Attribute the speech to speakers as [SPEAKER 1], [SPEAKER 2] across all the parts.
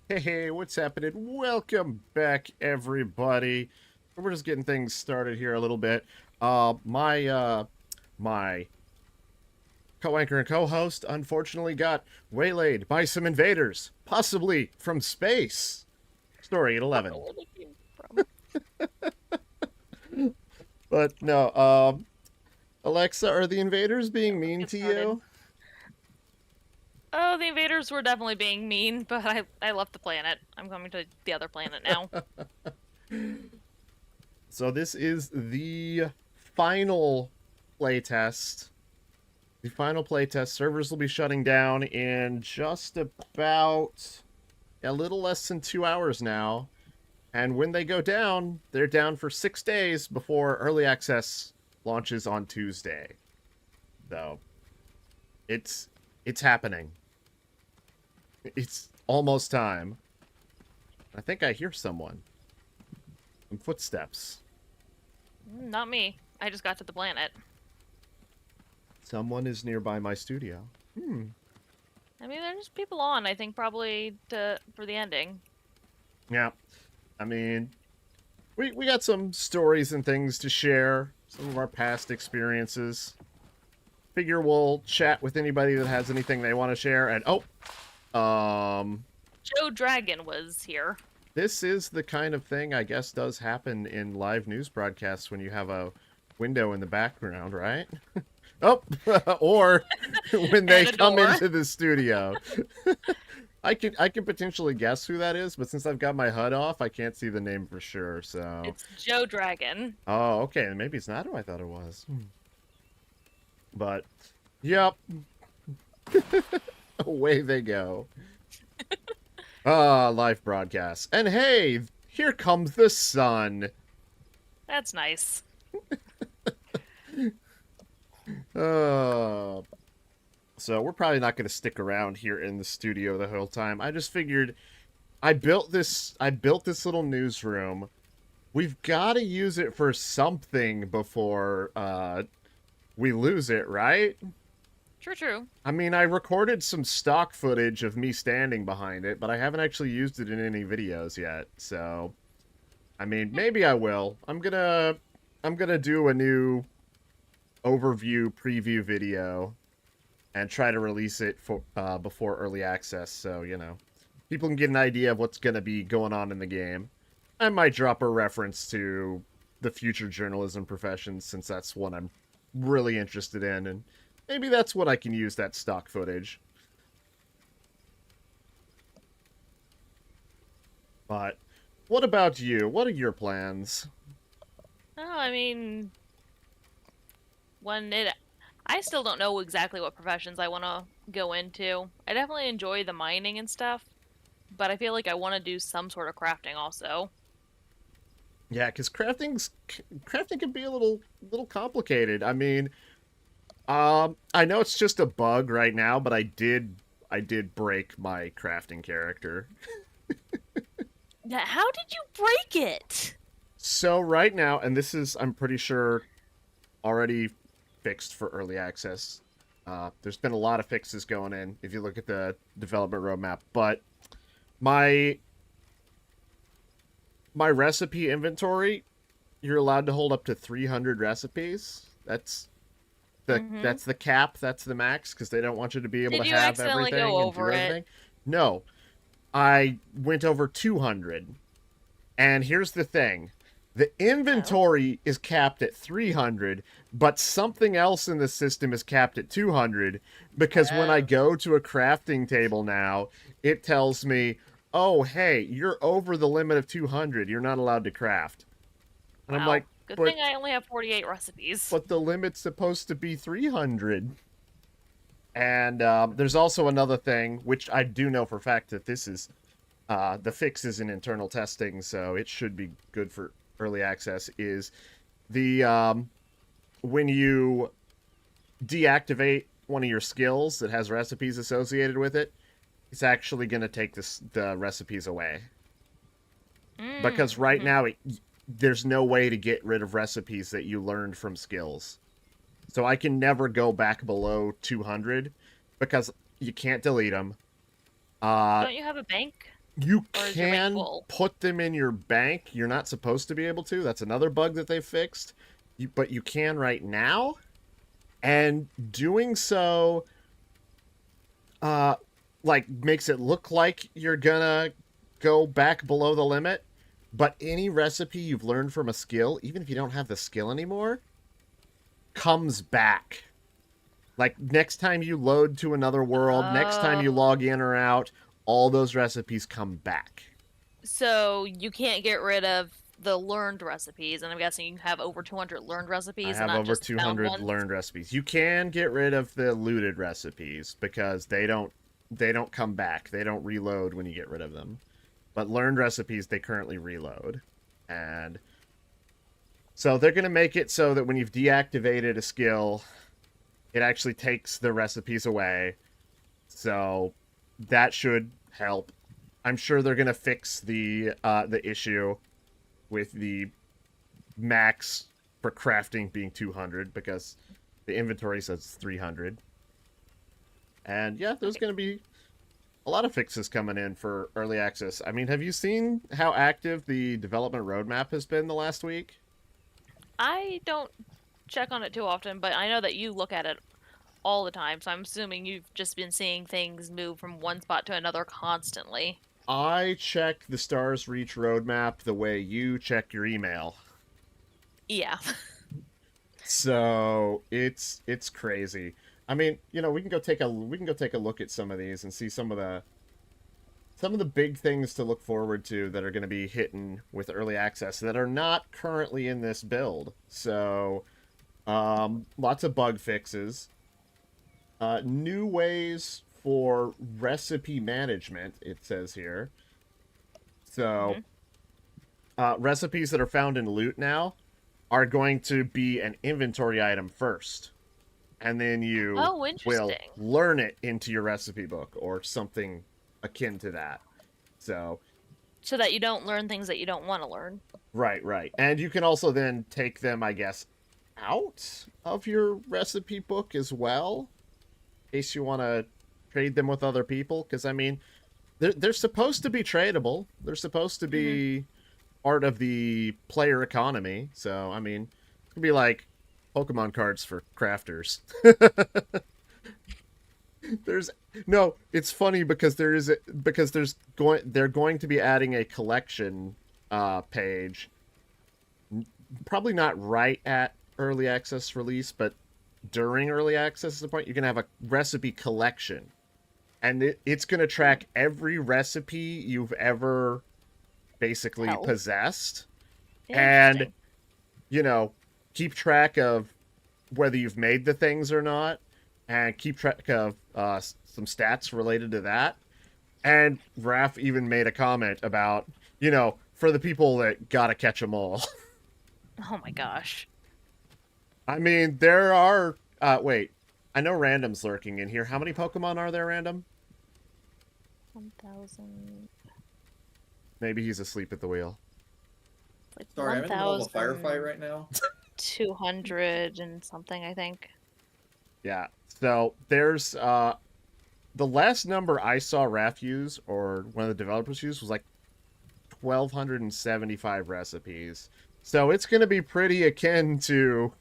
[SPEAKER 1] Hey, what's happening? Welcome back, everybody. We're just getting things started here a little bit. My co-anchor and co-host unfortunately got waylaid by some invaders, possibly from space. Story at
[SPEAKER 2] Don't know
[SPEAKER 1] 11.
[SPEAKER 2] where they came from.
[SPEAKER 1] But no, Alexa, are the invaders
[SPEAKER 2] Yeah,
[SPEAKER 1] being
[SPEAKER 2] let's
[SPEAKER 1] mean
[SPEAKER 2] get
[SPEAKER 1] to
[SPEAKER 2] started.
[SPEAKER 1] you?
[SPEAKER 2] Oh, the invaders were definitely being mean, but I left the planet. I'm coming to the other planet now.
[SPEAKER 1] So this is the final playtest. The final playtest servers will be shutting down in just about a little less than 2 hours now. And when they go down, they're down for 6 days before early access launches on Tuesday. So it's it's happening. It's almost time. I think I hear someone. Some footsteps.
[SPEAKER 2] Not me. I just got to the planet.
[SPEAKER 1] Someone is nearby my studio.
[SPEAKER 2] I mean, there's people on. I think probably for the ending.
[SPEAKER 1] Yeah. I mean, we got some stories and things to share, some of our past experiences. Figure we'll chat with anybody that has anything they want to share. And
[SPEAKER 2] Joe Dragon was here.
[SPEAKER 1] this is the kind of thing I guess does happen in live news broadcasts when you have a window in the background, right? Oh, or when they
[SPEAKER 2] And a
[SPEAKER 1] come
[SPEAKER 2] door.
[SPEAKER 1] into the studio. I can potentially guess who that is, but since I've got my HUD off, I can't see the name for sure. So,
[SPEAKER 2] It's Joe Dragon.
[SPEAKER 1] oh, okay, maybe it's not who I thought it was. But, yep, away they go. Live broadcast, and hey, here comes the sun.
[SPEAKER 2] That's nice.
[SPEAKER 1] Uh, so we're probably not going to stick around here in the studio the whole time. I just figured I built this little newsroom. We've got to use it for something before we lose it, right?
[SPEAKER 2] True, true.
[SPEAKER 1] I mean, I recorded some stock footage of me standing behind it, but I haven't actually used it in any videos yet. So, I mean, maybe I will. I'm gonna do a new overview preview video and try to release it for before early access, so people can get an idea of what's gonna be going on in the game. I might drop a reference to the future journalism profession since that's one I'm really interested in, and maybe that's what I can use that stock footage. But what about you? What are your plans?
[SPEAKER 2] Oh, I mean, when it I still don't know exactly what professions I want to go into. I definitely enjoy the mining and stuff, but I feel like I want to do some sort of crafting also.
[SPEAKER 1] Yeah, because crafting can be a little complicated. I mean, I know it's just a bug right now, but I did break my crafting character.
[SPEAKER 2] Yeah, how did you break it?
[SPEAKER 1] So right now, and this is I'm pretty sure already fixed for early access. There's been a lot of fixes going in if you look at the development roadmap, but my my recipe inventory, you're allowed to hold up to 300 recipes.
[SPEAKER 2] Mm-hmm.
[SPEAKER 1] That's the cap, that's the max because they don't want you to be able to
[SPEAKER 2] Did you
[SPEAKER 1] have
[SPEAKER 2] accidentally
[SPEAKER 1] everything
[SPEAKER 2] go
[SPEAKER 1] and do
[SPEAKER 2] over it?
[SPEAKER 1] everything. No, I went over 200. And here's the thing. The
[SPEAKER 2] Oh.
[SPEAKER 1] inventory is capped at 300, but something else in the system is capped at 200 because when I
[SPEAKER 2] Oh.
[SPEAKER 1] go to a crafting table now, it tells me, "Oh, hey, you're over the limit of 200. You're not allowed to craft." And I'm like,
[SPEAKER 2] Wow. Good
[SPEAKER 1] "But
[SPEAKER 2] thing I only have 48 recipes.
[SPEAKER 1] but the limit's supposed to be 300." And there's also another thing, which I do know for a fact that this is the fix is in internal testing, so it should be good for early access. Is the when you deactivate one of your skills that has recipes associated with it, it's actually going to take the recipes away because right
[SPEAKER 2] Mm-hmm.
[SPEAKER 1] now there's no way to get rid of recipes that you learned from skills. So I can never go back below 200 because you can't delete them. Uh,
[SPEAKER 2] Don't you have a bank?
[SPEAKER 1] You
[SPEAKER 2] Or is your bank
[SPEAKER 1] can
[SPEAKER 2] full?
[SPEAKER 1] put them in your bank. You're not supposed to be able to. That's another bug that they fixed. But you can right now. And doing so, uh, like, makes it look like you're gonna go back below the limit. But any recipe you've learned from a skill, even if you don't have the skill anymore, comes back. Like, next time you load to another world, next time you
[SPEAKER 2] Oh.
[SPEAKER 1] log in or out, all those recipes come back.
[SPEAKER 2] So you can't get rid of the learned recipes, and I'm guessing you have over 200 learned
[SPEAKER 1] I
[SPEAKER 2] recipes and
[SPEAKER 1] have
[SPEAKER 2] not
[SPEAKER 1] over
[SPEAKER 2] just the found
[SPEAKER 1] 200
[SPEAKER 2] ones.
[SPEAKER 1] learned recipes. You can get rid of the looted recipes because they don't come back. They don't reload when you get rid of them. But learned recipes they currently reload. And so they're going to make it so that when you've deactivated a skill, it actually takes the recipes away. So that should help. I'm sure they're going to fix the issue with the max for crafting being 200 because the inventory says 300. And yeah, there's
[SPEAKER 2] Okay.
[SPEAKER 1] going to be a lot of fixes coming in for early access. I mean, have you seen how active the development roadmap has been the last week?
[SPEAKER 2] I don't check on it too often, but I know that you look at it all the time, so I'm assuming you've just been seeing things move from one spot to another constantly.
[SPEAKER 1] I check the Stars Reach roadmap the way you check your email.
[SPEAKER 2] Yeah.
[SPEAKER 1] So it's crazy. I mean, we can go take a look at some of these and see some of the big things to look forward to that are going to be hitting with early access that are not currently in this build. So, lots of bug fixes, new ways for recipe management. It says here. So,
[SPEAKER 2] hmm
[SPEAKER 1] recipes that are found in loot now are going to be an inventory item first, and then you
[SPEAKER 2] Oh,
[SPEAKER 1] will
[SPEAKER 2] interesting.
[SPEAKER 1] learn it into your recipe book or something akin to that. So,
[SPEAKER 2] So that you don't learn things that you don't want to learn.
[SPEAKER 1] right, right. And you can also then take them, I guess, out of your recipe book as well, in case you want to trade them with other people. Because, I mean, they're supposed to be tradable, they're supposed to
[SPEAKER 2] hmm
[SPEAKER 1] be part of the player economy. So, I mean, it could be like Pokemon cards for crafters. There's no. It's funny because they're going to be adding a collection page. Probably not right at early access release, but during early access is the point you can have a recipe collection, and it's going to track every recipe you've ever basically
[SPEAKER 2] Hell.
[SPEAKER 1] possessed, and
[SPEAKER 2] Interesting.
[SPEAKER 1] you know keep track of whether you've made the things or not, and keep track of some stats related to that. And Raph even made a comment about, for the people that gotta catch them all.
[SPEAKER 2] Oh my gosh.
[SPEAKER 1] I mean, there are. Wait, I know random's lurking in here. How many Pokemon are there, random?
[SPEAKER 2] 1,000.
[SPEAKER 1] Maybe he's asleep at the wheel.
[SPEAKER 2] Like
[SPEAKER 3] Sorry, I'm in the middle of a firefight right now.
[SPEAKER 2] 1,200 and something, I think.
[SPEAKER 1] Yeah. So there's the last number I saw Raph use, or one of the developers use, was like 1,275 recipes. So it's going to be pretty akin to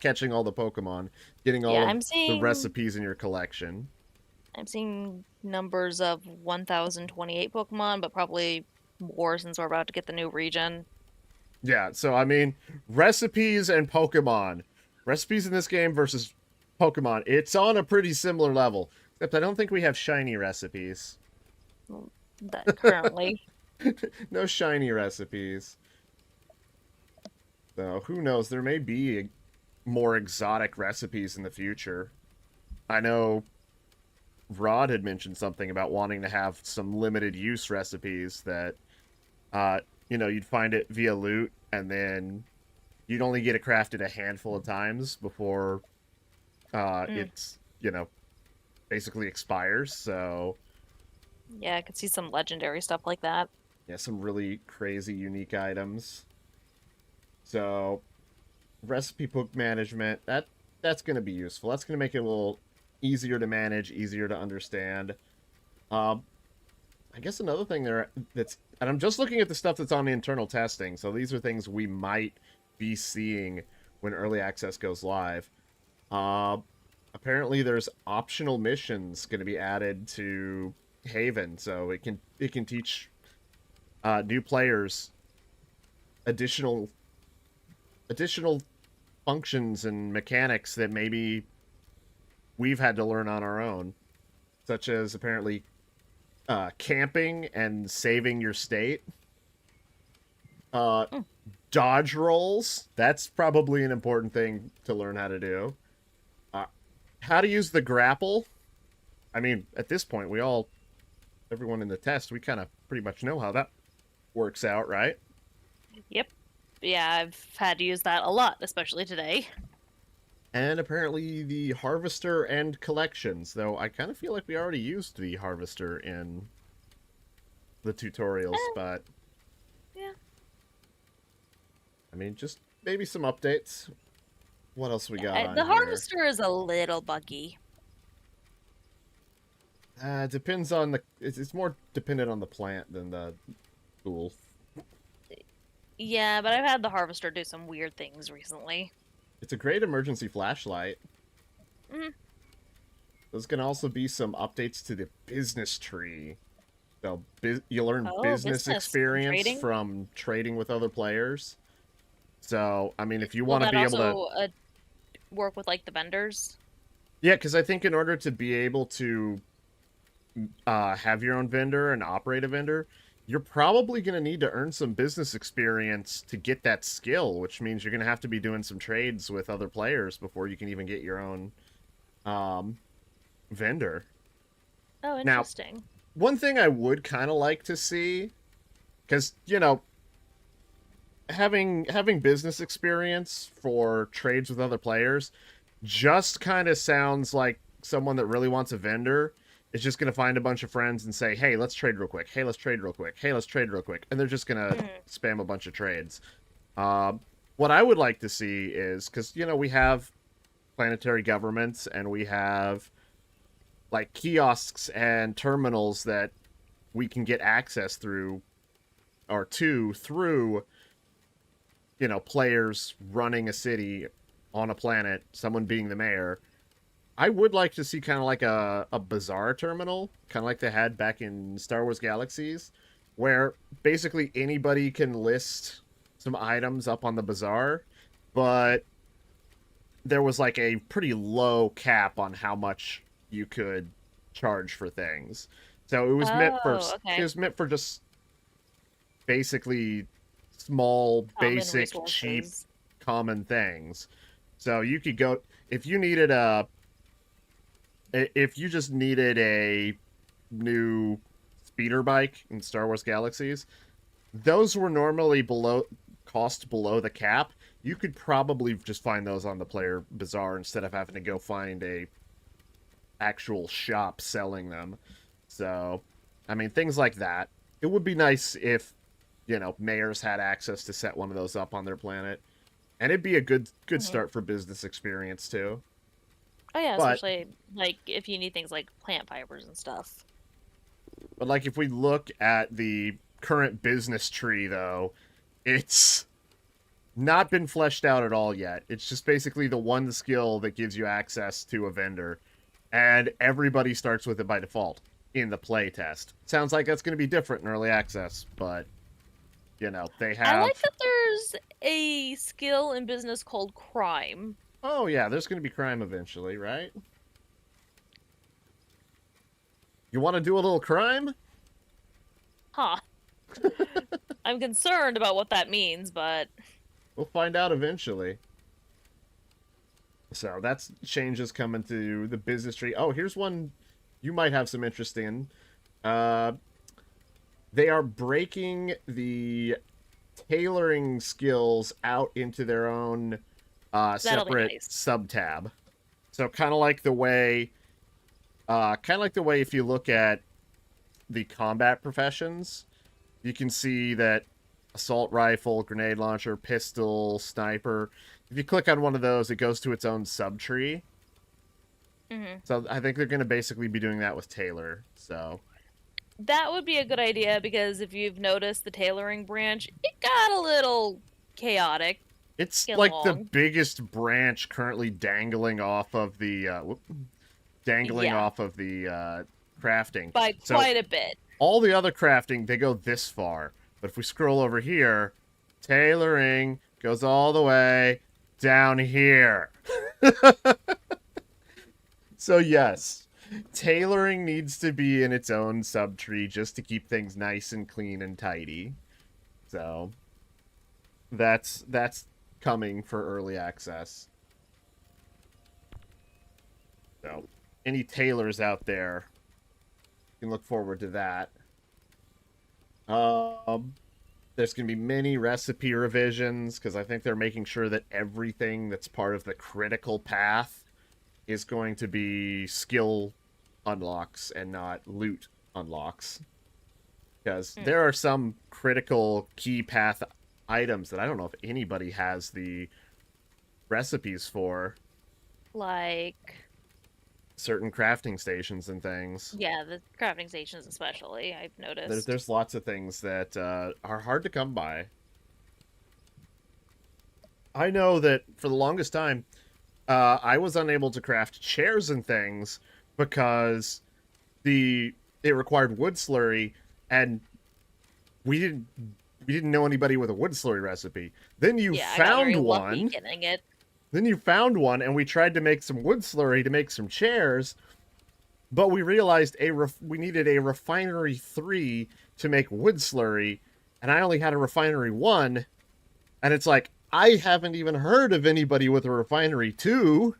[SPEAKER 1] catching all the Pokemon, getting
[SPEAKER 2] Yeah,
[SPEAKER 1] all of the recipes in your collection.
[SPEAKER 2] I'm seeing numbers of 1,028 Pokemon, but probably more since we're about to get the new region.
[SPEAKER 1] Yeah, so I mean, recipes and Pokemon. Recipes in this game versus Pokemon. It's on a pretty similar level. Except I don't think we have shiny recipes.
[SPEAKER 2] That currently.
[SPEAKER 1] No shiny recipes. So who knows? There may be more exotic recipes in the future. I know Rod had mentioned something about wanting to have some limited use recipes that, you'd find it via loot, and then you'd only get it crafted a handful of times before
[SPEAKER 2] Mm.
[SPEAKER 1] it's, basically expires. So,
[SPEAKER 2] Yeah, I could see some legendary stuff like that.
[SPEAKER 1] yeah, some really crazy, unique items. So, recipe book management, that's going to be useful. That's going to make it a little easier to manage, easier to understand. Um, I guess another thing there that's, and I'm just looking at the stuff that's on the internal testing, so these are things we might be seeing when early access goes live. Uh, Apparently there's optional missions going to be added to Haven, so it can teach new players additional functions and mechanics that maybe we've had to learn on our own, such as apparently camping and saving your state.
[SPEAKER 2] Mm.
[SPEAKER 1] Dodge rolls. That's probably an important thing to learn how to do. How to use the grapple. I mean, at this point, everyone in the test, we kind of pretty much know how that works out, right?
[SPEAKER 2] Yep. Yeah, I've had to use that a lot, especially today.
[SPEAKER 1] And apparently the harvester and collections, though I kind of feel like we already used the harvester in the tutorials, but
[SPEAKER 2] yeah.
[SPEAKER 1] I mean, just maybe some updates. What else we got on
[SPEAKER 2] The
[SPEAKER 1] here?
[SPEAKER 2] harvester is a little buggy.
[SPEAKER 1] Depends on the. It's more dependent on the plant than the tool.
[SPEAKER 2] Yeah, but I've had the harvester do some weird things recently.
[SPEAKER 1] It's a great emergency flashlight.
[SPEAKER 2] Mhm.
[SPEAKER 1] There's gonna also be some updates to the business tree. So you learn business
[SPEAKER 2] business
[SPEAKER 1] experience
[SPEAKER 2] trading?
[SPEAKER 1] from trading with other players. So I mean, if you
[SPEAKER 2] Will
[SPEAKER 1] want to
[SPEAKER 2] that
[SPEAKER 1] be able to,
[SPEAKER 2] also work with like the vendors?
[SPEAKER 1] yeah, because I think in order to be able to have your own vendor and operate a vendor, you're probably going to need to earn some business experience to get that skill, which means you're going to have to be doing some trades with other players before you can even get your own vendor.
[SPEAKER 2] Oh,
[SPEAKER 1] Now,
[SPEAKER 2] interesting.
[SPEAKER 1] one thing I would kind of like to see, because, you know, having business experience for trades with other players just kind of sounds like someone that really wants a vendor is just going to find a bunch of friends and say, hey, let's trade real quick. Hey, let's trade real quick. Hey, let's trade real quick. And they're just going to spam a bunch of trades. What I would like to see is, because, you know, we have planetary governments and we have like kiosks and terminals that we can get access through or to through, you know, players running a city on a planet, someone being the mayor. I would like to see kind of like a bazaar terminal, kind of like they had back in Star Wars Galaxies, where basically anybody can list some items up on the bazaar, but there was like a pretty low cap on how much you could charge for things. So it was
[SPEAKER 2] Okay.
[SPEAKER 1] it was meant for just basically small,
[SPEAKER 2] Common
[SPEAKER 1] basic, cheap,
[SPEAKER 2] resources.
[SPEAKER 1] common things. So you could go if you needed if you just needed a new speeder bike in Star Wars Galaxies, those were normally below the cap. You could probably just find those on the player bazaar instead of having to go find a actual shop selling them. So, I mean, things like that. It would be nice if, you know, mayors had access to set one of those up on their planet. And it'd be a good start for business experience too.
[SPEAKER 2] Oh yeah,
[SPEAKER 1] But
[SPEAKER 2] especially like if you need things like plant fibers and stuff.
[SPEAKER 1] But like if we look at the current business tree though, it's not been fleshed out at all yet. It's just basically the one skill that gives you access to a vendor, and everybody starts with it by default in the playtest. Sounds like that's going to be different in early access, but you know, they have
[SPEAKER 2] I like that there's a skill in business called crime.
[SPEAKER 1] Oh yeah, there's going to be crime eventually, right? You want to do a little crime?
[SPEAKER 2] Huh. I'm concerned about what that means, but
[SPEAKER 1] We'll find out eventually. So that's changes coming to the business tree. Oh, here's one you might have some interest in. They are breaking the tailoring skills out into their own separate
[SPEAKER 2] nice.
[SPEAKER 1] sub-tab. So kind of like the way if you look at the combat professions, you can see that assault rifle, grenade launcher, pistol, sniper. If you click on one of those, it goes to its own subtree.
[SPEAKER 2] Mm-hmm.
[SPEAKER 1] So I think they're going to basically be doing that with Taylor. So
[SPEAKER 2] That would be a good idea because if you've noticed the tailoring branch, it got a little chaotic.
[SPEAKER 1] It's
[SPEAKER 2] Get
[SPEAKER 1] like the
[SPEAKER 2] along.
[SPEAKER 1] biggest branch currently dangling off of the
[SPEAKER 2] Yeah,
[SPEAKER 1] crafting.
[SPEAKER 2] by
[SPEAKER 1] So
[SPEAKER 2] quite a bit.
[SPEAKER 1] all the other crafting, they go this far. But if we scroll over here, tailoring goes all the way down here. So yes, tailoring needs to be in its own subtree just to keep things nice and clean and tidy. So that's coming for early access. So any tailors out there can look forward to that. Um, there's going to be many recipe revisions because I think they're making sure that everything that's part of the critical path is going to be skill unlocks and not loot unlocks. Because there are some critical key path items that I don't know if anybody has the recipes for.
[SPEAKER 2] Like,
[SPEAKER 1] Certain crafting stations and things.
[SPEAKER 2] yeah, the crafting stations especially, I've noticed.
[SPEAKER 1] There's lots of things that are hard to come by. I know that for the longest time, I was unable to craft chairs and things because it required wood slurry, and we didn't know anybody with a wood slurry recipe. Then you
[SPEAKER 2] Yeah, I got very
[SPEAKER 1] found
[SPEAKER 2] lucky
[SPEAKER 1] one.
[SPEAKER 2] getting it.
[SPEAKER 1] Then you found one, and we tried to make some wood slurry to make some chairs, but we realized we needed a refinery 3 to make wood slurry, and I only had a refinery 1, and it's like, I haven't even heard of anybody with a refinery 2.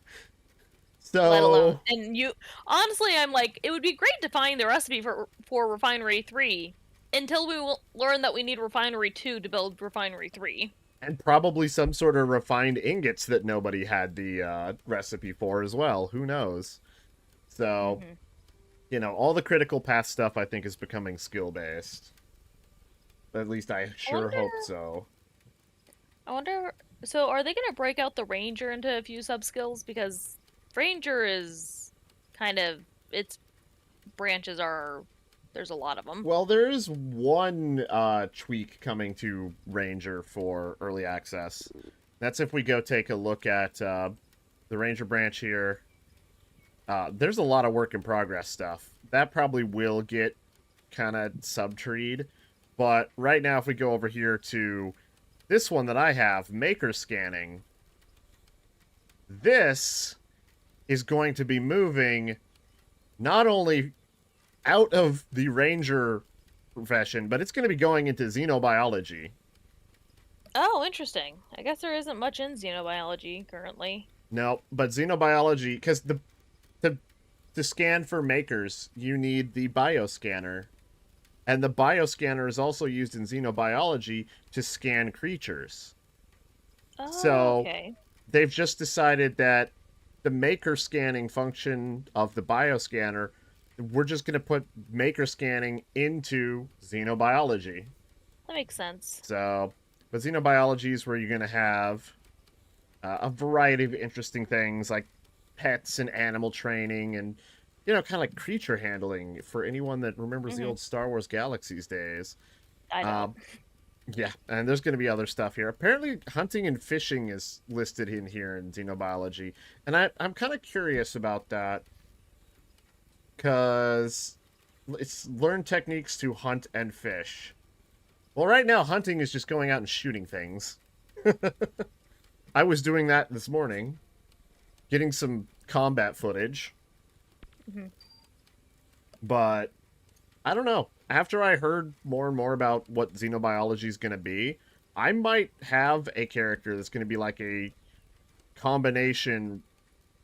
[SPEAKER 2] Let alone,
[SPEAKER 1] So
[SPEAKER 2] and you honestly, I'm like, it would be great to find the recipe for refinery 3 until we will learn that we need refinery 2 to build refinery 3.
[SPEAKER 1] and probably some sort of refined ingots that nobody had the recipe for as well. Who knows? So, all the critical path stuff I think is becoming skill based. At least I sure hope so.
[SPEAKER 2] I wonder. So, are they going to break out the ranger into a few sub skills? Because ranger is kind of its branches are. There's a lot of them.
[SPEAKER 1] Well, there is one tweak coming to Ranger for early access. That's if we go take a look at the Ranger branch here. There's a lot of work in progress stuff. That probably will get kind of subtreed. But right now, if we go over here to this one that I have, Maker Scanning, this is going to be moving not only out of the Ranger profession, but it's going to be going into xenobiology.
[SPEAKER 2] Oh, interesting. I guess there isn't much in xenobiology currently.
[SPEAKER 1] No, but xenobiology, because to scan for makers, you need the bioscanner. And the bioscanner is also used in xenobiology to scan creatures.
[SPEAKER 2] Oh,
[SPEAKER 1] So
[SPEAKER 2] okay.
[SPEAKER 1] they've just decided that the maker scanning function of the bioscanner, we're just going to put maker scanning into xenobiology.
[SPEAKER 2] That makes sense.
[SPEAKER 1] So, but xenobiology is where you're going to have a variety of interesting things like pets and animal training and, kind of like creature handling for anyone that remembers the old Star Wars Galaxies days.
[SPEAKER 2] I don't.
[SPEAKER 1] Yeah, and there's going to be other stuff here. Apparently, hunting and fishing is listed in here in xenobiology, and I'm kind of curious about that because it's learn techniques to hunt and fish. Well, right now, hunting is just going out and shooting things. I was doing that this morning, getting some combat footage. But I don't know. After I heard more and more about what xenobiology is going to be, I might have a character that's going to be like a combination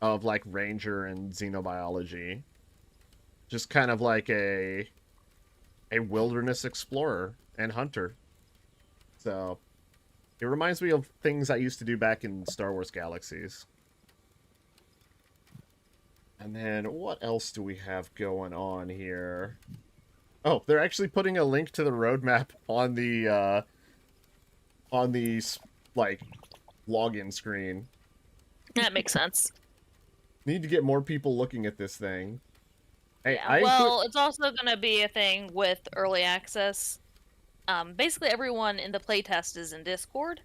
[SPEAKER 1] of like ranger and xenobiology. Just kind of like a wilderness explorer and hunter. So it reminds me of things I used to do back in Star Wars Galaxies. And then what else do we have going on here? Oh, they're actually putting a link to the roadmap on the like login screen.
[SPEAKER 2] That makes sense.
[SPEAKER 1] Need to get more people looking at this thing. Hey,
[SPEAKER 2] Yeah,
[SPEAKER 1] I include.
[SPEAKER 2] well, it's also going to be a thing with early access. Basically, everyone in the playtest is in Discord,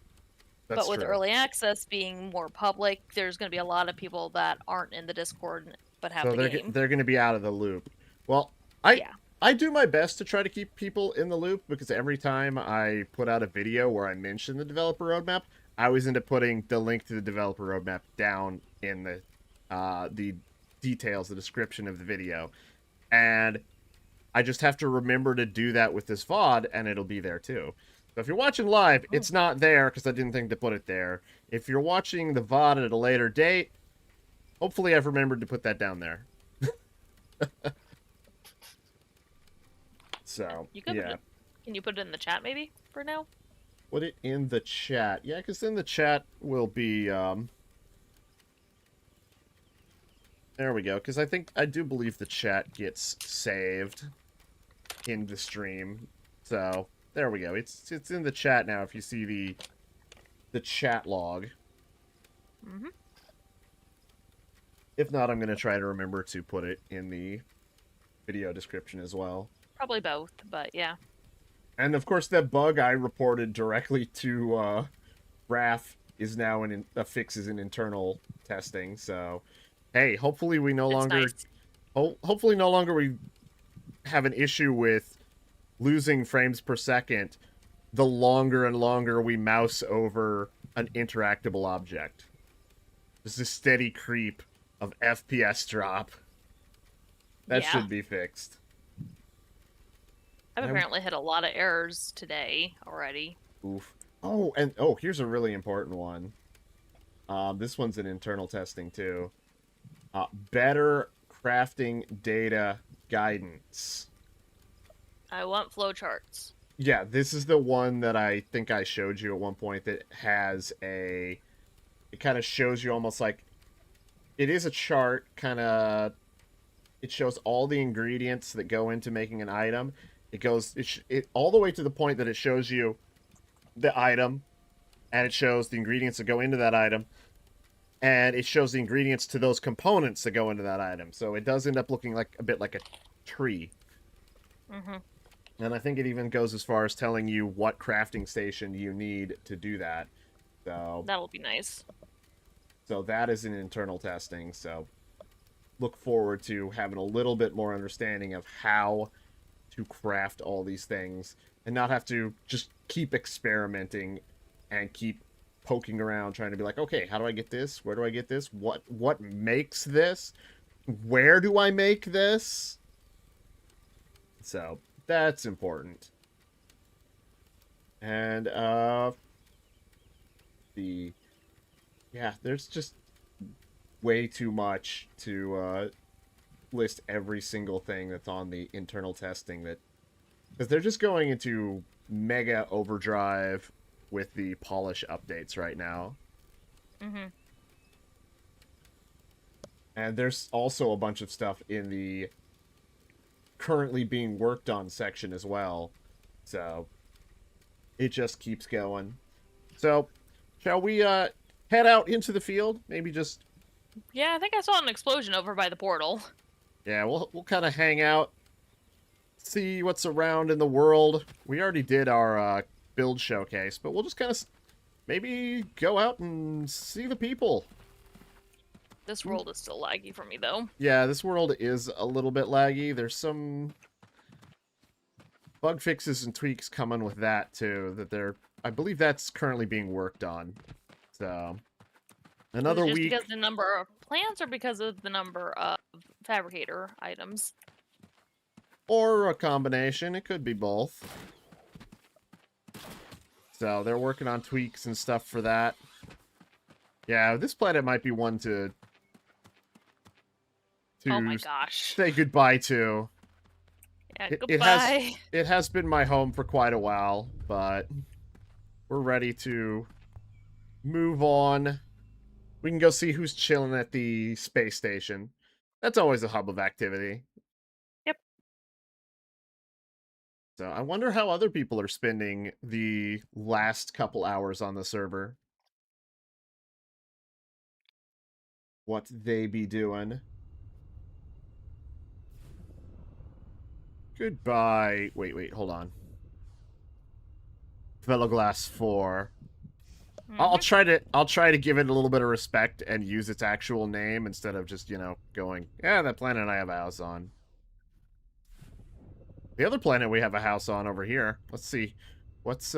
[SPEAKER 1] That's
[SPEAKER 2] but with
[SPEAKER 1] true.
[SPEAKER 2] early access being more public, there's going to be a lot of people that aren't in the Discord but have
[SPEAKER 1] So
[SPEAKER 2] the game.
[SPEAKER 1] they're going to be out of the loop. Well, I
[SPEAKER 2] Yeah.
[SPEAKER 1] I do my best to try to keep people in the loop because every time I put out a video where I mention the developer roadmap, I always end up putting the link to the developer roadmap down in the details, the description of the video, and I just have to remember to do that with this VOD, and it'll be there too. So if you're watching live,
[SPEAKER 2] Oh.
[SPEAKER 1] it's not there because I didn't think to put it there. If you're watching the VOD at a later date, hopefully I've remembered to put that down there. So,
[SPEAKER 2] You could
[SPEAKER 1] yeah.
[SPEAKER 2] Can you put it in the chat maybe for now?
[SPEAKER 1] Put it in the chat. Yeah, because then the chat will be, there we go. Because I do believe the chat gets saved in the stream. So, there we go. It's in the chat now if you see the chat log.
[SPEAKER 2] Mm-hmm.
[SPEAKER 1] If not, I'm going to try to remember to put it in the video description as well.
[SPEAKER 2] Probably both, but yeah.
[SPEAKER 1] And of course, that bug I reported directly to Raph is now a fix is in internal testing. So, hey, hopefully we no
[SPEAKER 2] It's
[SPEAKER 1] longer,
[SPEAKER 2] nice.
[SPEAKER 1] hopefully no longer we have an issue with losing frames per second the longer and longer we mouse over an interactable object. Just a steady creep of FPS drop. That
[SPEAKER 2] Yeah.
[SPEAKER 1] should be fixed.
[SPEAKER 2] I've apparently hit a lot of errors today already.
[SPEAKER 1] Oof. Oh, and here's a really important one. This one's in internal testing too. Better crafting data guidance.
[SPEAKER 2] I want flowcharts.
[SPEAKER 1] Yeah, this is the one that I think I showed you at one point that has it kind of shows you almost like, it is a chart, kind of, it shows all the ingredients that go into making an item. It goes, it all the way to the point that it shows you the item, and it shows the ingredients that go into that item, and it shows the ingredients to those components that go into that item. So it does end up looking like a bit like a tree.
[SPEAKER 2] Mm-hmm.
[SPEAKER 1] And I think it even goes as far as telling you what crafting station you need to do that. So
[SPEAKER 2] That'll be nice.
[SPEAKER 1] So that is in internal testing. So look forward to having a little bit more understanding of how to craft all these things and not have to just keep experimenting and keep poking around trying to be like, okay, how do I get this? Where do I get this? What makes this? Where do I make this? So that's important. And there's just way too much to list every single thing that's on the internal testing, that because they're just going into mega overdrive with the polish updates right now.
[SPEAKER 2] Mm-hmm.
[SPEAKER 1] And there's also a bunch of stuff in the currently being worked on section as well. So it just keeps going. So shall we head out into the field? Maybe just...
[SPEAKER 2] Yeah, I think I saw an explosion over by the portal.
[SPEAKER 1] Yeah, we'll kind of hang out, see what's around in the world. We already did our build showcase, but we'll just kind of maybe go out and see the people.
[SPEAKER 2] This world is still laggy for me, though.
[SPEAKER 1] Yeah, this world is a little bit laggy. There's some bug fixes and tweaks coming with that, too, I believe that's currently being worked on. So, another
[SPEAKER 2] Is it just
[SPEAKER 1] week.
[SPEAKER 2] because the number of plants or because of the number of fabricator items?
[SPEAKER 1] Or a combination. It could be both. So, they're working on tweaks and stuff for that. Yeah, this planet might be one to
[SPEAKER 2] Oh my gosh.
[SPEAKER 1] say goodbye to.
[SPEAKER 2] Yeah,
[SPEAKER 1] It
[SPEAKER 2] goodbye.
[SPEAKER 1] has been my home for quite a while, but we're ready to move on. We can go see who's chilling at the space station. That's always a hub of activity.
[SPEAKER 2] Yep.
[SPEAKER 1] So I wonder how other people are spending the last couple hours on the server. What they be doing. Goodbye. Wait, hold on. Fellow Glass 4. I'll try to give it a little bit of respect and use its actual name instead of just, going, yeah, that planet I have a house on. The other planet we have a house on over here. Let's see. What's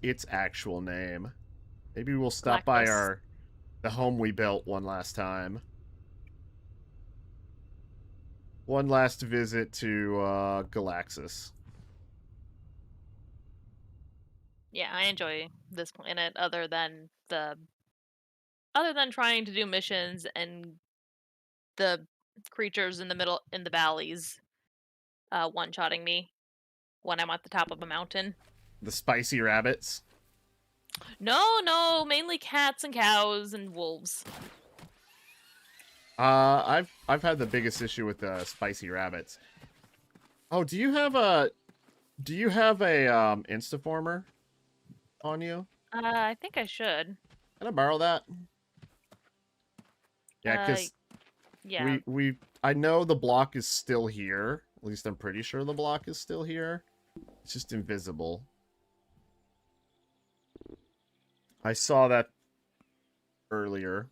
[SPEAKER 1] its actual name? Maybe we'll stop by the home we built one last time. One last visit to Galaxis.
[SPEAKER 2] Yeah, I enjoy this planet other than trying to do missions and the creatures in the valleys one-shotting me when I'm at the top of a mountain.
[SPEAKER 1] The spicy rabbits.
[SPEAKER 2] No, mainly cats and cows and wolves.
[SPEAKER 1] I've had the biggest issue with the spicy rabbits. Oh, do you have a Instaformer on you?
[SPEAKER 2] I think I should.
[SPEAKER 1] Can I borrow that? Yeah, because
[SPEAKER 2] yeah.
[SPEAKER 1] I know the block is still here. At least I'm pretty sure the block is still here. It's just invisible. I saw that earlier.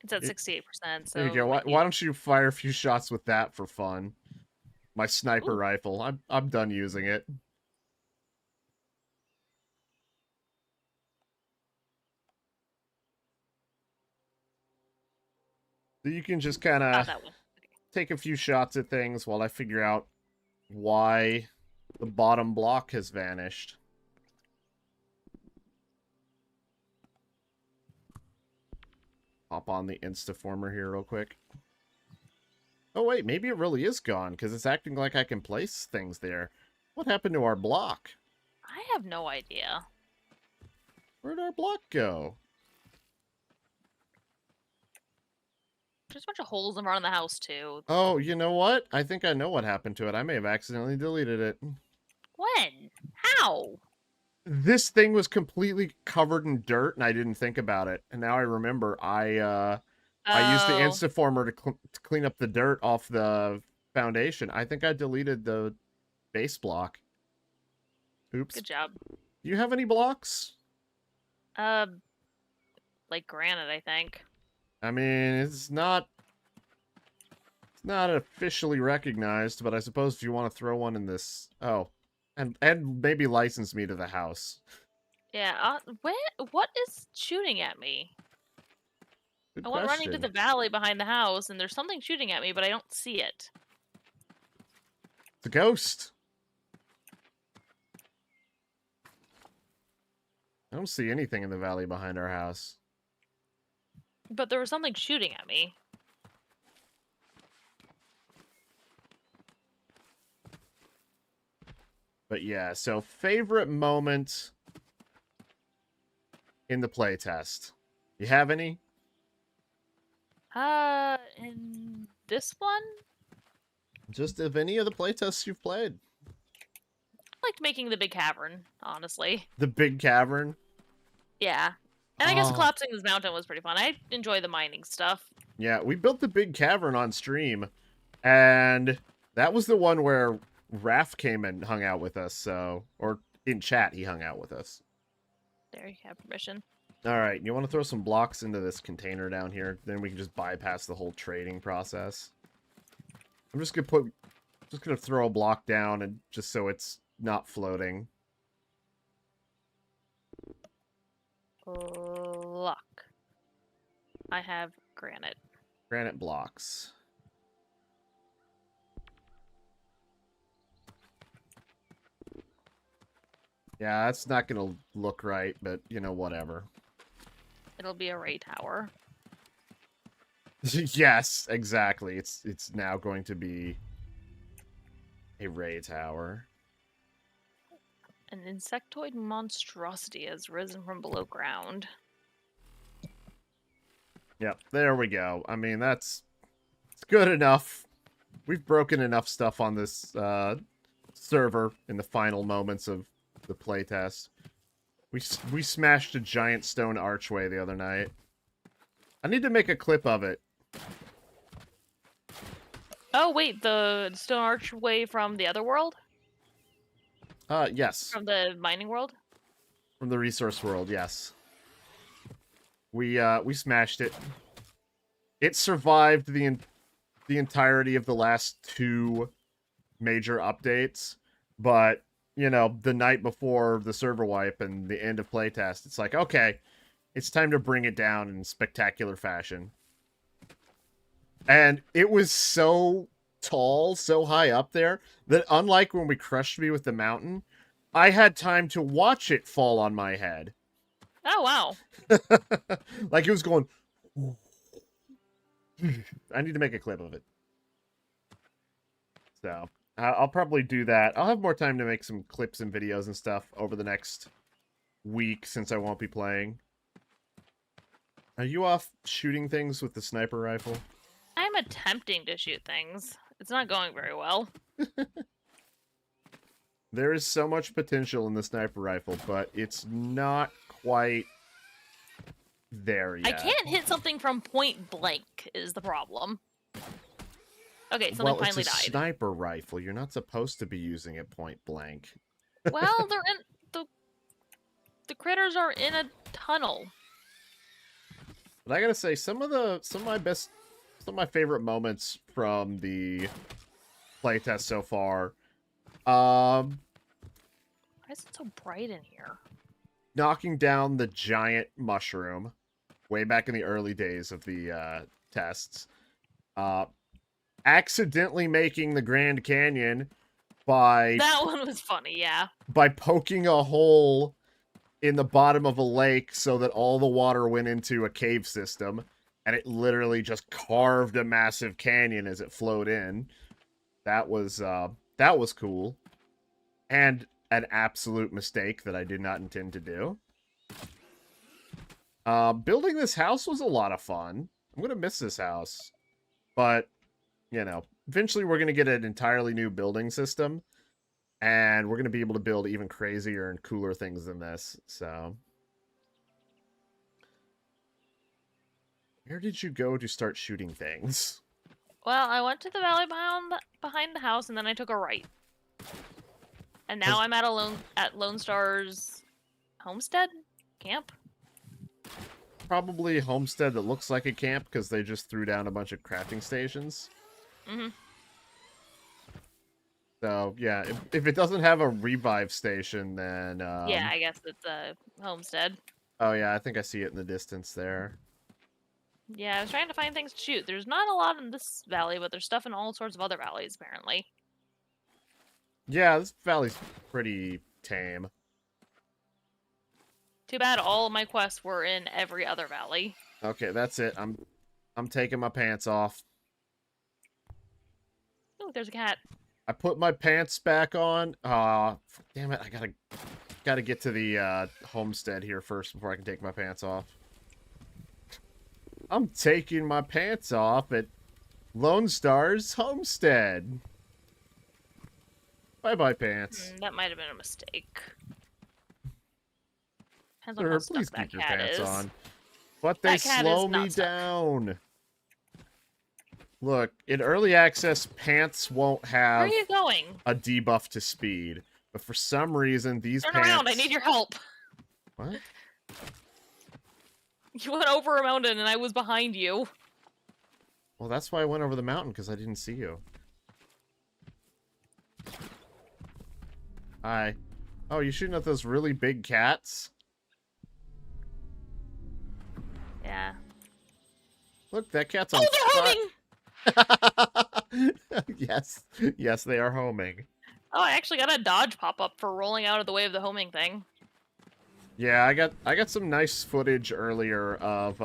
[SPEAKER 2] It's at 68%. So
[SPEAKER 1] there you go. Why don't you fire a few shots with that for fun? My sniper rifle. I'm done using it. So you can just kind of take a few shots at things while I figure out why the bottom block has vanished. Hop on the Instaformer here real quick. Oh wait, maybe it really is gone, because it's acting like I can place things there. What happened to our block?
[SPEAKER 2] I have no idea.
[SPEAKER 1] Where'd our block go?
[SPEAKER 2] There's a bunch of holes in front of the house, too.
[SPEAKER 1] Oh, you know what? I think I know what happened to it. I may have accidentally deleted it.
[SPEAKER 2] When? How?
[SPEAKER 1] This thing was completely covered in dirt, and I didn't think about it. And now I remember I used the Instaformer to clean up the dirt off the foundation. I think I deleted the base block. Oops.
[SPEAKER 2] Good job.
[SPEAKER 1] Do you have any blocks?
[SPEAKER 2] Like granite, I think.
[SPEAKER 1] I mean, it's not officially recognized, but I suppose if you want to throw one in this... Oh. And maybe license me to the house.
[SPEAKER 2] Yeah, what is shooting at me?
[SPEAKER 1] Good
[SPEAKER 2] I went
[SPEAKER 1] question.
[SPEAKER 2] running to the valley behind the house, and there's something shooting at me, but I don't see it.
[SPEAKER 1] It's a ghost. I don't see anything in the valley behind our house.
[SPEAKER 2] But there was something shooting at me.
[SPEAKER 1] But yeah, so favorite moment in the playtest. You have any?
[SPEAKER 2] In this one?
[SPEAKER 1] Just of any of the playtests you've played.
[SPEAKER 2] I liked making the big cavern, honestly.
[SPEAKER 1] The big cavern?
[SPEAKER 2] Yeah. And I guess collapsing this mountain was pretty fun. I enjoy the mining stuff.
[SPEAKER 1] Yeah, we built the big cavern on stream, and that was the one where Raph came and hung out with us, so... Or in chat, he hung out with us.
[SPEAKER 2] There, you have permission.
[SPEAKER 1] Alright, you want to throw some blocks into this container down here? Then we can just bypass the whole trading process. I'm just gonna throw a block down, and just so it's not floating.
[SPEAKER 2] Luck. I have granite.
[SPEAKER 1] Granite blocks. Yeah, that's not gonna look right, but, whatever.
[SPEAKER 2] It'll be a ray tower.
[SPEAKER 1] Yes, exactly. It's now going to be a ray tower.
[SPEAKER 2] An insectoid monstrosity has risen from below ground.
[SPEAKER 1] Yep, there we go. I mean, it's good enough. We've broken enough stuff on this server in the final moments of the playtest. We smashed a giant stone archway the other night. I need to make a clip of it.
[SPEAKER 2] Oh wait, the stone archway from the other world?
[SPEAKER 1] Yes.
[SPEAKER 2] From the mining world?
[SPEAKER 1] From the resource world, yes. We smashed it. It survived the entirety of the last 2 major updates, but you know, the night before the server wipe and the end of playtest, it's like, okay, it's time to bring it down in spectacular fashion. And it was so tall, so high up there, that unlike when we crushed me with the mountain, I had time to watch it fall on my head.
[SPEAKER 2] Oh wow.
[SPEAKER 1] Like it was going... I need to make a clip of it. So, I'll probably do that. I'll have more time to make some clips and videos and stuff over the next week, since I won't be playing. Are you off shooting things with the sniper rifle?
[SPEAKER 2] I'm attempting to shoot things. It's not going very well.
[SPEAKER 1] There is so much potential in the sniper rifle, but it's not quite there yet.
[SPEAKER 2] I can't hit something from point blank is the problem. Okay, something
[SPEAKER 1] well,
[SPEAKER 2] finally
[SPEAKER 1] it's a
[SPEAKER 2] died.
[SPEAKER 1] sniper rifle. You're not supposed to be using it point blank.
[SPEAKER 2] Well, they're in the critters are in a tunnel.
[SPEAKER 1] But I gotta say, some of my favorite moments from the playtest so far,
[SPEAKER 2] Why is it so bright in here?
[SPEAKER 1] knocking down the giant mushroom, way back in the early days of the tests, accidentally making the Grand Canyon by
[SPEAKER 2] That one was funny, yeah.
[SPEAKER 1] by poking a hole in the bottom of a lake so that all the water went into a cave system, and it literally just carved a massive canyon as it flowed in. That was cool. And an absolute mistake that I did not intend to do. Building this house was a lot of fun. I'm gonna miss this house. But, you know, eventually we're gonna get an entirely new building system. And we're going to be able to build even crazier and cooler things than this, so... Where did you go to start shooting things?
[SPEAKER 2] Well, I went to the valley behind the house, and then I took a right. And now I'm at Lone Star's homestead? Camp?
[SPEAKER 1] Probably a homestead that looks like a camp, because they just threw down a bunch of crafting stations.
[SPEAKER 2] Mm-hmm.
[SPEAKER 1] So, yeah, if it doesn't have a revive station, then...
[SPEAKER 2] Yeah, I guess it's a homestead.
[SPEAKER 1] Oh, yeah, I think I see it in the distance there.
[SPEAKER 2] Yeah, I was trying to find things to shoot. There's not a lot in this valley, but there's stuff in all sorts of other valleys, apparently.
[SPEAKER 1] Yeah, this valley's pretty tame.
[SPEAKER 2] Too bad all of my quests were in every other valley.
[SPEAKER 1] Okay, that's it. I'm taking my pants off.
[SPEAKER 2] Oh, there's a cat.
[SPEAKER 1] I put my pants back on. Damn it! I gotta get to the homestead here first before I can take my pants off. I'm taking my pants off at Lone Star's homestead. Bye bye pants.
[SPEAKER 2] That might have been a mistake. Depends on
[SPEAKER 1] Sir,
[SPEAKER 2] how
[SPEAKER 1] please
[SPEAKER 2] stuck that
[SPEAKER 1] keep your
[SPEAKER 2] cat
[SPEAKER 1] pants
[SPEAKER 2] is.
[SPEAKER 1] on. But they
[SPEAKER 2] That cat
[SPEAKER 1] slow
[SPEAKER 2] is not
[SPEAKER 1] me
[SPEAKER 2] stuck.
[SPEAKER 1] down. Look, in early access, pants won't
[SPEAKER 2] Where
[SPEAKER 1] have
[SPEAKER 2] are you going?
[SPEAKER 1] a debuff to speed. But for some reason, these
[SPEAKER 2] Turn
[SPEAKER 1] pants...
[SPEAKER 2] around, I need your help.
[SPEAKER 1] What?
[SPEAKER 2] You went over a mountain and I was behind you.
[SPEAKER 1] Well, that's why I went over the mountain, because I didn't see you. Hi. Oh, you shooting at those really big cats?
[SPEAKER 2] Yeah.
[SPEAKER 1] Look, that cat's on
[SPEAKER 2] Oh, they're homing!
[SPEAKER 1] Yes. Yes, they are homing.
[SPEAKER 2] Oh, I actually got a dodge pop-up for rolling out of the way of the homing thing.
[SPEAKER 1] Yeah, I got some nice footage earlier of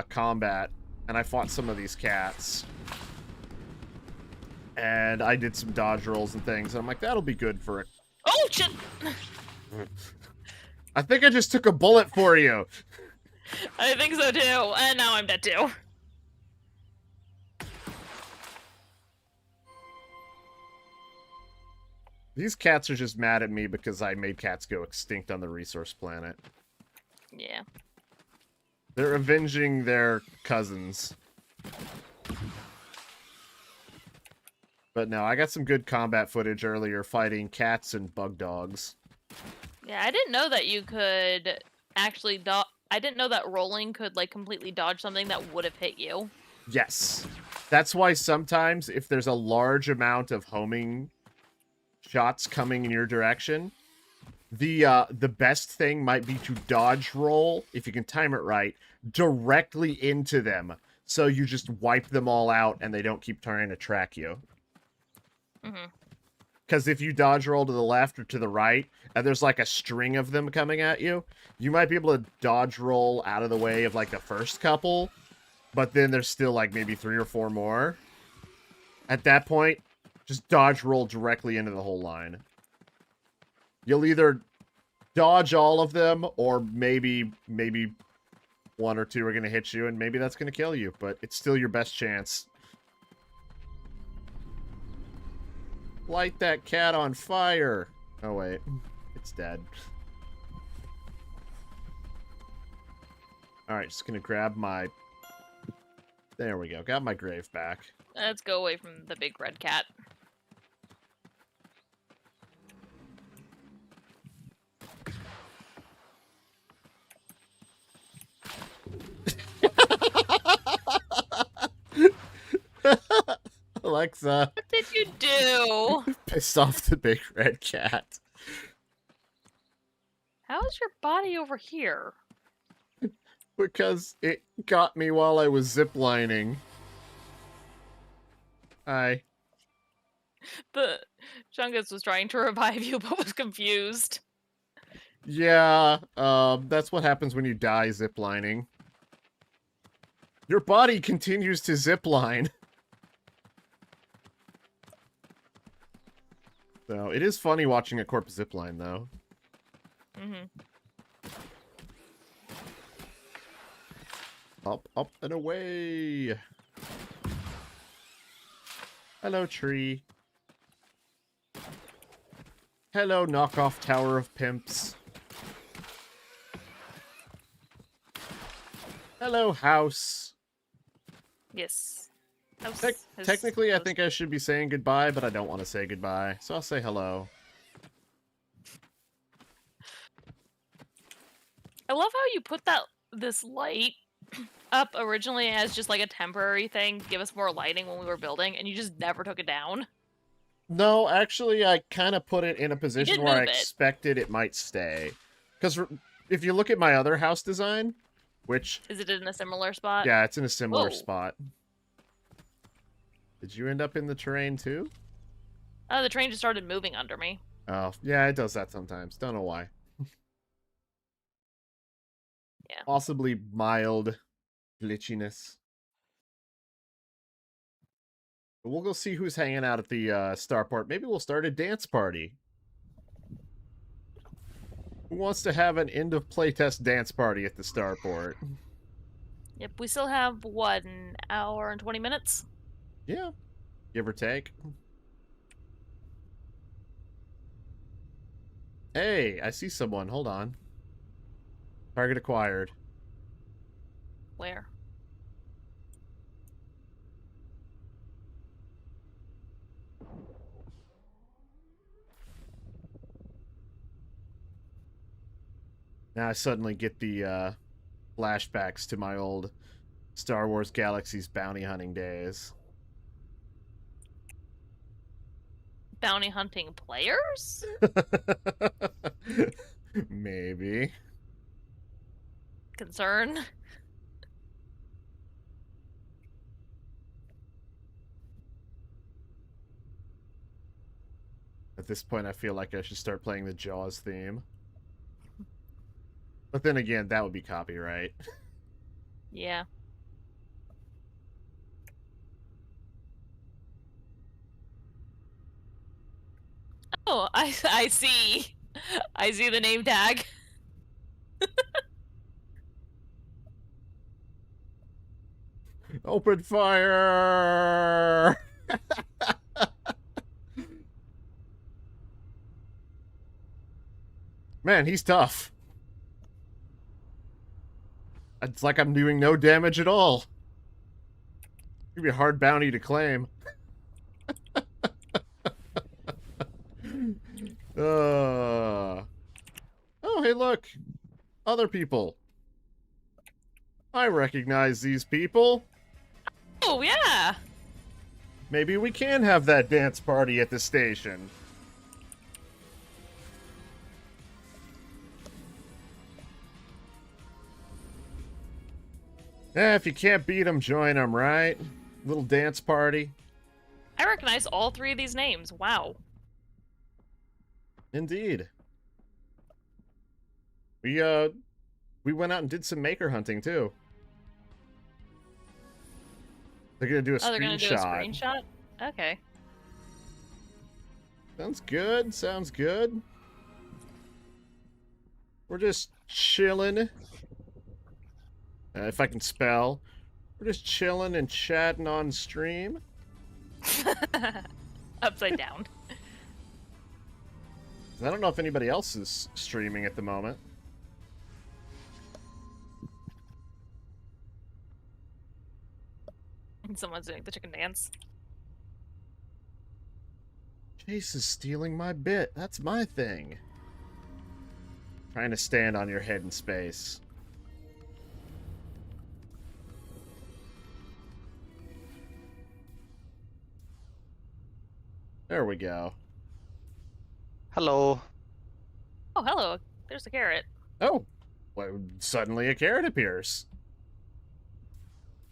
[SPEAKER 1] combat, and I fought some of these cats. And I did some dodge rolls and things, and I'm like, that'll be good for it.
[SPEAKER 2] Oh, shit!
[SPEAKER 1] I think I just took a bullet for you.
[SPEAKER 2] I think so too, and now I'm dead too.
[SPEAKER 1] These cats are just mad at me because I made cats go extinct on the resource planet.
[SPEAKER 2] Yeah.
[SPEAKER 1] They're avenging their cousins. But no, I got some good combat footage earlier fighting cats and bug dogs.
[SPEAKER 2] Yeah, I didn't know that you could actually I didn't know that rolling could, like, completely dodge something that would have hit you.
[SPEAKER 1] Yes. That's why sometimes if there's a large amount of homing shots coming in your direction, the best thing might be to dodge roll, if you can time it right, directly into them. So you just wipe them all out and they don't keep trying to track you.
[SPEAKER 2] Mm-hmm.
[SPEAKER 1] Because if you dodge roll to the left or to the right, and there's like a string of them coming at you, you might be able to dodge roll out of the way of like the first couple, but then there's still like maybe 3 or 4 more. At that point, just dodge roll directly into the whole line. You'll either dodge all of them, or maybe 1 or 2 are going to hit you, and maybe that's going to kill you, but it's still your best chance. Light that cat on fire. Oh, wait. It's dead. Alright, just going to grab my... There we go. Got my grave back.
[SPEAKER 2] Let's go away from the big red cat.
[SPEAKER 1] Alexa.
[SPEAKER 2] What did you do?
[SPEAKER 1] Pissed off the big red cat.
[SPEAKER 2] How is your body over here?
[SPEAKER 1] Because it got me while I was ziplining. Hi.
[SPEAKER 2] The Chungus was trying to revive you, but was confused.
[SPEAKER 1] Yeah, that's what happens when you die ziplining. Your body continues to zipline. So, it is funny watching a corpse zipline, though.
[SPEAKER 2] Mm-hmm.
[SPEAKER 1] Up, up, and away! Hello, tree. Hello, knockoff Tower of Pimps. Hello, house.
[SPEAKER 2] Yes.
[SPEAKER 1] Technically, I think I should be saying goodbye, but I don't want to say goodbye, so I'll say hello.
[SPEAKER 2] I love how you put this light up originally as just like a temporary thing to give us more lighting when we were building, and you just never took it down.
[SPEAKER 1] No, actually, I kind of put it in a position where I
[SPEAKER 2] move it.
[SPEAKER 1] expected it might stay. Because if you look at my other house design, which...
[SPEAKER 2] Is it in a similar spot?
[SPEAKER 1] Yeah, it's in a similar
[SPEAKER 2] Whoa.
[SPEAKER 1] spot. Did you end up in the terrain, too?
[SPEAKER 2] Oh, the train just started moving under me.
[SPEAKER 1] Oh, yeah, it does that sometimes. Don't know why.
[SPEAKER 2] Yeah.
[SPEAKER 1] Possibly mild glitchiness. But we'll go see who's hanging out at the starport. Maybe we'll start a dance party. Who wants to have an end of playtest dance party at the starport?
[SPEAKER 2] Yep, we still have, what, an hour and 20 minutes?
[SPEAKER 1] Yeah, give or take. Hey, I see someone. Hold on. Target acquired.
[SPEAKER 2] Where?
[SPEAKER 1] Now I suddenly get the flashbacks to my old Star Wars Galaxy's bounty hunting days.
[SPEAKER 2] Bounty hunting players?
[SPEAKER 1] Maybe.
[SPEAKER 2] Concern?
[SPEAKER 1] At this point, I feel like I should start playing the Jaws theme. But then again, that would be copyright.
[SPEAKER 2] Yeah. Oh, I see. I see the name tag.
[SPEAKER 1] Open fire! Man, he's tough. It's like I'm doing no damage at all. It'd be a hard bounty to claim. Oh, hey, look. Other people. I recognize these people.
[SPEAKER 2] Oh, yeah!
[SPEAKER 1] Maybe we can have that dance party at the station. If you can't beat them, join them, right? Little dance party.
[SPEAKER 2] I recognize all 3 of these names. Wow.
[SPEAKER 1] Indeed. We went out and did some maker hunting, too. They're gonna do a
[SPEAKER 2] Oh, they're gonna do a
[SPEAKER 1] screenshot.
[SPEAKER 2] screenshot? Okay.
[SPEAKER 1] Sounds good, sounds good. We're just chilling. If I can spell. We're just chilling and chatting on stream.
[SPEAKER 2] Upside down.
[SPEAKER 1] I don't know if anybody else is streaming at the moment.
[SPEAKER 2] And someone's doing the chicken dance.
[SPEAKER 1] Chase is stealing my bit. That's my thing. Trying to stand on your head in space. There we go.
[SPEAKER 4] Hello.
[SPEAKER 2] Oh, hello. There's a carrot.
[SPEAKER 1] Oh, well, suddenly a carrot appears.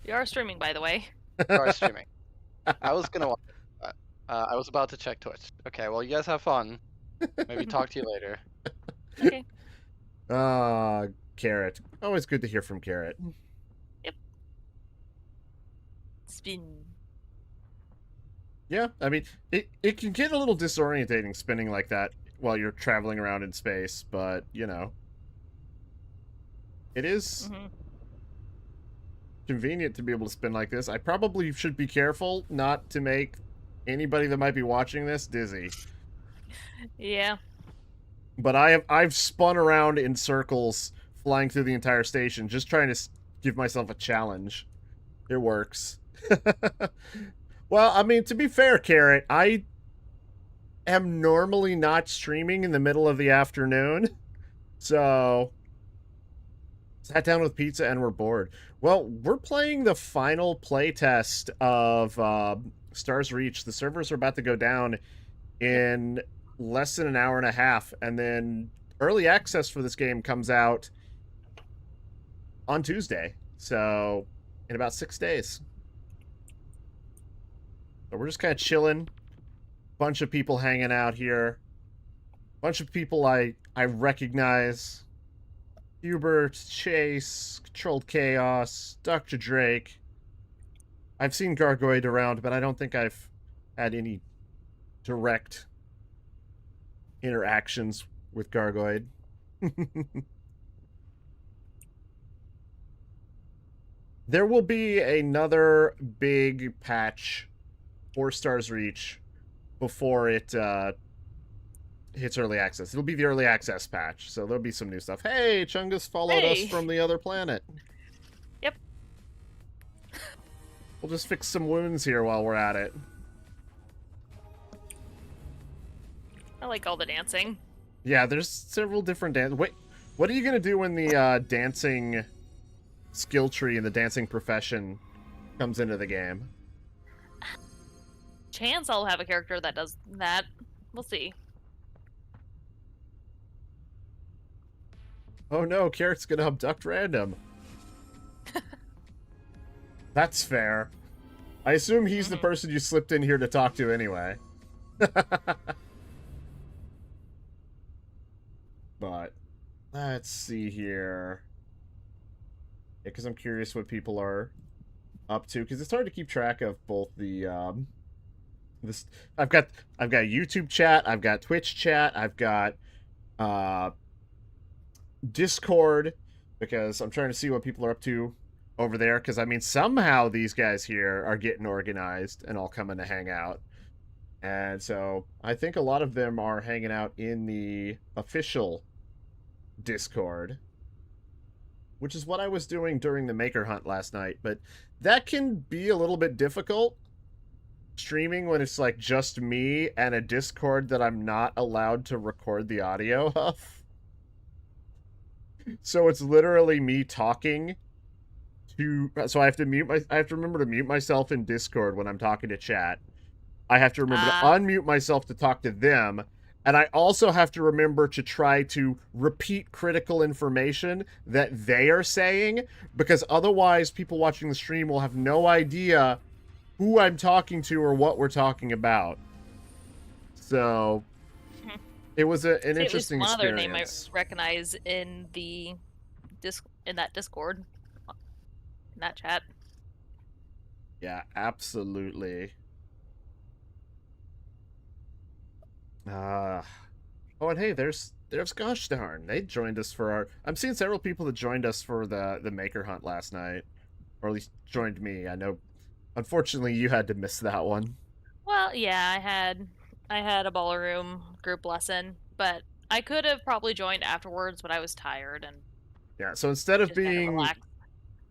[SPEAKER 2] You are streaming, by the way.
[SPEAKER 4] You are streaming. I was gonna watch that. I was about to check Twitch. Okay, well, you guys have fun. Maybe talk to you later.
[SPEAKER 2] Okay.
[SPEAKER 1] Carrot. Always good to hear from Carrot.
[SPEAKER 2] Spin.
[SPEAKER 1] Yeah, I mean, it can get a little disorientating spinning like that while you're traveling around in space, but, you know. It is convenient to be able to spin like this. I probably should be careful not to make anybody that might be watching this dizzy.
[SPEAKER 2] Yeah.
[SPEAKER 1] But I've spun around in circles flying through the entire station just trying to give myself a challenge. It works. Well, I mean, to be fair, Carrot, I am normally not streaming in the middle of the afternoon. So, sat down with pizza and we're bored. Well, we're playing the final playtest of Stars Reach. The servers are about to go down in less than an hour and a half. And then early access for this game comes out on Tuesday. So, in about 6 days. So we're just kind of chilling. Bunch of people hanging out here. Bunch of people I recognize. Hubert, Chase, Controlled Chaos, Dr. Drake. I've seen Gargoyd around, but I don't think I've had any direct interactions with Gargoyd. There will be another big patch for Stars Reach before it hits early access. It'll be the early access patch, so there'll be some new stuff. Hey, Chungus followed us from the other planet.
[SPEAKER 2] Yep.
[SPEAKER 1] We'll just fix some wounds here while we're at it.
[SPEAKER 2] I like all the dancing.
[SPEAKER 1] Yeah, there's several different dance. Wait, what are you gonna do when the dancing skill tree and the dancing profession comes into the game?
[SPEAKER 2] Chance I'll have a character that does that. We'll see.
[SPEAKER 1] Oh no, Carrot's gonna abduct Random. That's fair. I assume he's the person you slipped in here to talk to anyway. But, let's see here. Yeah, because I'm curious what people are up to, because it's hard to keep track of both the, this. I've got YouTube chat, I've got Twitch chat, I've got Discord, because I'm trying to see what people are up to over there, because I mean somehow these guys here are getting organized and all coming to hang out. And so I think a lot of them are hanging out in the official Discord, which is what I was doing during the Maker Hunt last night, but that can be a little bit difficult streaming when it's like just me and a Discord that I'm not allowed to record the audio of. So it's literally me talking to, so I have to remember to mute myself in Discord when I'm talking to chat. I have to remember to unmute myself to talk to them, and I also have to remember to try to repeat critical information that they are saying, because otherwise people watching the stream will have no idea who I'm talking to or what we're talking about. So it was an interesting
[SPEAKER 2] one
[SPEAKER 1] experience.
[SPEAKER 2] other name I recognize in the in that Discord, in that chat.
[SPEAKER 1] Yeah, absolutely. Oh, and hey, there's gosh darn, they joined us for our. I'm seeing several people that joined us for the Maker Hunt last night, or at least joined me. I know, unfortunately, you had to miss that one.
[SPEAKER 2] Well, yeah, I had a ballroom group lesson, but I could have probably joined afterwards, but I was tired and
[SPEAKER 1] Yeah, so instead of
[SPEAKER 2] just kinda
[SPEAKER 1] being
[SPEAKER 2] relaxed.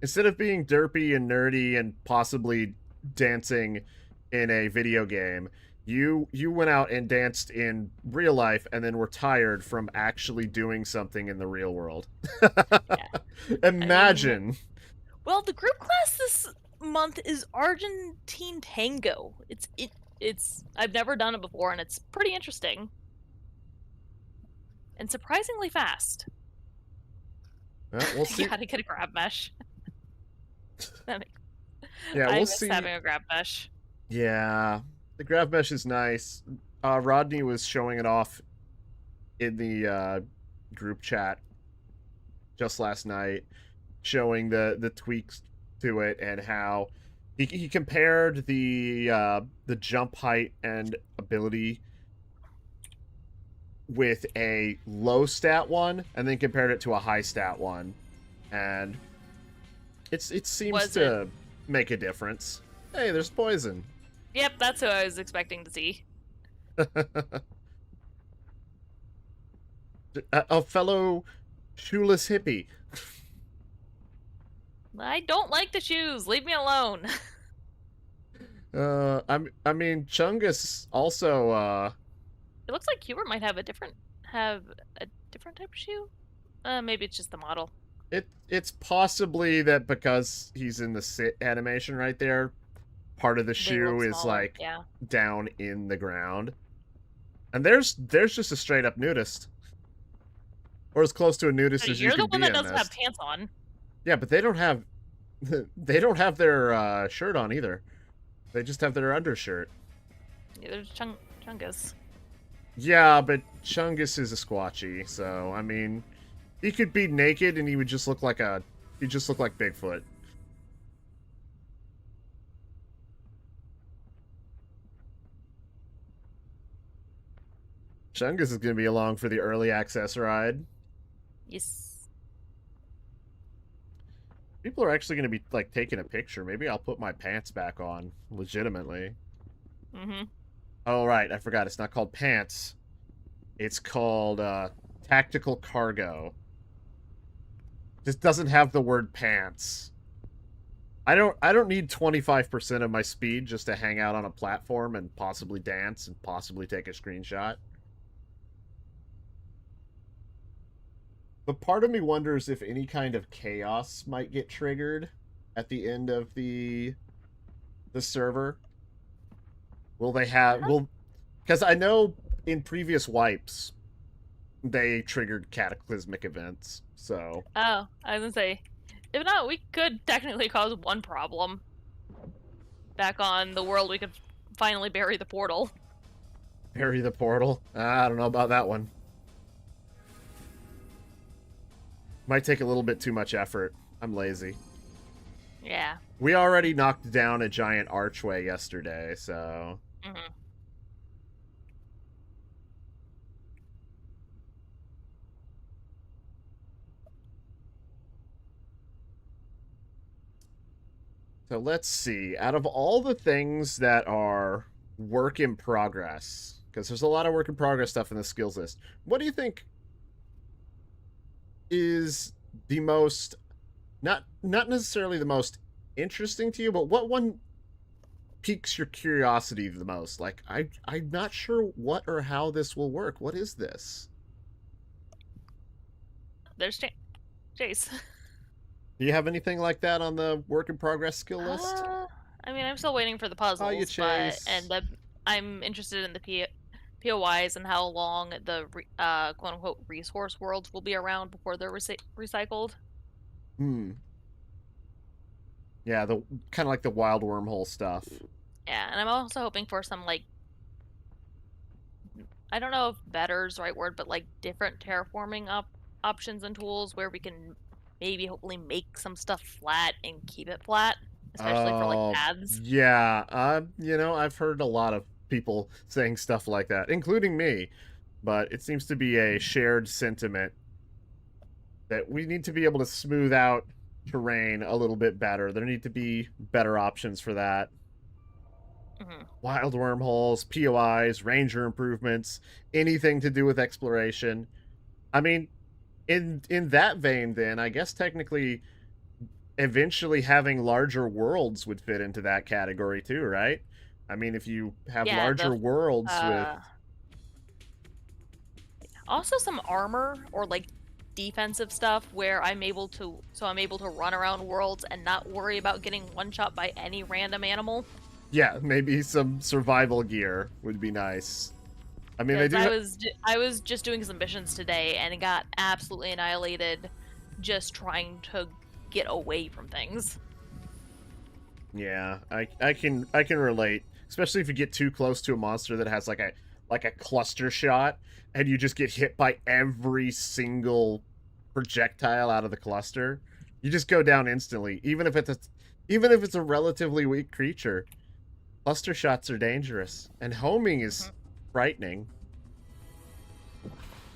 [SPEAKER 1] derpy and nerdy and possibly dancing in a video game, you went out and danced in real life and then were tired from actually doing something in the real world.
[SPEAKER 2] Yeah.
[SPEAKER 1] Imagine.
[SPEAKER 2] Well, the group class this month is Argentine Tango. It's I've never done it before, and it's pretty interesting and surprisingly fast.
[SPEAKER 1] Well, we'll see.
[SPEAKER 2] You gotta get a grab mesh.
[SPEAKER 1] Yeah,
[SPEAKER 2] I
[SPEAKER 1] we'll
[SPEAKER 2] miss
[SPEAKER 1] see.
[SPEAKER 2] having a grab mesh.
[SPEAKER 1] Yeah, the grab mesh is nice. Rodney was showing it off in the group chat just last night, showing the tweaks to it and how he compared the jump height and ability with a low stat one, and then compared it to a high stat one, and it seems to make a difference. Hey, there's poison.
[SPEAKER 2] Yep, that's who I was expecting to see.
[SPEAKER 1] A fellow shoeless hippie.
[SPEAKER 2] I don't like the shoes. Leave me alone.
[SPEAKER 1] I mean, Chungus also,
[SPEAKER 2] It looks like Hubert might have a different type of shoe. Maybe it's just the model.
[SPEAKER 1] It's possibly that because he's in the sit animation right there, part of the shoe is like down in the ground. And there's just a straight up nudist. Or as close to a nudist as you can be.
[SPEAKER 2] You're the one that doesn't
[SPEAKER 1] this.
[SPEAKER 2] have pants on.
[SPEAKER 1] Yeah, but they don't have their shirt on either. They just have their undershirt.
[SPEAKER 2] Yeah, there's Chungus.
[SPEAKER 1] Yeah, but Chungus is a squatchy, so I mean, he could be naked and he would just look like Bigfoot. Chungus is going to be along for the early access ride.
[SPEAKER 2] Yes.
[SPEAKER 1] People are actually going to be like taking a picture. Maybe I'll put my pants back on legitimately.
[SPEAKER 2] Mm-hmm.
[SPEAKER 1] Oh, right. I forgot. It's not called pants. It's called tactical cargo. Just doesn't have the word pants. I don't need 25% of my speed just to hang out on a platform and possibly dance and possibly take a screenshot. But part of me wonders if any kind of chaos might get triggered at the end of the server. Will they have because I know in previous wipes they triggered cataclysmic events. So
[SPEAKER 2] I was gonna say, if not, we could technically cause one problem. Back on the world, we could finally bury the portal.
[SPEAKER 1] Bury the portal? I don't know about that one. Might take a little bit too much effort. I'm lazy.
[SPEAKER 2] Yeah.
[SPEAKER 1] We already knocked down a giant archway yesterday, so...
[SPEAKER 2] Mm-hmm.
[SPEAKER 1] So let's see. Out of all the things that are work in progress, because there's a lot of work in progress stuff in the skills list, what do you think is the most not necessarily the most interesting to you, but what one piques your curiosity the most? Like I'm not sure what or how this will work. What is this?
[SPEAKER 2] There's Jace.
[SPEAKER 1] Do you have anything like that on the work in progress skill list?
[SPEAKER 2] I mean, I'm still waiting for the
[SPEAKER 1] Oh, you
[SPEAKER 2] puzzles,
[SPEAKER 1] chase.
[SPEAKER 2] I'm interested in the POIs and how long the quote unquote resource worlds will be around before they're recycled.
[SPEAKER 1] Hmm. Yeah, the kind of like the wild wormhole stuff.
[SPEAKER 2] Yeah, and I'm also hoping for some like I don't know if better is the right word, but like different terraforming options and tools where we can maybe hopefully make some stuff flat and keep it flat, especially for like
[SPEAKER 1] Oh,
[SPEAKER 2] paths.
[SPEAKER 1] yeah. I've heard a lot of people saying stuff like that, including me. But it seems to be a shared sentiment that we need to be able to smooth out terrain a little bit better. There need to be better options for that.
[SPEAKER 2] Mm-hmm.
[SPEAKER 1] Wild wormholes, POIs, ranger improvements, anything to do with exploration. I mean, in that vein, then I guess technically, eventually having larger worlds would fit into that category too, right? I mean, if you have
[SPEAKER 2] Yeah,
[SPEAKER 1] larger worlds with
[SPEAKER 2] uh, also some armor or like defensive stuff where I'm able to run around worlds and not worry about getting one shot by any random animal.
[SPEAKER 1] yeah, maybe some survival gear would be nice. I mean, they
[SPEAKER 2] Because
[SPEAKER 1] do.
[SPEAKER 2] I was just doing some missions today and got absolutely annihilated just trying to get away from things.
[SPEAKER 1] Yeah, I can relate, especially if you get too close to a monster that has like a cluster shot, and you just get hit by every single projectile out of the cluster. You just go down instantly, even if it's a relatively weak creature. Cluster shots are dangerous, and homing is
[SPEAKER 2] Mhm.
[SPEAKER 1] frightening.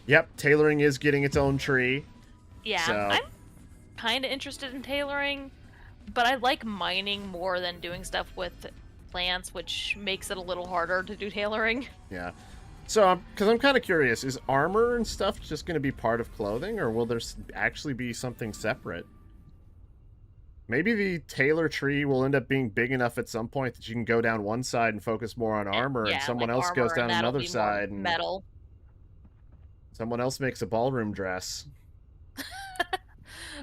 [SPEAKER 1] Yep, tailoring is getting its own tree.
[SPEAKER 2] Yeah,
[SPEAKER 1] So
[SPEAKER 2] I'm kind of interested in tailoring, but I like mining more than doing stuff with plants, which makes it a little harder to do tailoring.
[SPEAKER 1] yeah. So, because I'm kind of curious, is armor and stuff just going to be part of clothing, or will there actually be something separate? Maybe the tailor tree will end up being big enough at some point that you can go down one side and focus more on armor, and
[SPEAKER 2] Yeah,
[SPEAKER 1] someone
[SPEAKER 2] like
[SPEAKER 1] else goes
[SPEAKER 2] armor,
[SPEAKER 1] down
[SPEAKER 2] and that'll
[SPEAKER 1] another
[SPEAKER 2] be more
[SPEAKER 1] side, and
[SPEAKER 2] metal.
[SPEAKER 1] someone else makes a ballroom dress.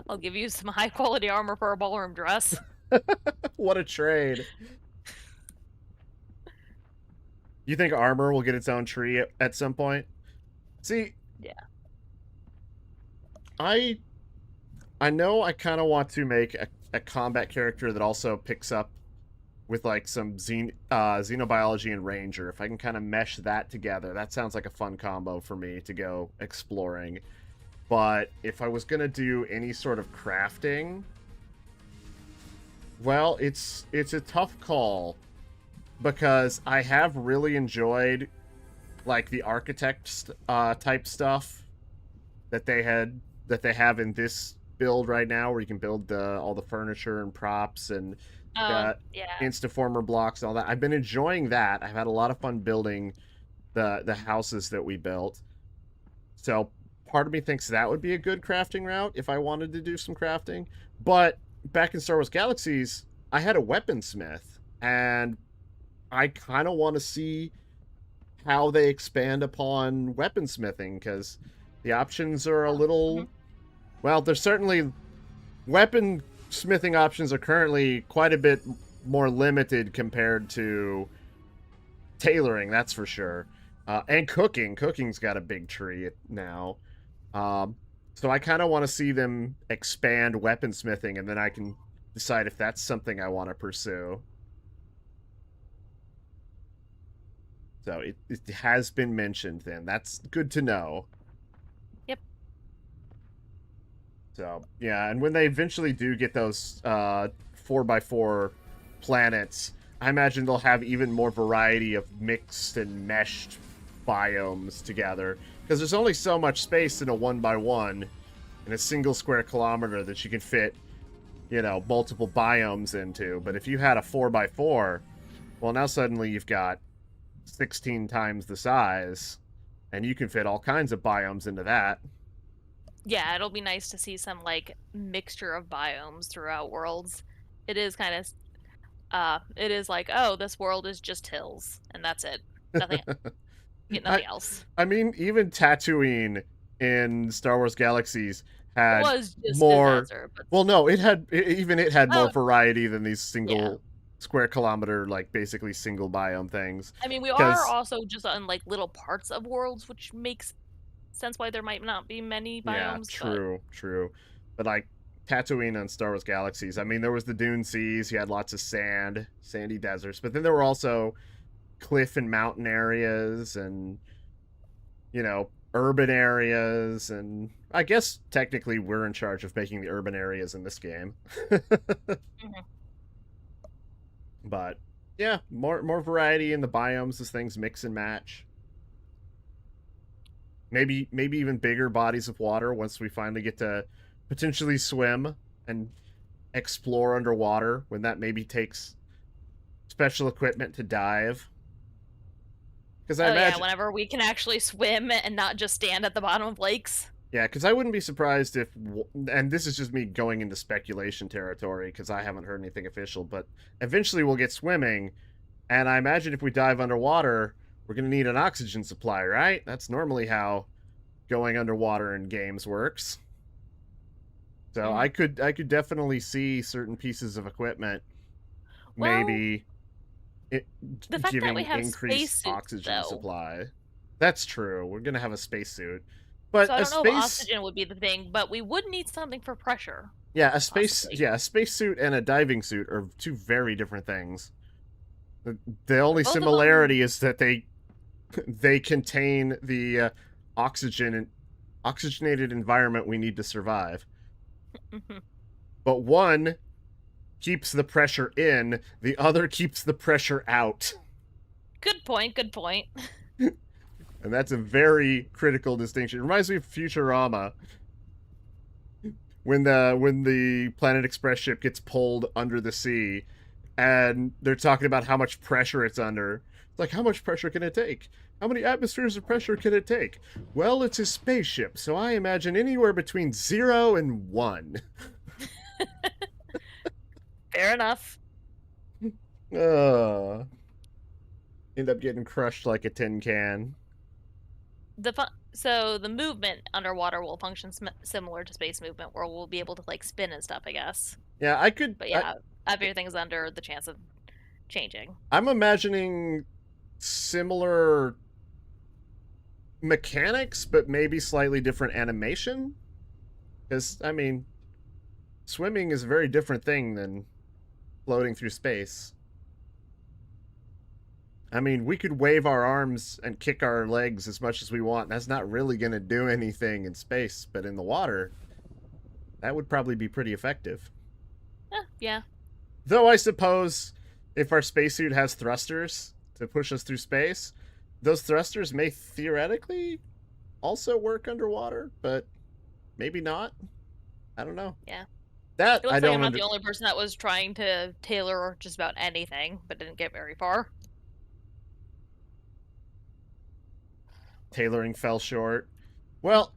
[SPEAKER 2] I'll give you some high quality armor for a ballroom dress.
[SPEAKER 1] What a trade! You think armor will get its own tree at some point? See,
[SPEAKER 2] Yeah.
[SPEAKER 1] I I know I kind of want to make a combat character that also picks up with like some xenobiology and ranger. If I can kind of mesh that together, that sounds like a fun combo for me to go exploring. But if I was gonna do any sort of crafting, well, it's a tough call because I have really enjoyed like the architect type stuff that they have in this build right now, where you can build all the furniture and props and
[SPEAKER 2] Yeah.
[SPEAKER 1] Instaformer blocks and all that. I've been enjoying that. I've had a lot of fun building the houses that we built. So part of me thinks that would be a good crafting route if I wanted to do some crafting. But back in Star Wars Galaxies, I had a weaponsmith, and I kind of want to see how they expand upon weaponsmithing, because the options are a little,
[SPEAKER 2] Mhm.
[SPEAKER 1] well, there's certainly weapon smithing options are currently quite a bit more limited compared to tailoring, that's for sure. And cooking's got a big tree now. Um, so I kind of want to see them expand weaponsmithing, and then I can decide if that's something I want to pursue. So it has been mentioned then. That's good to know.
[SPEAKER 2] Yep.
[SPEAKER 1] So, yeah, and when they eventually do get those 4x4 planets, I imagine they'll have even more variety of mixed and meshed biomes together. Because there's only so much space in a 1x1 in a single square kilometer that you can fit, multiple biomes into. But if you had a 4x4, well, now suddenly you've got 16 times the size, and you can fit all kinds of biomes into that.
[SPEAKER 2] Yeah, it'll be nice to see some like mixture of biomes throughout worlds. It is kind of it is like, oh, this world is just hills and that's it. Nothing get
[SPEAKER 1] I
[SPEAKER 2] nothing else.
[SPEAKER 1] I mean, even Tatooine in Star Wars Galaxies
[SPEAKER 2] It
[SPEAKER 1] had
[SPEAKER 2] was just a
[SPEAKER 1] more.
[SPEAKER 2] desert, but
[SPEAKER 1] Well, no, even it had more
[SPEAKER 2] oh,
[SPEAKER 1] variety than these
[SPEAKER 2] yeah.
[SPEAKER 1] single square kilometer, like basically single biome things.
[SPEAKER 2] I mean, we are
[SPEAKER 1] Because
[SPEAKER 2] also just on like little parts of worlds, which makes sense why there might not be many
[SPEAKER 1] yeah,
[SPEAKER 2] biomes, but
[SPEAKER 1] true. But like Tatooine on Star Wars Galaxies, I mean, there was the Dune Seas. You had lots of sand, sandy deserts, but then there were also cliff and mountain areas, and urban areas, and I guess technically we're in charge of making the urban areas in this game.
[SPEAKER 2] mhm.
[SPEAKER 1] But yeah, more variety in the biomes as things mix and match. Maybe even bigger bodies of water once we finally get to potentially swim and explore underwater, when that maybe takes special equipment to dive. Because I
[SPEAKER 2] Oh yeah,
[SPEAKER 1] imagine,
[SPEAKER 2] whenever we can actually swim and not just stand at the bottom of lakes.
[SPEAKER 1] yeah, because I wouldn't be surprised if, and this is just me going into speculation territory because I haven't heard anything official, but eventually we'll get swimming, and I imagine if we dive underwater, we're going to need an oxygen supply, right? That's normally how going underwater in games works. So
[SPEAKER 2] Mhm.
[SPEAKER 1] I could definitely see certain pieces of equipment
[SPEAKER 2] Well,
[SPEAKER 1] maybe it,
[SPEAKER 2] the fact that we
[SPEAKER 1] giving
[SPEAKER 2] have
[SPEAKER 1] increased
[SPEAKER 2] spacesuits
[SPEAKER 1] oxygen
[SPEAKER 2] though.
[SPEAKER 1] supply. That's true. We're going to have a spacesuit.
[SPEAKER 2] So
[SPEAKER 1] But
[SPEAKER 2] I
[SPEAKER 1] a
[SPEAKER 2] don't know if
[SPEAKER 1] space
[SPEAKER 2] oxygen would be the thing, but we would need something for pressure, possibly.
[SPEAKER 1] a spacesuit and a diving suit are two very different things. The only
[SPEAKER 2] Both of them.
[SPEAKER 1] similarity is that they contain the oxygen and oxygenated environment we need to survive.
[SPEAKER 2] Mhm.
[SPEAKER 1] But one keeps the pressure in, the other keeps the pressure out.
[SPEAKER 2] Good point. Good point.
[SPEAKER 1] And that's a very critical distinction. It reminds me of Futurama, when the Planet Express ship gets pulled under the sea, and they're talking about how much pressure it's under. It's like, how much pressure can it take? How many atmospheres of pressure can it take? Well, it's a spaceship, so I imagine anywhere between 0 and 1.
[SPEAKER 2] Fair enough.
[SPEAKER 1] uh, End up getting crushed like a tin can.
[SPEAKER 2] So the movement underwater will function similar to space movement, where we'll be able to like spin and stuff, I guess.
[SPEAKER 1] Yeah,
[SPEAKER 2] But yeah, everything's under the chance of changing.
[SPEAKER 1] I'm imagining similar mechanics, but maybe slightly different animation. Because, I mean, swimming is a very different thing than floating through space. I mean, we could wave our arms and kick our legs as much as we want. That's not really going to do anything in space, but in the water, that would probably be pretty effective.
[SPEAKER 2] Yeah.
[SPEAKER 1] Though I suppose if our spacesuit has thrusters to push us through space, those thrusters may theoretically also work underwater, but maybe not. I don't know.
[SPEAKER 2] Yeah.
[SPEAKER 1] That
[SPEAKER 2] It
[SPEAKER 1] I
[SPEAKER 2] looks like I'm
[SPEAKER 1] don't
[SPEAKER 2] not the only person that was trying to tailor just about anything, but didn't get very far.
[SPEAKER 1] Tailoring fell short. Well,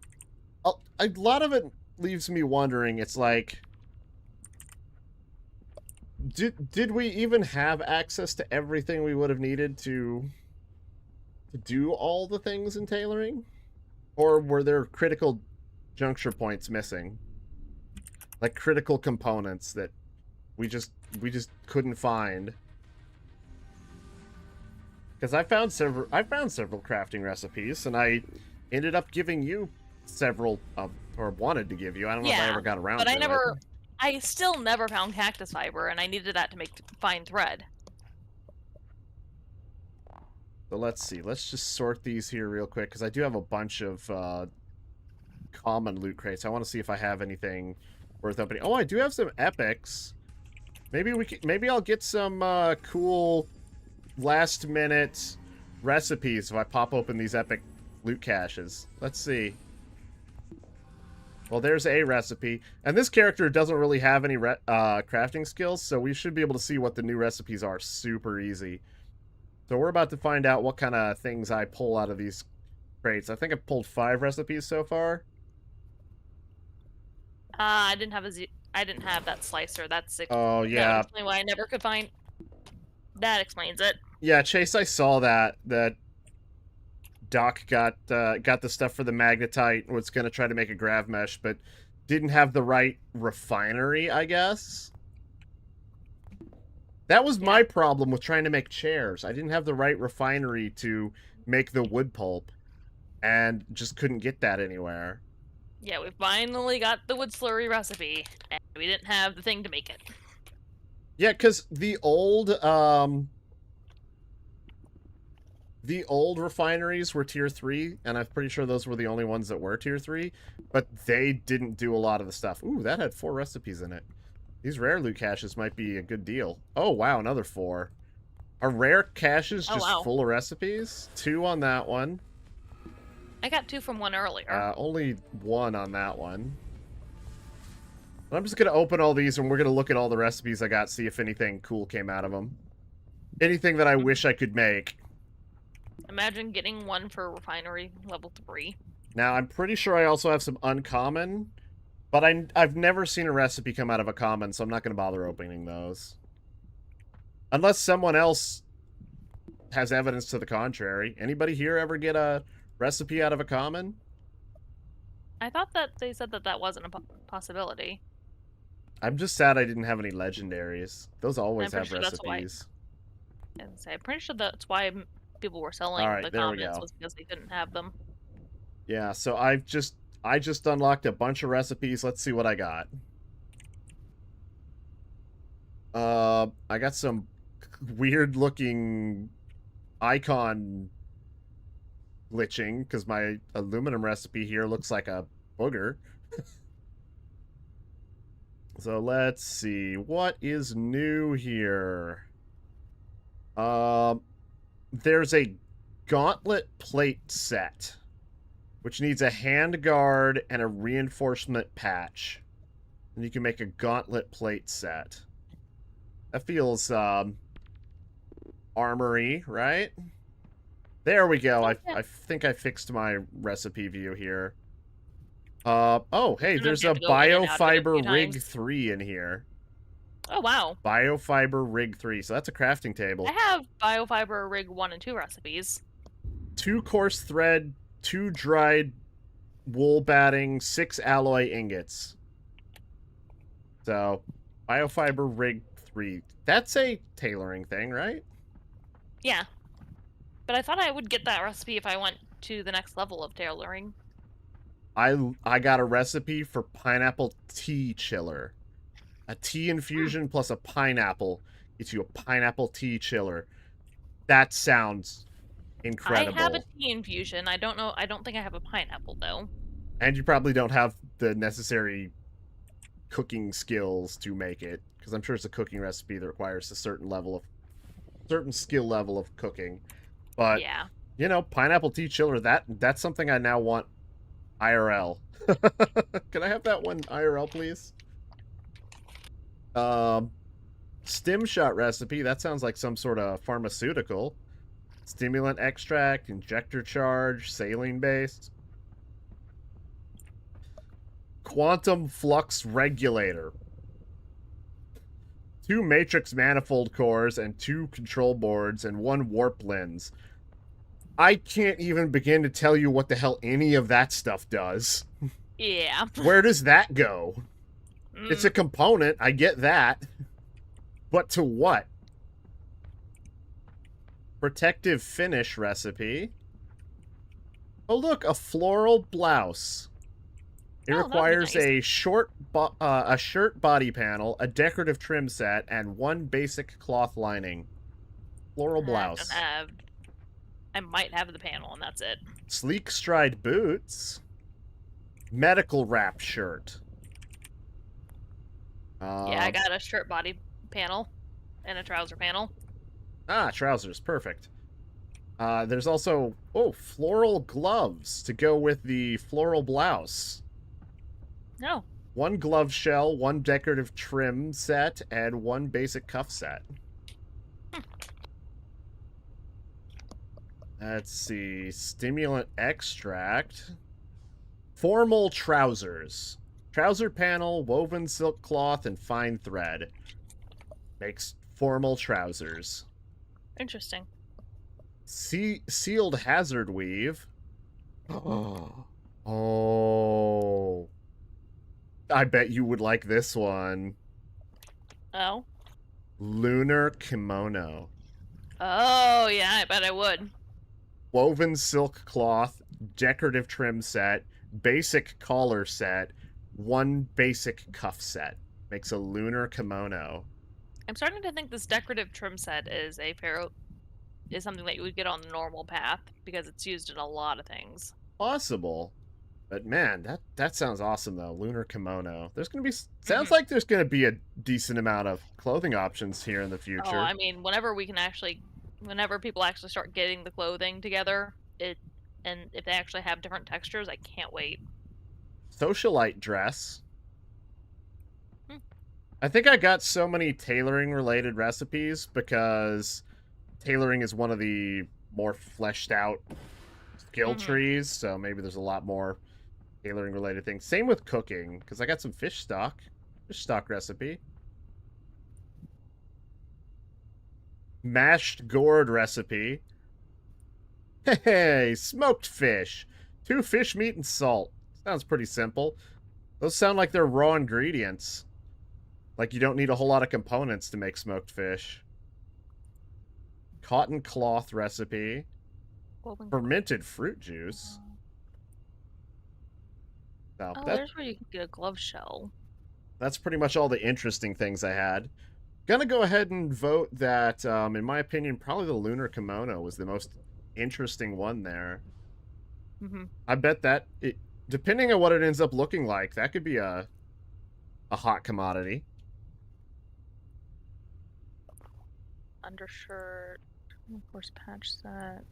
[SPEAKER 1] a lot of it leaves me wondering. It's like, did we even have access to everything we would have needed to do all the things in tailoring, or were there critical juncture points missing, like critical components that we just couldn't find? Because I found several crafting recipes, and I ended up giving you several, or wanted to give you. I don't know if I
[SPEAKER 2] Yeah,
[SPEAKER 1] ever got around
[SPEAKER 2] but
[SPEAKER 1] to it.
[SPEAKER 2] I still never found cactus fiber, and I needed that to make fine thread.
[SPEAKER 1] So let's see. Let's just sort these here real quick, because I do have a bunch of common loot crates. I want to see if I have anything worth opening. Oh, I do have some epics. Maybe I'll get some cool last minute recipes if I pop open these epic loot caches. Let's see. Well, there's a recipe. And this character doesn't really have any crafting skills, so we should be able to see what the new recipes are super easy. So we're about to find out what kind of things I pull out of these crates. I think I've pulled 5 recipes so far.
[SPEAKER 2] I didn't have I didn't have that slicer.
[SPEAKER 1] Oh,
[SPEAKER 2] That
[SPEAKER 1] yeah.
[SPEAKER 2] would explain why I never could find. That explains it.
[SPEAKER 1] Yeah, Chase, I saw that Doc got the stuff for the magnetite, was going to try to make a grav mesh, but didn't have the right refinery, I guess. That was my problem with trying to make chairs. I didn't have the right refinery to make the wood pulp, and just couldn't get that anywhere.
[SPEAKER 2] Yeah, we finally got the wood slurry recipe, and we didn't have the thing to make it.
[SPEAKER 1] Yeah, because the old refineries were tier 3, and I'm pretty sure those were the only ones that were tier 3, but they didn't do a lot of the stuff. Ooh, that had 4 recipes in it. These rare loot caches might be a good deal. Oh, wow, another 4. Are rare caches just full of recipes? 2 on that one.
[SPEAKER 2] I got 2 from one earlier.
[SPEAKER 1] Only 1 on that one. I'm just going to open all these, and we're going to look at all the recipes I got, see if anything cool came out of them. Anything that I wish I could make.
[SPEAKER 2] Imagine getting 1 for refinery level 3.
[SPEAKER 1] Now, I'm pretty sure I also have some uncommon, but I've never seen a recipe come out of a common, so I'm not going to bother opening those. Unless someone else has evidence to the contrary. Anybody here ever get a recipe out of a common?
[SPEAKER 2] I thought that they said that that wasn't a possibility.
[SPEAKER 1] I'm just sad I didn't have any legendaries. Those always have recipes.
[SPEAKER 2] I'm pretty sure that's why people were selling the commons, was because they couldn't have them.
[SPEAKER 1] Yeah, so I just unlocked a bunch of recipes. Let's see what I got. I got some weird looking icon glitching because my aluminum recipe here looks like a booger. So let's see, what is new here? There's a gauntlet plate set, which needs a hand guard and a reinforcement patch. And you can make a gauntlet plate set. That feels, armory, right? There we go. I think I fixed my recipe view here. Oh, hey, there's a Biofiber Rig 3 in here.
[SPEAKER 2] Oh, wow.
[SPEAKER 1] Biofiber Rig 3. So that's a crafting table.
[SPEAKER 2] I have Biofiber Rig 1 and 2 recipes.
[SPEAKER 1] 2 coarse thread, 2 dried wool batting, 6 alloy ingots. So, Biofiber Rig 3. That's a tailoring thing, right?
[SPEAKER 2] Yeah. But I thought I would get that recipe if I went to the next level of tailoring.
[SPEAKER 1] I got a recipe for pineapple tea chiller. A tea infusion plus a pineapple gets you a pineapple tea chiller. That sounds incredible.
[SPEAKER 2] I have a tea infusion. I don't think I have a pineapple, though. And
[SPEAKER 1] you probably don't have the necessary cooking skills to make it, because I'm sure it's a cooking recipe that requires a certain skill level of cooking. But
[SPEAKER 2] yeah,
[SPEAKER 1] you know, pineapple tea chiller, that's something I now want IRL. Can I have that one IRL, please? Stim shot recipe, that sounds like some sort of pharmaceutical. Stimulant extract, injector charge, saline based. Quantum flux regulator. 2 matrix manifold cores and 2 control boards and 1 warp lens. I can't even begin to tell you what the hell any of that stuff does.
[SPEAKER 2] Yeah.
[SPEAKER 1] Where does that go? It's a component, I get that. But to what? Protective finish recipe. Oh look, a floral blouse. It requires
[SPEAKER 2] nice.
[SPEAKER 1] a shirt body panel, a decorative trim set, and 1 basic cloth lining. Floral blouse.
[SPEAKER 2] I might have the panel, and that's it.
[SPEAKER 1] Sleek stride boots. Medical wrap shirt.
[SPEAKER 2] Yeah, I got a shirt body panel and a trouser panel.
[SPEAKER 1] Ah, trousers. Perfect. There's also, floral gloves to go with the floral blouse.
[SPEAKER 2] No.
[SPEAKER 1] 1 glove shell, 1 decorative trim set, and 1 basic cuff set. Let's see. Stimulant extract. Formal trousers. Trouser panel, woven silk cloth, and fine thread. Makes formal trousers.
[SPEAKER 2] Interesting.
[SPEAKER 1] Sealed hazard weave. Oh. I bet you would like this one.
[SPEAKER 2] Oh.
[SPEAKER 1] Lunar kimono.
[SPEAKER 2] Oh, yeah, I bet I would.
[SPEAKER 1] Woven silk cloth, decorative trim set, basic collar set, one basic cuff set. Makes a lunar kimono.
[SPEAKER 2] I'm starting to think this decorative trim set is something that you would get on the normal path because it's used in a lot of things.
[SPEAKER 1] Possible. But man, that sounds awesome though. Lunar kimono. There's gonna be sounds like there's gonna be a decent amount of clothing options here in the future.
[SPEAKER 2] Oh, I mean, whenever people actually start getting the clothing together, and if they actually have different textures, I can't wait.
[SPEAKER 1] Socialite dress. I think I got so many tailoring related recipes because tailoring is one of the more fleshed out skill trees, so maybe there's a lot more tailoring related things. Same with cooking, because I got some fish stock recipe. Mashed gourd recipe. Hey, smoked fish. 2 fish, meat, and salt. Sounds pretty simple. Those sound like they're raw ingredients. Like you don't need a whole lot of components to make smoked fish. Cotton cloth recipe. Fermented fruit juice. No,
[SPEAKER 2] there's where you can get a glove shell.
[SPEAKER 1] That's pretty much all the interesting things I had. Gonna go ahead and vote that, in my opinion, probably the lunar kimono was the most interesting one there. I bet that, depending on what it ends up looking like, that could be a hot commodity.
[SPEAKER 2] Undershirt, of course, patch set.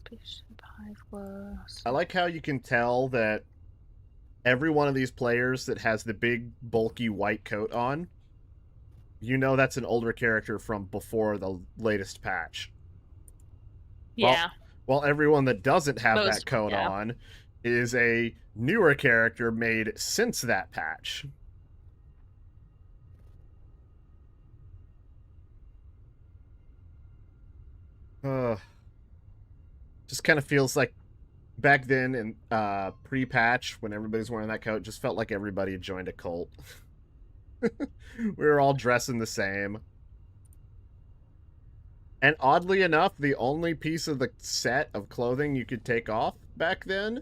[SPEAKER 2] Spaceship hive gloves.
[SPEAKER 1] I like how you can tell that every one of these players that has the big, bulky white coat on, you know that's an older character from before the latest patch.
[SPEAKER 2] Yeah.
[SPEAKER 1] While everyone that doesn't have that coat on is a newer character made since that patch. Just kind of feels like back then in pre-patch when everybody's wearing that coat, just felt like everybody had joined a cult. We were all dressing the same. And oddly enough, the only piece of the set of clothing you could take off back then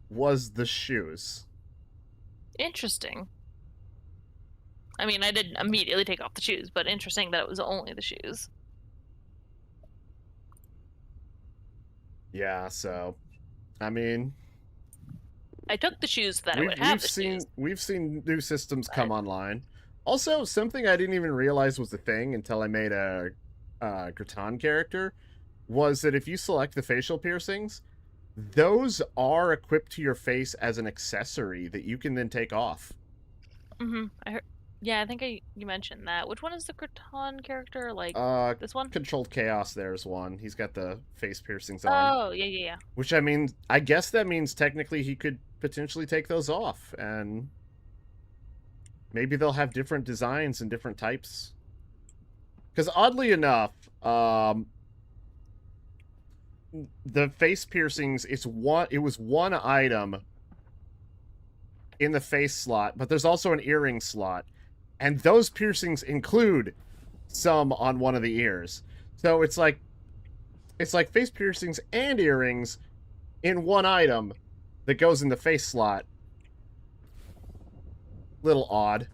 [SPEAKER 1] was the shoes.
[SPEAKER 2] Interesting. I mean, I didn't immediately take off the shoes, but interesting that it was only the shoes.
[SPEAKER 1] Yeah, so, I mean...
[SPEAKER 2] I took the shoes so that I would have the shoes.
[SPEAKER 1] We've seen new systems come online. Also, something I didn't even realize was a thing until I made a Graton character, was that if you select the facial piercings, those are equipped to your face as an accessory that you can then take off.
[SPEAKER 2] Yeah, I think you mentioned that. Which one is the Graton character? Like, this one?
[SPEAKER 1] Controlled Chaos, there's one. He's got the face piercings on.
[SPEAKER 2] Oh, yeah.
[SPEAKER 1] Which, I mean, I guess that means technically he could potentially take those off, and maybe they'll have different designs and different types. Because oddly enough, the face piercings, it was one item in the face slot, but there's also an earring slot. And those piercings include some on one of the ears. So it's like face piercings and earrings in one item that goes in the face slot. Little odd.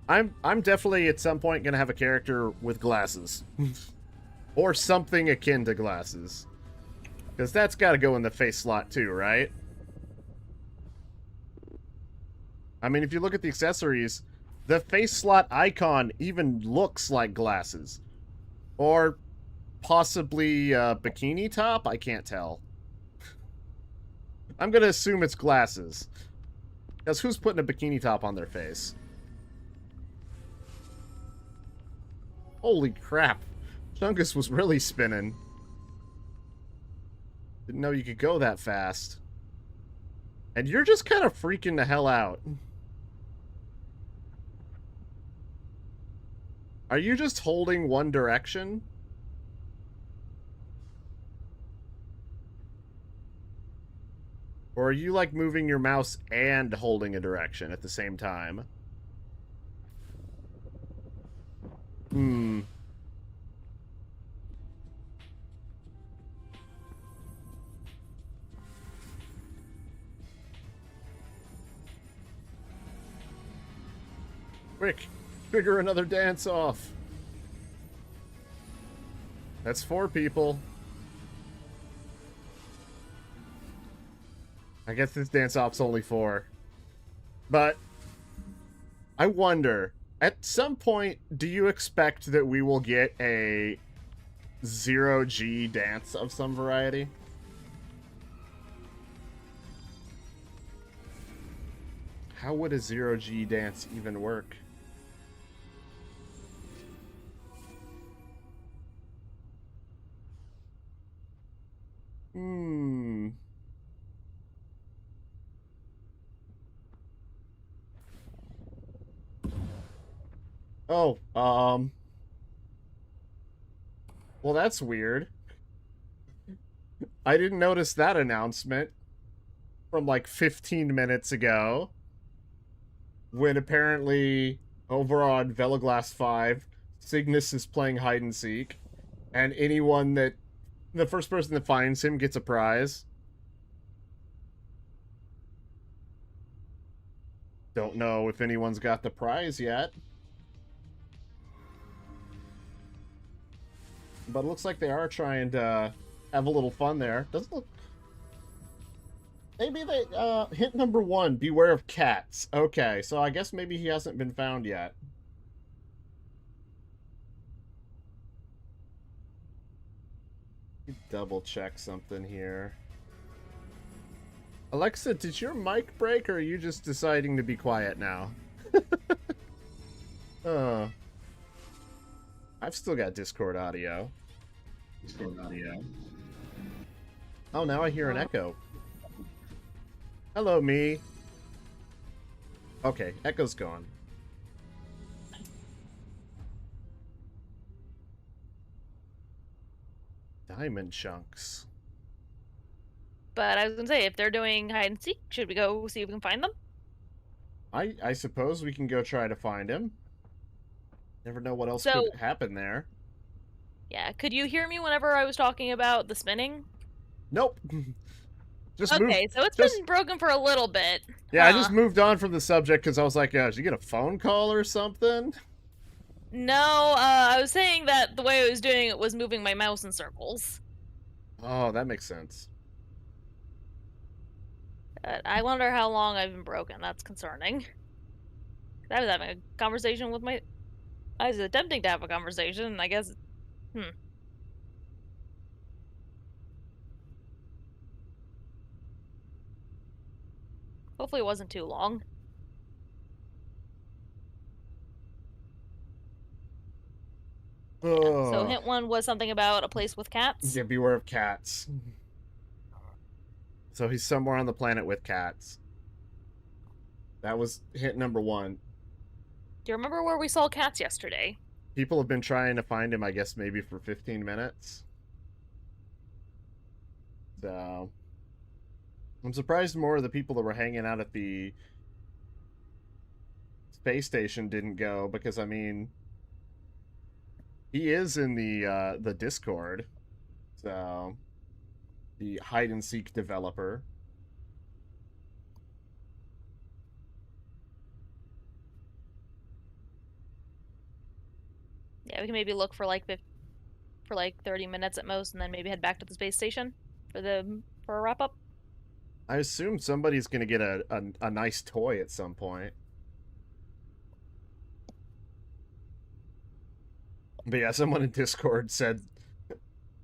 [SPEAKER 1] I'm definitely at some point gonna have a character with glasses. Or something akin to glasses. Because that's gotta go in the face slot too, right? I mean, if you look at the accessories, the face slot icon even looks like glasses. Or possibly a bikini top? I can't tell. I'm gonna assume it's glasses. Because who's putting a bikini top on their face? Holy crap. Chungus was really spinning. Didn't know you could go that fast. And you're just kind of freaking the hell out. Are you just holding one direction? Or are you, like, moving your mouse and holding a direction at the same time? Hmm. Quick! Figure another dance off! That's 4 people. I guess this dance-off's only 4. But I wonder, at some point, do you expect that we will get a 0G dance of some variety? How would a 0G dance even work? Oh, well, that's weird. I didn't notice that announcement from like 15 minutes ago, when apparently over on Veloglass 5, Cygnus is playing hide and seek, and the first person that finds him gets a prize. Don't know if anyone's got the prize yet. But it looks like they are trying to have a little fun there. Doesn't look... Maybe they... hint number 1, beware of cats. Okay, so I guess maybe he hasn't been found yet. Double check something here. Alexa, did your mic break, or are you just deciding to be quiet now? I've still got Discord audio. Oh, now I hear an echo. Hello, me. Okay, echo's gone. Diamond chunks.
[SPEAKER 2] But I was gonna say, if they're doing hide and seek, should we go see if we can find them?
[SPEAKER 1] I suppose we can go try to find him. Never know what else could happen there.
[SPEAKER 2] Yeah, could you hear me whenever I was talking about the spinning?
[SPEAKER 1] Nope.
[SPEAKER 2] So it's been broken for a little bit.
[SPEAKER 1] Yeah, I just moved on from the subject because I was like, did you get a phone call or something?
[SPEAKER 2] No, I was saying that the way I was doing it was moving my mouse in circles.
[SPEAKER 1] Oh, that makes sense.
[SPEAKER 2] I wonder how long I've been broken. That's concerning. I was having a conversation with my... I was attempting to have a conversation, and I guess... Hopefully it wasn't too long. Yeah. So hint 1 was something about a place with cats?
[SPEAKER 1] Yeah, beware of cats. So he's somewhere on the planet with cats. That was hint number 1.
[SPEAKER 2] Do you remember where we saw cats yesterday?
[SPEAKER 1] People have been trying to find him, I guess, maybe for 15 minutes. So... I'm surprised more of the people that were hanging out at the space station didn't go, because, I mean... He is in the Discord. So... The hide-and-seek developer.
[SPEAKER 2] Yeah, we can maybe look for like 30 minutes at most, and then maybe head back to the space station for a wrap up.
[SPEAKER 1] I assume somebody's gonna get a nice toy at some point. But yeah, someone in Discord said,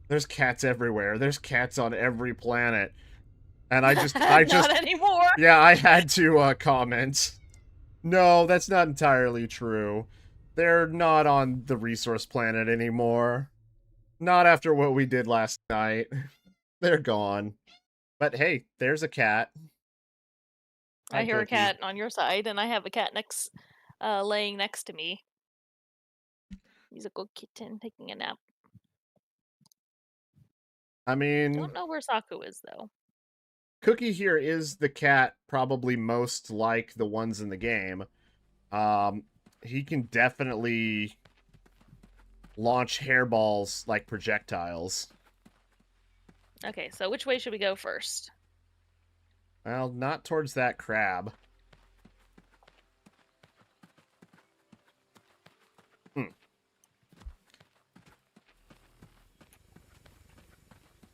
[SPEAKER 1] "There's cats everywhere. There's cats on every planet," and I just
[SPEAKER 2] Not anymore.
[SPEAKER 1] Yeah, I had to comment. No, that's not entirely true. They're not on the resource planet anymore. Not after what we did last night. They're gone. But hey, there's a cat.
[SPEAKER 2] I
[SPEAKER 1] Hi,
[SPEAKER 2] hear a
[SPEAKER 1] Cookie.
[SPEAKER 2] cat on your side, and I have a cat laying next to me. He's a good kitten taking a nap.
[SPEAKER 1] I mean,
[SPEAKER 2] Don't know where Saku is though.
[SPEAKER 1] Cookie here is the cat probably most like the ones in the game. He can definitely launch hairballs like projectiles.
[SPEAKER 2] Okay, so which way should we go first?
[SPEAKER 1] Well, not towards that crab.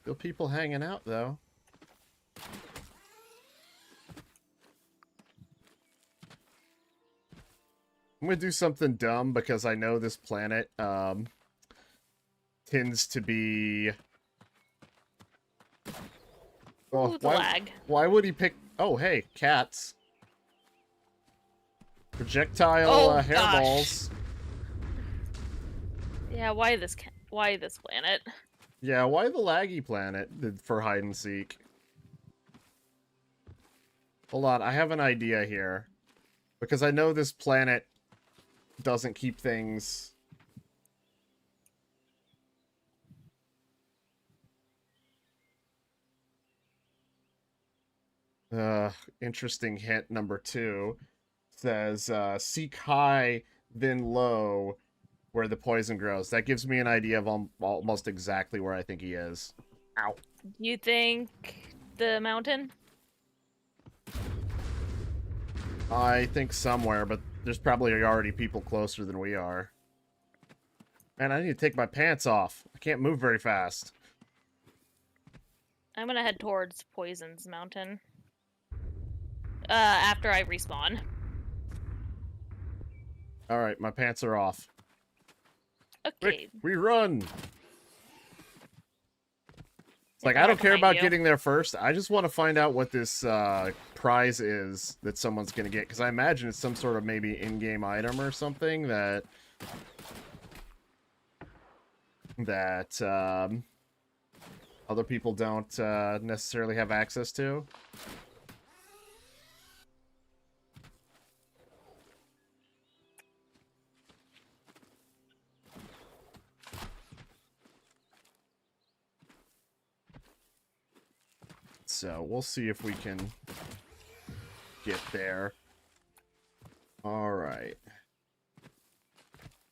[SPEAKER 1] Still people hanging out, though. I'm gonna do something dumb because I know this planet tends to be.
[SPEAKER 2] Ooh, the lag.
[SPEAKER 1] Why would he pick? Oh, hey, cats. Projectile
[SPEAKER 2] Oh,
[SPEAKER 1] hairballs.
[SPEAKER 2] Yeah, why this planet?
[SPEAKER 1] Yeah, why the laggy planet for hide and seek? Hold on, I have an idea here. Because I know this planet doesn't keep things... Interesting hint number 2 says, seek high, then low, where the poison grows. That gives me an idea of almost exactly where I think he is. Ow.
[SPEAKER 2] Do you think the mountain?
[SPEAKER 1] I think somewhere, but there's probably already people closer than we are. Man, I need to take my pants off. I can't move very fast.
[SPEAKER 2] I'm gonna head towards Poison's Mountain. After I respawn.
[SPEAKER 1] Alright, my pants are off.
[SPEAKER 2] Okay.
[SPEAKER 1] Quick, we run! It's like,
[SPEAKER 2] I'm
[SPEAKER 1] I
[SPEAKER 2] right
[SPEAKER 1] don't care
[SPEAKER 2] behind
[SPEAKER 1] about
[SPEAKER 2] you.
[SPEAKER 1] getting there first. I just want to find out what this prize is that someone's going to get. Because I imagine it's some sort of maybe in-game item or something that... other people don't necessarily have access to. So, we'll see if we can get there. Alright.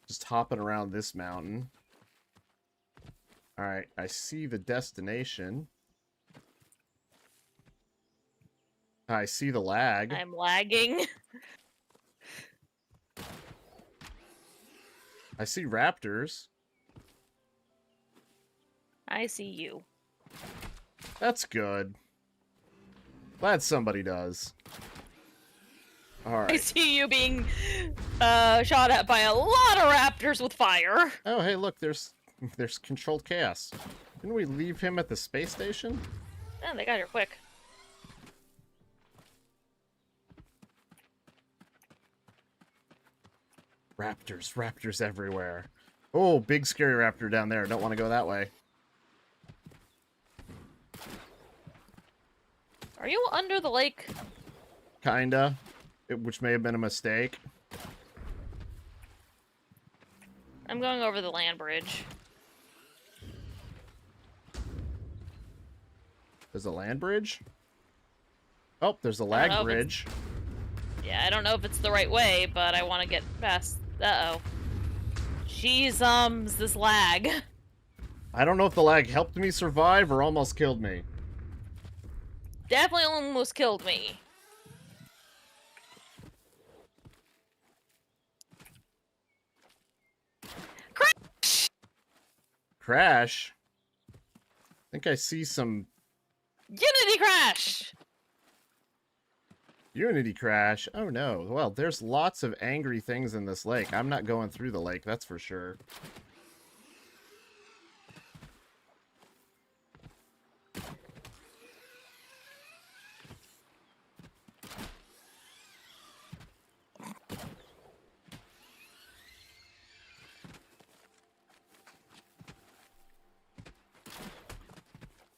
[SPEAKER 1] Just hopping around this mountain. Alright, I see the destination. I see the lag.
[SPEAKER 2] I'm lagging.
[SPEAKER 1] I see raptors.
[SPEAKER 2] I see you.
[SPEAKER 1] That's good. Glad somebody does.
[SPEAKER 2] I
[SPEAKER 1] Alright.
[SPEAKER 2] see you being shot at by a lot of raptors with fire.
[SPEAKER 1] Oh, hey, look, there's controlled chaos. Didn't we leave him at the space station?
[SPEAKER 2] Oh, they got here quick.
[SPEAKER 1] Raptors everywhere. Oh, big scary raptor down there. Don't want to go that way.
[SPEAKER 2] Are you under the lake?
[SPEAKER 1] Kinda. Which may have been a mistake.
[SPEAKER 2] I'm going over the land bridge.
[SPEAKER 1] There's a land bridge? Oh, there's a
[SPEAKER 2] I
[SPEAKER 1] lag
[SPEAKER 2] don't know if
[SPEAKER 1] bridge.
[SPEAKER 2] Yeah, I don't know if it's the right way, but I want to get past. Uh-oh. Jeez, this lag.
[SPEAKER 1] I don't know if the lag helped me survive or almost killed me.
[SPEAKER 2] Definitely almost killed me.
[SPEAKER 1] Crash? I think I see some
[SPEAKER 2] Unity crash!
[SPEAKER 1] Unity crash. Oh no. Well, there's lots of angry things in this lake. I'm not going through the lake, that's for sure.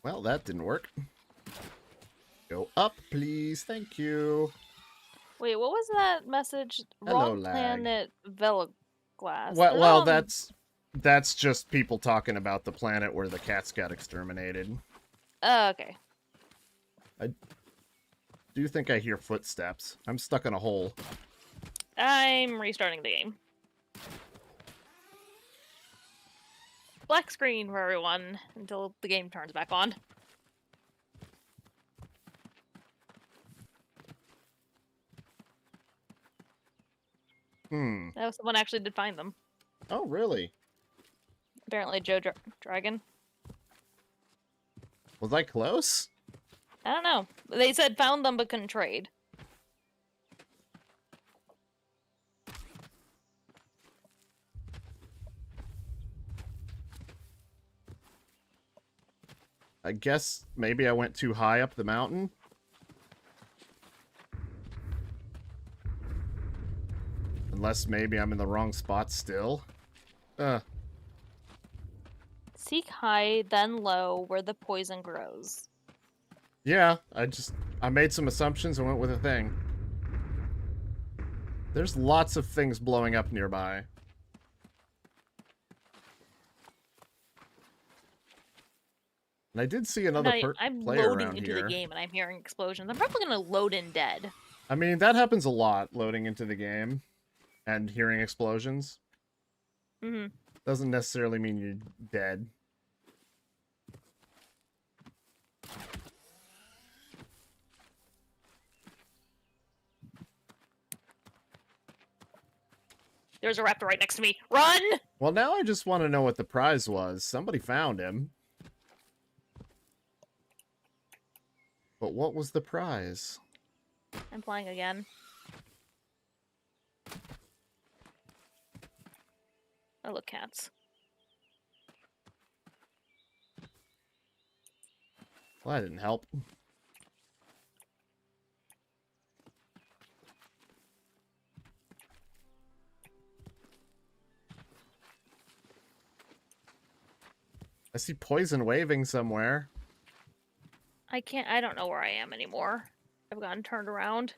[SPEAKER 1] Well, that didn't work. Go up, please. Thank you.
[SPEAKER 2] Wait, what was that message?
[SPEAKER 1] Hello,
[SPEAKER 2] Wrong
[SPEAKER 1] lag.
[SPEAKER 2] planet Veloglass.
[SPEAKER 1] Well, that's just people talking about the planet where the cats got exterminated.
[SPEAKER 2] Oh, okay.
[SPEAKER 1] Do you think I hear footsteps? I'm stuck in a hole.
[SPEAKER 2] I'm restarting the game. Black screen for everyone until the game turns back on. That was someone actually did find them.
[SPEAKER 1] Oh, really?
[SPEAKER 2] Apparently Joe Dragon.
[SPEAKER 1] Was I close?
[SPEAKER 2] I don't know. They said found them but couldn't trade.
[SPEAKER 1] I guess maybe I went too high up the mountain. Unless maybe I'm in the wrong spot still.
[SPEAKER 2] Seek high, then low, where the poison grows.
[SPEAKER 1] Yeah, I made some assumptions and went with a thing. There's lots of things blowing up nearby. And I did see another
[SPEAKER 2] I'm
[SPEAKER 1] player
[SPEAKER 2] loading
[SPEAKER 1] around
[SPEAKER 2] into
[SPEAKER 1] here.
[SPEAKER 2] the game and I'm hearing explosions. I'm probably gonna load in dead.
[SPEAKER 1] I mean, that happens a lot, loading into the game and hearing explosions. Doesn't necessarily mean you're dead.
[SPEAKER 2] There's a raptor right next to me. Run!
[SPEAKER 1] Well, now I just want to know what the prize was. Somebody found him. But what was the prize?
[SPEAKER 2] I'm playing again. Oh, look, cats.
[SPEAKER 1] Well, that didn't help. I see poison waving somewhere.
[SPEAKER 2] I don't know where I am anymore. I've gotten turned around.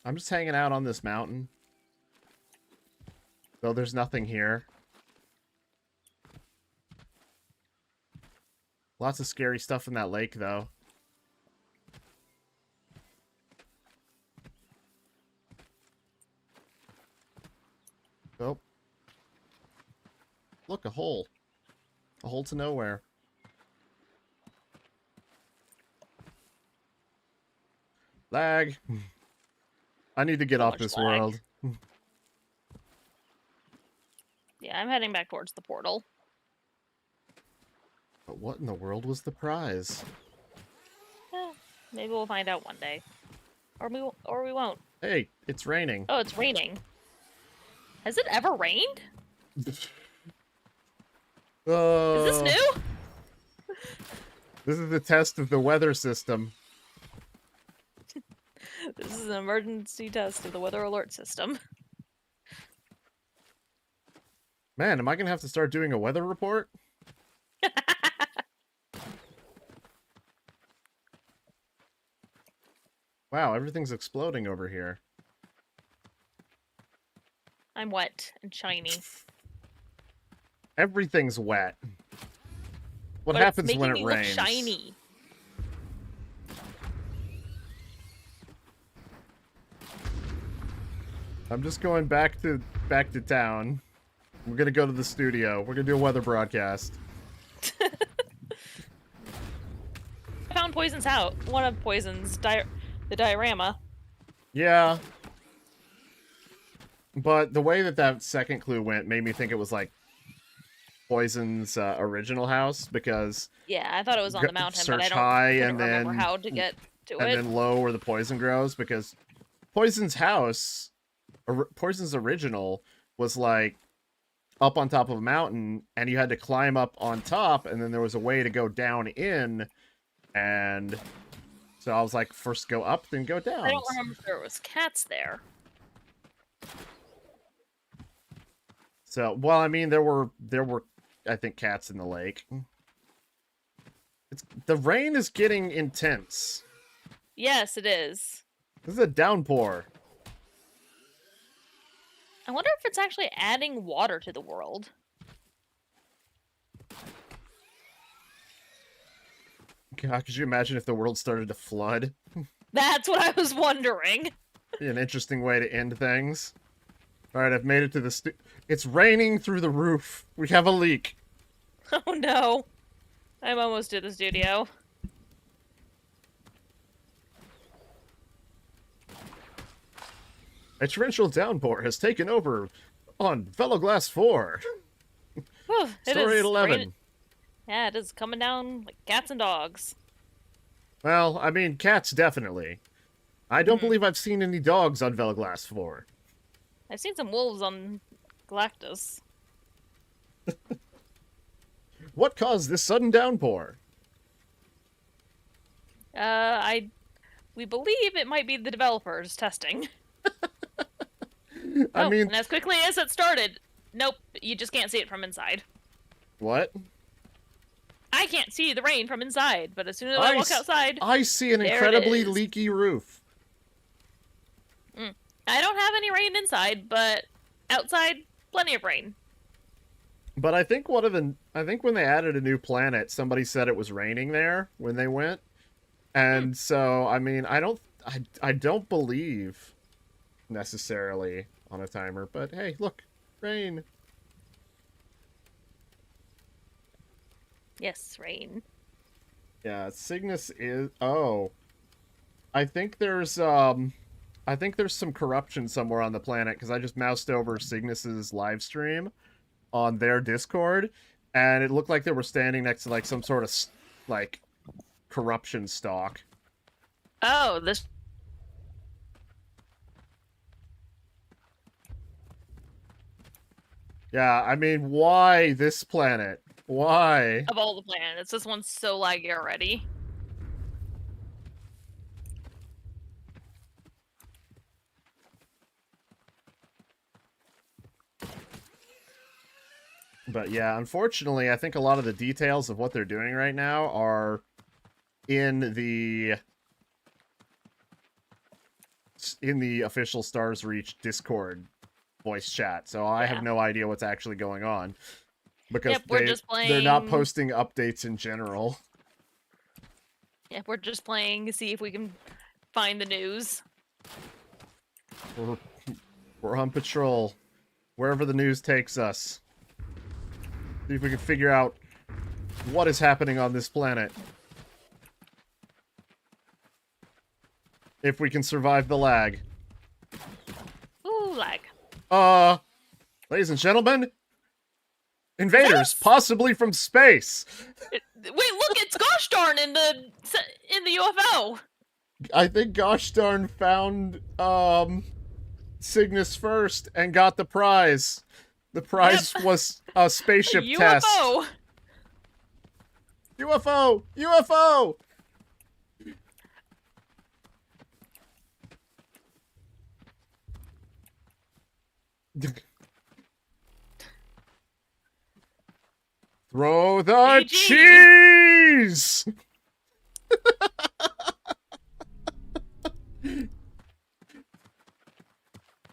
[SPEAKER 1] I'm just hanging out on this mountain. Though there's nothing here. Lots of scary stuff in that lake, though. Oh. Look, a hole. A hole to nowhere. Lag. I need to get
[SPEAKER 2] So
[SPEAKER 1] off
[SPEAKER 2] much
[SPEAKER 1] this
[SPEAKER 2] lag.
[SPEAKER 1] world.
[SPEAKER 2] Yeah, I'm heading back towards the portal.
[SPEAKER 1] But what in the world was the prize?
[SPEAKER 2] Maybe we'll find out one day. Or we won't.
[SPEAKER 1] Hey, it's raining.
[SPEAKER 2] Oh, it's raining. Has it ever rained? Is this new?
[SPEAKER 1] This is the test of the weather system.
[SPEAKER 2] This is an emergency test of the weather alert system.
[SPEAKER 1] Man, am I gonna have to start doing a weather report? Wow, everything's exploding over here.
[SPEAKER 2] I'm wet and shiny.
[SPEAKER 1] Everything's wet. What
[SPEAKER 2] But
[SPEAKER 1] happens
[SPEAKER 2] it's
[SPEAKER 1] when
[SPEAKER 2] making
[SPEAKER 1] it
[SPEAKER 2] me
[SPEAKER 1] rains?
[SPEAKER 2] look shiny.
[SPEAKER 1] I'm just going back to town. We're gonna go to the studio. We're gonna do a weather broadcast.
[SPEAKER 2] I found Poison's house. One of Poison's the diorama.
[SPEAKER 1] Yeah. But the way that second clue went made me think it was like Poison's original house, because
[SPEAKER 2] Yeah, I thought it was on the mountain, but I
[SPEAKER 1] search
[SPEAKER 2] don't
[SPEAKER 1] high
[SPEAKER 2] couldn't
[SPEAKER 1] and
[SPEAKER 2] remember
[SPEAKER 1] then
[SPEAKER 2] how to get to
[SPEAKER 1] and
[SPEAKER 2] it.
[SPEAKER 1] then low where the poison grows, because Poison's house, Poison's original, was like up on top of a mountain, and you had to climb up on top, and then there was a way to go down in, and so I was like, first go up, then go down.
[SPEAKER 2] I don't remember if there was cats there.
[SPEAKER 1] So, well, I mean, there were I think, cats in the lake. the rain is getting intense.
[SPEAKER 2] Yes, it is.
[SPEAKER 1] This is a downpour.
[SPEAKER 2] I wonder if it's actually adding water to the world.
[SPEAKER 1] God, could you imagine if the world started to flood?
[SPEAKER 2] That's what I was wondering.
[SPEAKER 1] Be an interesting way to end things. Alright, I've made it to the It's raining through the roof. We have a leak.
[SPEAKER 2] Oh no. I'm almost to the studio.
[SPEAKER 1] A torrential downpour has taken over on Veloglass 4.
[SPEAKER 2] Whew, it
[SPEAKER 1] Story
[SPEAKER 2] is
[SPEAKER 1] 11.
[SPEAKER 2] raining- Yeah, it is coming down like cats and dogs.
[SPEAKER 1] Well, I mean, cats definitely. I don't believe I've seen any dogs on Veloglass 4.
[SPEAKER 2] I've seen some wolves on Galactus.
[SPEAKER 1] What caused this sudden downpour?
[SPEAKER 2] We believe it might be the developers testing.
[SPEAKER 1] I mean,
[SPEAKER 2] and as quickly as it started, nope, you just can't see it from inside.
[SPEAKER 1] what?
[SPEAKER 2] I can't see the rain from inside, but as soon as I walk outside,
[SPEAKER 1] I see an
[SPEAKER 2] there it
[SPEAKER 1] incredibly
[SPEAKER 2] is.
[SPEAKER 1] leaky roof.
[SPEAKER 2] I don't have any rain inside, but outside, plenty of rain.
[SPEAKER 1] But I think when they added a new planet, somebody said it was raining there when they went. And so, I mean, I don't believe necessarily on a timer, but hey, look, rain.
[SPEAKER 2] Yes, rain.
[SPEAKER 1] Yeah, Cygnus is I think there's some corruption somewhere on the planet because I just moused over Cygnus's live stream on their Discord and it looked like they were standing next to like some sort of like corruption stalk.
[SPEAKER 2] Oh, this.
[SPEAKER 1] Yeah, I mean, why this planet? Why?
[SPEAKER 2] Of all the planets, this one's so laggy already.
[SPEAKER 1] But yeah, unfortunately, I think a lot of the details of what they're doing right now are in the official Stars Reach Discord voice chat. So I have no idea what's actually going on because they're not posting updates in general.
[SPEAKER 2] Yeah, we're just playing to see if we can find the news.
[SPEAKER 1] We're on patrol wherever the news takes us. See if we can figure out what is happening on this planet. If we can survive the lag.
[SPEAKER 2] Ooh, lag.
[SPEAKER 1] Ladies and gentlemen, invaders, possibly from space.
[SPEAKER 2] Wait, look, it's gosh darn in the UFO.
[SPEAKER 1] I think gosh darn found Cygnus first and got the prize. The prize was a spaceship test. UFO! UFO! Throw the
[SPEAKER 2] GG.
[SPEAKER 1] cheese!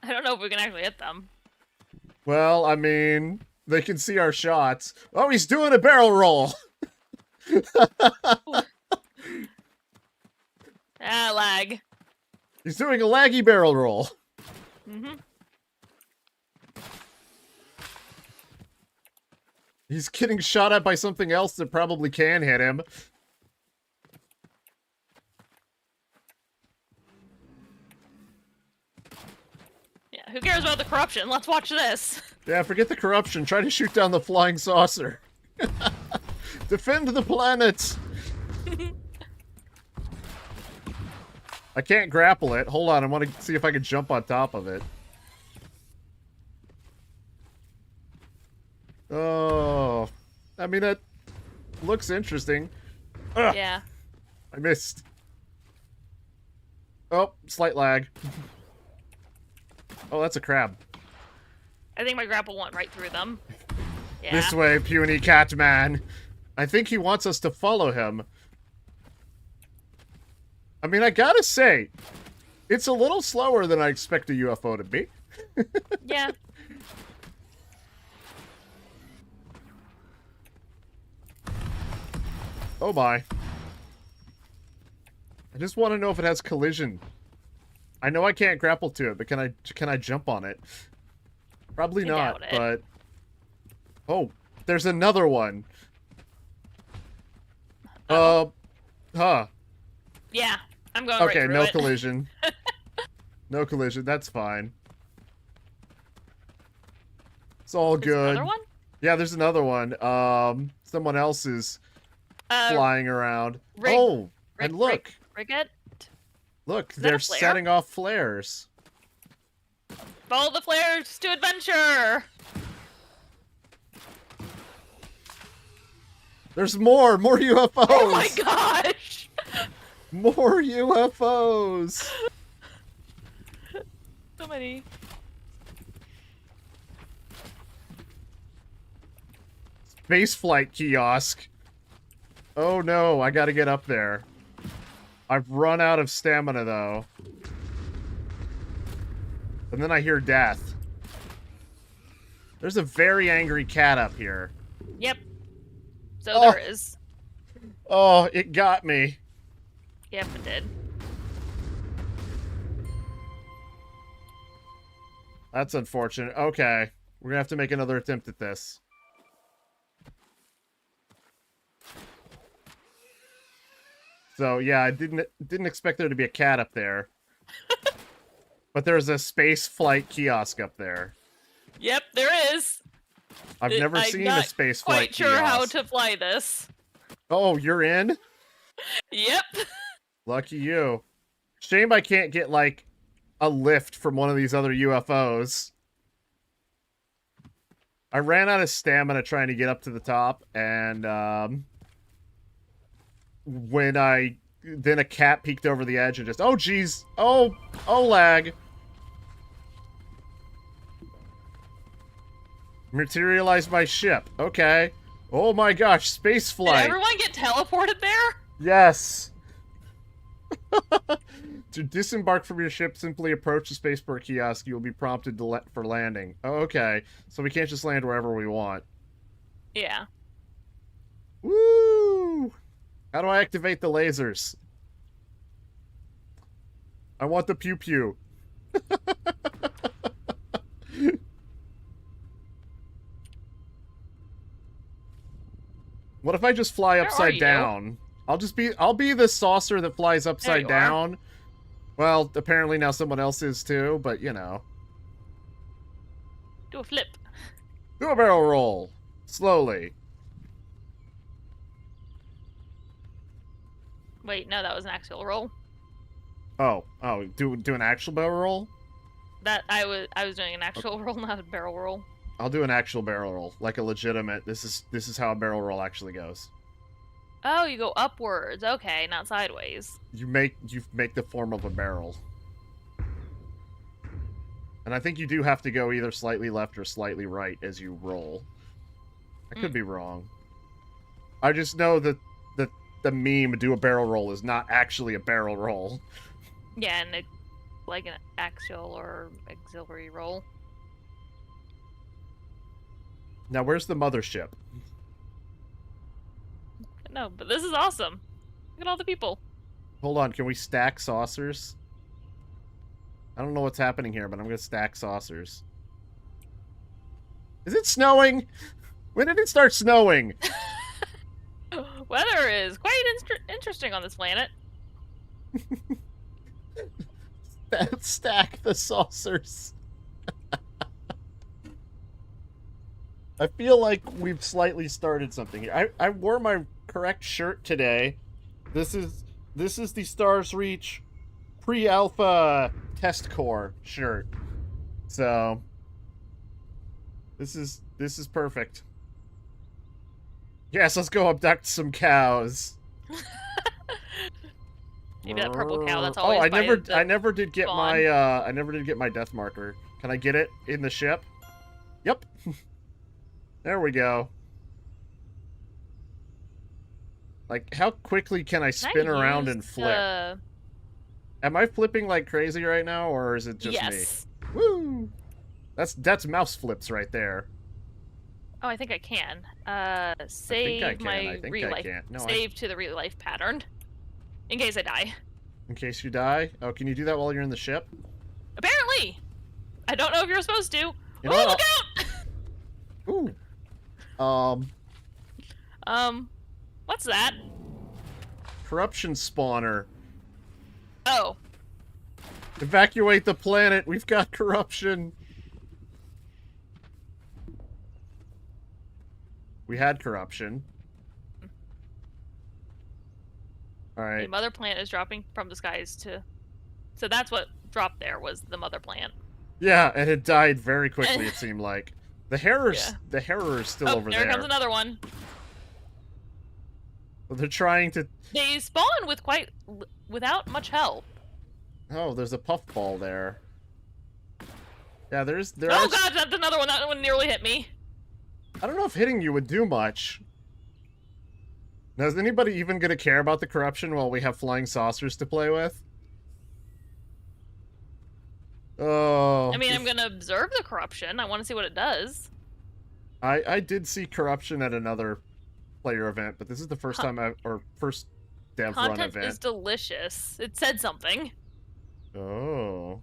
[SPEAKER 2] I don't know if we can actually hit them.
[SPEAKER 1] Well, I mean, they can see our shots. Oh, he's doing a barrel roll!
[SPEAKER 2] Lag.
[SPEAKER 1] He's doing a laggy barrel roll. He's getting shot at by something else that probably can hit him.
[SPEAKER 2] Yeah, who cares about the corruption? Let's watch this.
[SPEAKER 1] Yeah, forget the corruption. Try to shoot down the flying saucer. Defend the planet! I can't grapple it. Hold on, I want to see if I can jump on top of it. Oh, I mean, that looks interesting. Ugh,
[SPEAKER 2] Yeah.
[SPEAKER 1] I missed. Oh, slight lag. Oh, that's a crab.
[SPEAKER 2] I think my grapple went right through them. Yeah.
[SPEAKER 1] This way, puny cat man. I think he wants us to follow him. I mean, I gotta say, it's a little slower than I expect a UFO to be.
[SPEAKER 2] Yeah.
[SPEAKER 1] Oh my. I just want to know if it has collision. I know I can't grapple to it, but can I jump on it? Probably
[SPEAKER 2] I
[SPEAKER 1] not,
[SPEAKER 2] doubt it.
[SPEAKER 1] but... Oh, there's another one.
[SPEAKER 2] Oh.
[SPEAKER 1] Huh.
[SPEAKER 2] Yeah, I'm going right
[SPEAKER 1] Okay,
[SPEAKER 2] through
[SPEAKER 1] no
[SPEAKER 2] it.
[SPEAKER 1] collision. No collision, that's fine. It's all
[SPEAKER 2] There's
[SPEAKER 1] good.
[SPEAKER 2] another one?
[SPEAKER 1] Yeah, there's another one. Someone else is flying around. And look.
[SPEAKER 2] Riget?
[SPEAKER 1] Look,
[SPEAKER 2] that a
[SPEAKER 1] they're
[SPEAKER 2] flare?
[SPEAKER 1] setting off flares.
[SPEAKER 2] Follow the flares to adventure!
[SPEAKER 1] There's more UFOs.
[SPEAKER 2] Oh my gosh!
[SPEAKER 1] More UFOs.
[SPEAKER 2] So many.
[SPEAKER 1] Spaceflight kiosk. Oh no, I gotta get up there. I've run out of stamina though. And then I hear death. There's a very angry cat up here.
[SPEAKER 2] Yep. So
[SPEAKER 1] Oh.
[SPEAKER 2] there is.
[SPEAKER 1] Oh, it got me.
[SPEAKER 2] Yep, it did.
[SPEAKER 1] That's unfortunate. Okay. We're gonna have to make another attempt at this. So yeah, I didn't expect there to be a cat up there. But there's a space flight kiosk up there.
[SPEAKER 2] Yep, there is.
[SPEAKER 1] I've never
[SPEAKER 2] I'm
[SPEAKER 1] seen
[SPEAKER 2] not
[SPEAKER 1] a space flight
[SPEAKER 2] quite sure how
[SPEAKER 1] kiosk.
[SPEAKER 2] to fly this.
[SPEAKER 1] Oh, you're in?
[SPEAKER 2] Yep.
[SPEAKER 1] Lucky you. Shame I can't get, like, a lift from one of these other UFOs. I ran out of stamina trying to get up to the top, and, then a cat peeked over the edge and just, oh, jeez. Oh, lag. Materialize my ship. Okay. Oh my gosh, space
[SPEAKER 2] Did
[SPEAKER 1] flight.
[SPEAKER 2] everyone get teleported there?
[SPEAKER 1] Yes. To disembark from your ship, simply approach the spaceport kiosk. You will be prompted for landing. Oh, okay. So we can't just land wherever we want.
[SPEAKER 2] Yeah.
[SPEAKER 1] Woo! How do I activate the lasers? I want the pew-pew. What if I just fly
[SPEAKER 2] Where are
[SPEAKER 1] upside
[SPEAKER 2] you?
[SPEAKER 1] down? I'll be the saucer that flies upside
[SPEAKER 2] you are.
[SPEAKER 1] down. Well, apparently now someone else is too, but you know.
[SPEAKER 2] Do a flip.
[SPEAKER 1] Do a barrel roll. Slowly.
[SPEAKER 2] Wait, no, that was an axial roll.
[SPEAKER 1] Oh, do an actual barrel roll?
[SPEAKER 2] That I was doing an actual roll, not a barrel roll.
[SPEAKER 1] I'll do an actual barrel roll, like a legitimate. This is how a barrel roll actually goes.
[SPEAKER 2] Oh, you go upwards. Okay, not sideways.
[SPEAKER 1] You make the form of a barrel. And I think you do have to go either slightly left or slightly right as you roll. I could be wrong. I just know that the meme do a barrel roll is not actually a barrel roll.
[SPEAKER 2] Yeah, and like an axial or auxiliary roll.
[SPEAKER 1] Now, where's the mothership?
[SPEAKER 2] No, but this is awesome. Look at all the people.
[SPEAKER 1] Hold on, can we stack saucers? I don't know what's happening here, but I'm gonna stack saucers. Is it snowing? When did it start snowing?
[SPEAKER 2] Weather is quite interesting on this planet.
[SPEAKER 1] Stack the saucers. I feel like we've slightly started something here. I wore my correct shirt today. This is the Stars Reach pre-alpha test core shirt. So this is perfect. Yes, let's go abduct some cows.
[SPEAKER 2] Maybe that purple cow that's
[SPEAKER 1] Oh,
[SPEAKER 2] always
[SPEAKER 1] I
[SPEAKER 2] by
[SPEAKER 1] never did get
[SPEAKER 2] spawn.
[SPEAKER 1] my death marker. Can I get it in the ship? Yep. There we go. Like, how quickly can I spin around and flip? Am I flipping like crazy right now, or is it just
[SPEAKER 2] Yes.
[SPEAKER 1] me? Woo! That's mouse flips right there.
[SPEAKER 2] Oh, I think I can.
[SPEAKER 1] I think I
[SPEAKER 2] Save
[SPEAKER 1] can.
[SPEAKER 2] my
[SPEAKER 1] I think
[SPEAKER 2] real
[SPEAKER 1] I
[SPEAKER 2] life.
[SPEAKER 1] can't. No,
[SPEAKER 2] Save to the real life pattern. In case I die.
[SPEAKER 1] in case you die. Oh, can you do that while you're in the ship?
[SPEAKER 2] Apparently! I don't know if you're supposed to.
[SPEAKER 1] You know
[SPEAKER 2] Oh,
[SPEAKER 1] what?
[SPEAKER 2] look
[SPEAKER 1] Ooh.
[SPEAKER 2] out! What's that?
[SPEAKER 1] Corruption spawner.
[SPEAKER 2] Oh.
[SPEAKER 1] Evacuate the planet. We've got corruption. We had corruption. All
[SPEAKER 2] The
[SPEAKER 1] right.
[SPEAKER 2] mother plant is dropping from the skies to... So that's what dropped there, was the mother plant.
[SPEAKER 1] Yeah, and it died very quickly. It seemed like the Harror's
[SPEAKER 2] Yeah.
[SPEAKER 1] the Harror's still
[SPEAKER 2] Oh,
[SPEAKER 1] over
[SPEAKER 2] there
[SPEAKER 1] there.
[SPEAKER 2] comes another one.
[SPEAKER 1] They're trying to.
[SPEAKER 2] They spawn with without much help.
[SPEAKER 1] Oh, there's a puffball there. Yeah, there
[SPEAKER 2] Oh
[SPEAKER 1] are...
[SPEAKER 2] god, that's another one. That one nearly hit me.
[SPEAKER 1] I don't know if hitting you would do much. Now, is anybody even going to care about the corruption while we have flying saucers to play with? Oh.
[SPEAKER 2] I mean, I'm gonna observe the corruption. I want to see what it does.
[SPEAKER 1] I did see corruption at another player event, but this is the first time or first dev run
[SPEAKER 2] Content
[SPEAKER 1] event.
[SPEAKER 2] is delicious. It said something.
[SPEAKER 1] Oh.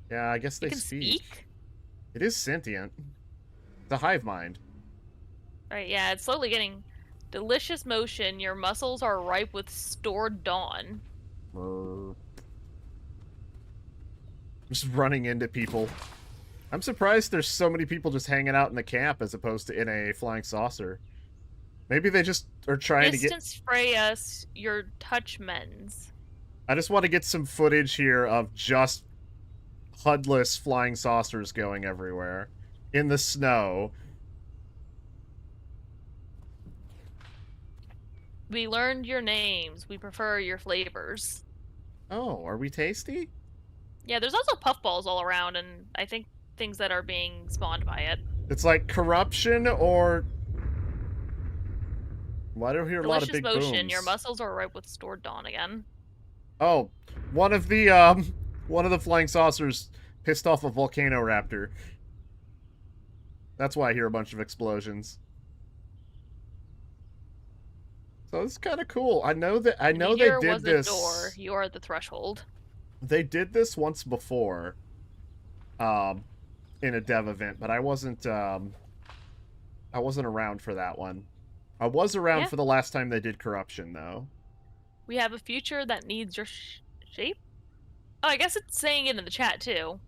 [SPEAKER 1] Yeah, I guess they
[SPEAKER 2] It can speak.
[SPEAKER 1] It is sentient. It's a hive mind.
[SPEAKER 2] Right, yeah, it's slowly getting delicious motion. Your muscles are ripe with stored dawn.
[SPEAKER 1] Just running into people. I'm surprised there's so many people just hanging out in the camp as opposed to in a flying saucer. Maybe they just are trying to get...
[SPEAKER 2] Distance spray us your touch mens.
[SPEAKER 1] I just want to get some footage here of just HUD-less flying saucers going everywhere. In the snow.
[SPEAKER 2] We learned your names. We prefer your flavors.
[SPEAKER 1] Oh, are we tasty?
[SPEAKER 2] Yeah, there's also puffballs all around, and I think things that are being spawned by it.
[SPEAKER 1] It's like corruption or... Why do I hear a lot of
[SPEAKER 2] Delicious
[SPEAKER 1] big
[SPEAKER 2] motion.
[SPEAKER 1] booms?
[SPEAKER 2] Your muscles are ripe with stored dawn again.
[SPEAKER 1] Oh, one of the flying saucers pissed off a volcano raptor. That's why I hear a bunch of explosions. So it's kind of cool. I know they
[SPEAKER 2] Here
[SPEAKER 1] did
[SPEAKER 2] was
[SPEAKER 1] this.
[SPEAKER 2] a door. You are at the threshold.
[SPEAKER 1] They did this once before, in a dev event, but I wasn't around for that one. I was around for the last time they did corruption, though.
[SPEAKER 2] We have a future that needs your shape. Oh, I guess it's saying it in the chat too.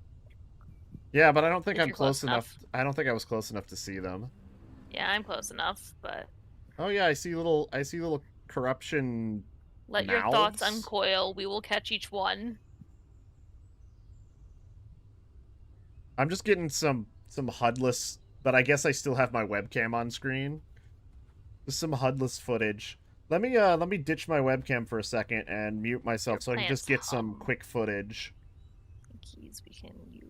[SPEAKER 1] Yeah, but I don't think
[SPEAKER 2] If
[SPEAKER 1] I'm
[SPEAKER 2] you're
[SPEAKER 1] close
[SPEAKER 2] close
[SPEAKER 1] enough. I don't think I was close enough to see them.
[SPEAKER 2] Yeah, I'm close enough, but
[SPEAKER 1] Oh yeah, I see little corruption.
[SPEAKER 2] let your thoughts
[SPEAKER 1] mouths.
[SPEAKER 2] uncoil. We will catch each one.
[SPEAKER 1] I'm just getting some HUD-less, but I guess I still have my webcam on screen. Just some HUD-less footage. Let me ditch my webcam for a second and mute myself
[SPEAKER 2] Your
[SPEAKER 1] so I can just get
[SPEAKER 2] plants
[SPEAKER 1] some
[SPEAKER 2] hum.
[SPEAKER 1] quick footage.
[SPEAKER 2] Keys we can use.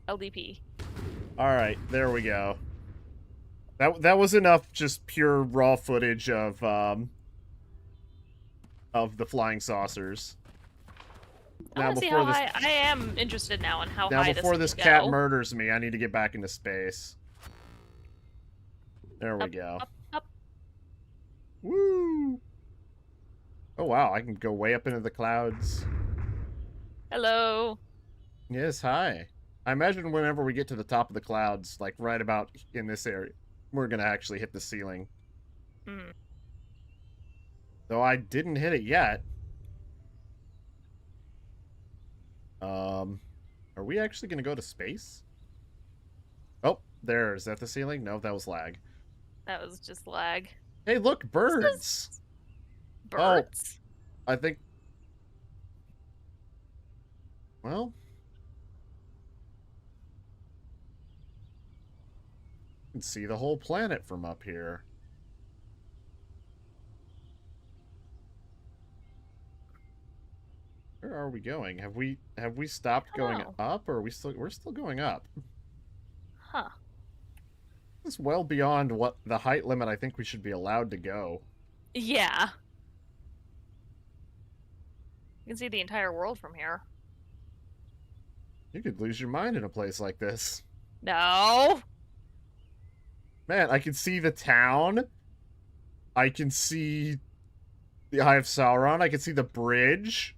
[SPEAKER 2] LDP.
[SPEAKER 1] All right, there we go. That was enough, just pure raw footage of the flying saucers.
[SPEAKER 2] I want to see how high. I am interested now in how high
[SPEAKER 1] before
[SPEAKER 2] this
[SPEAKER 1] this
[SPEAKER 2] can
[SPEAKER 1] cat
[SPEAKER 2] go.
[SPEAKER 1] murders me, I need to get back into space. There we
[SPEAKER 2] Up,
[SPEAKER 1] go.
[SPEAKER 2] Up.
[SPEAKER 1] Woo! Oh wow, I can go way up into the clouds.
[SPEAKER 2] Hello.
[SPEAKER 1] Yes, hi. I imagine whenever we get to the top of the clouds, like right about in this area, we're gonna actually hit the ceiling.
[SPEAKER 2] Hmm.
[SPEAKER 1] Though I didn't hit it yet. Are we actually gonna go to space? Oh, there. Is that the ceiling? No, that was lag.
[SPEAKER 2] That was just lag.
[SPEAKER 1] Hey, look, birds!
[SPEAKER 2] Birds?
[SPEAKER 1] Oh, I think... Well... You can see the whole planet from up here. Where are we going? Have we stopped going up, or we're still going up?
[SPEAKER 2] Huh.
[SPEAKER 1] It's well beyond what the height limit I think we should be allowed to go.
[SPEAKER 2] Yeah. You can see the entire world from here.
[SPEAKER 1] You could lose your mind in a place like this.
[SPEAKER 2] No.
[SPEAKER 1] Man, I can see the town. I can see the Eye of Sauron. I can see the bridge.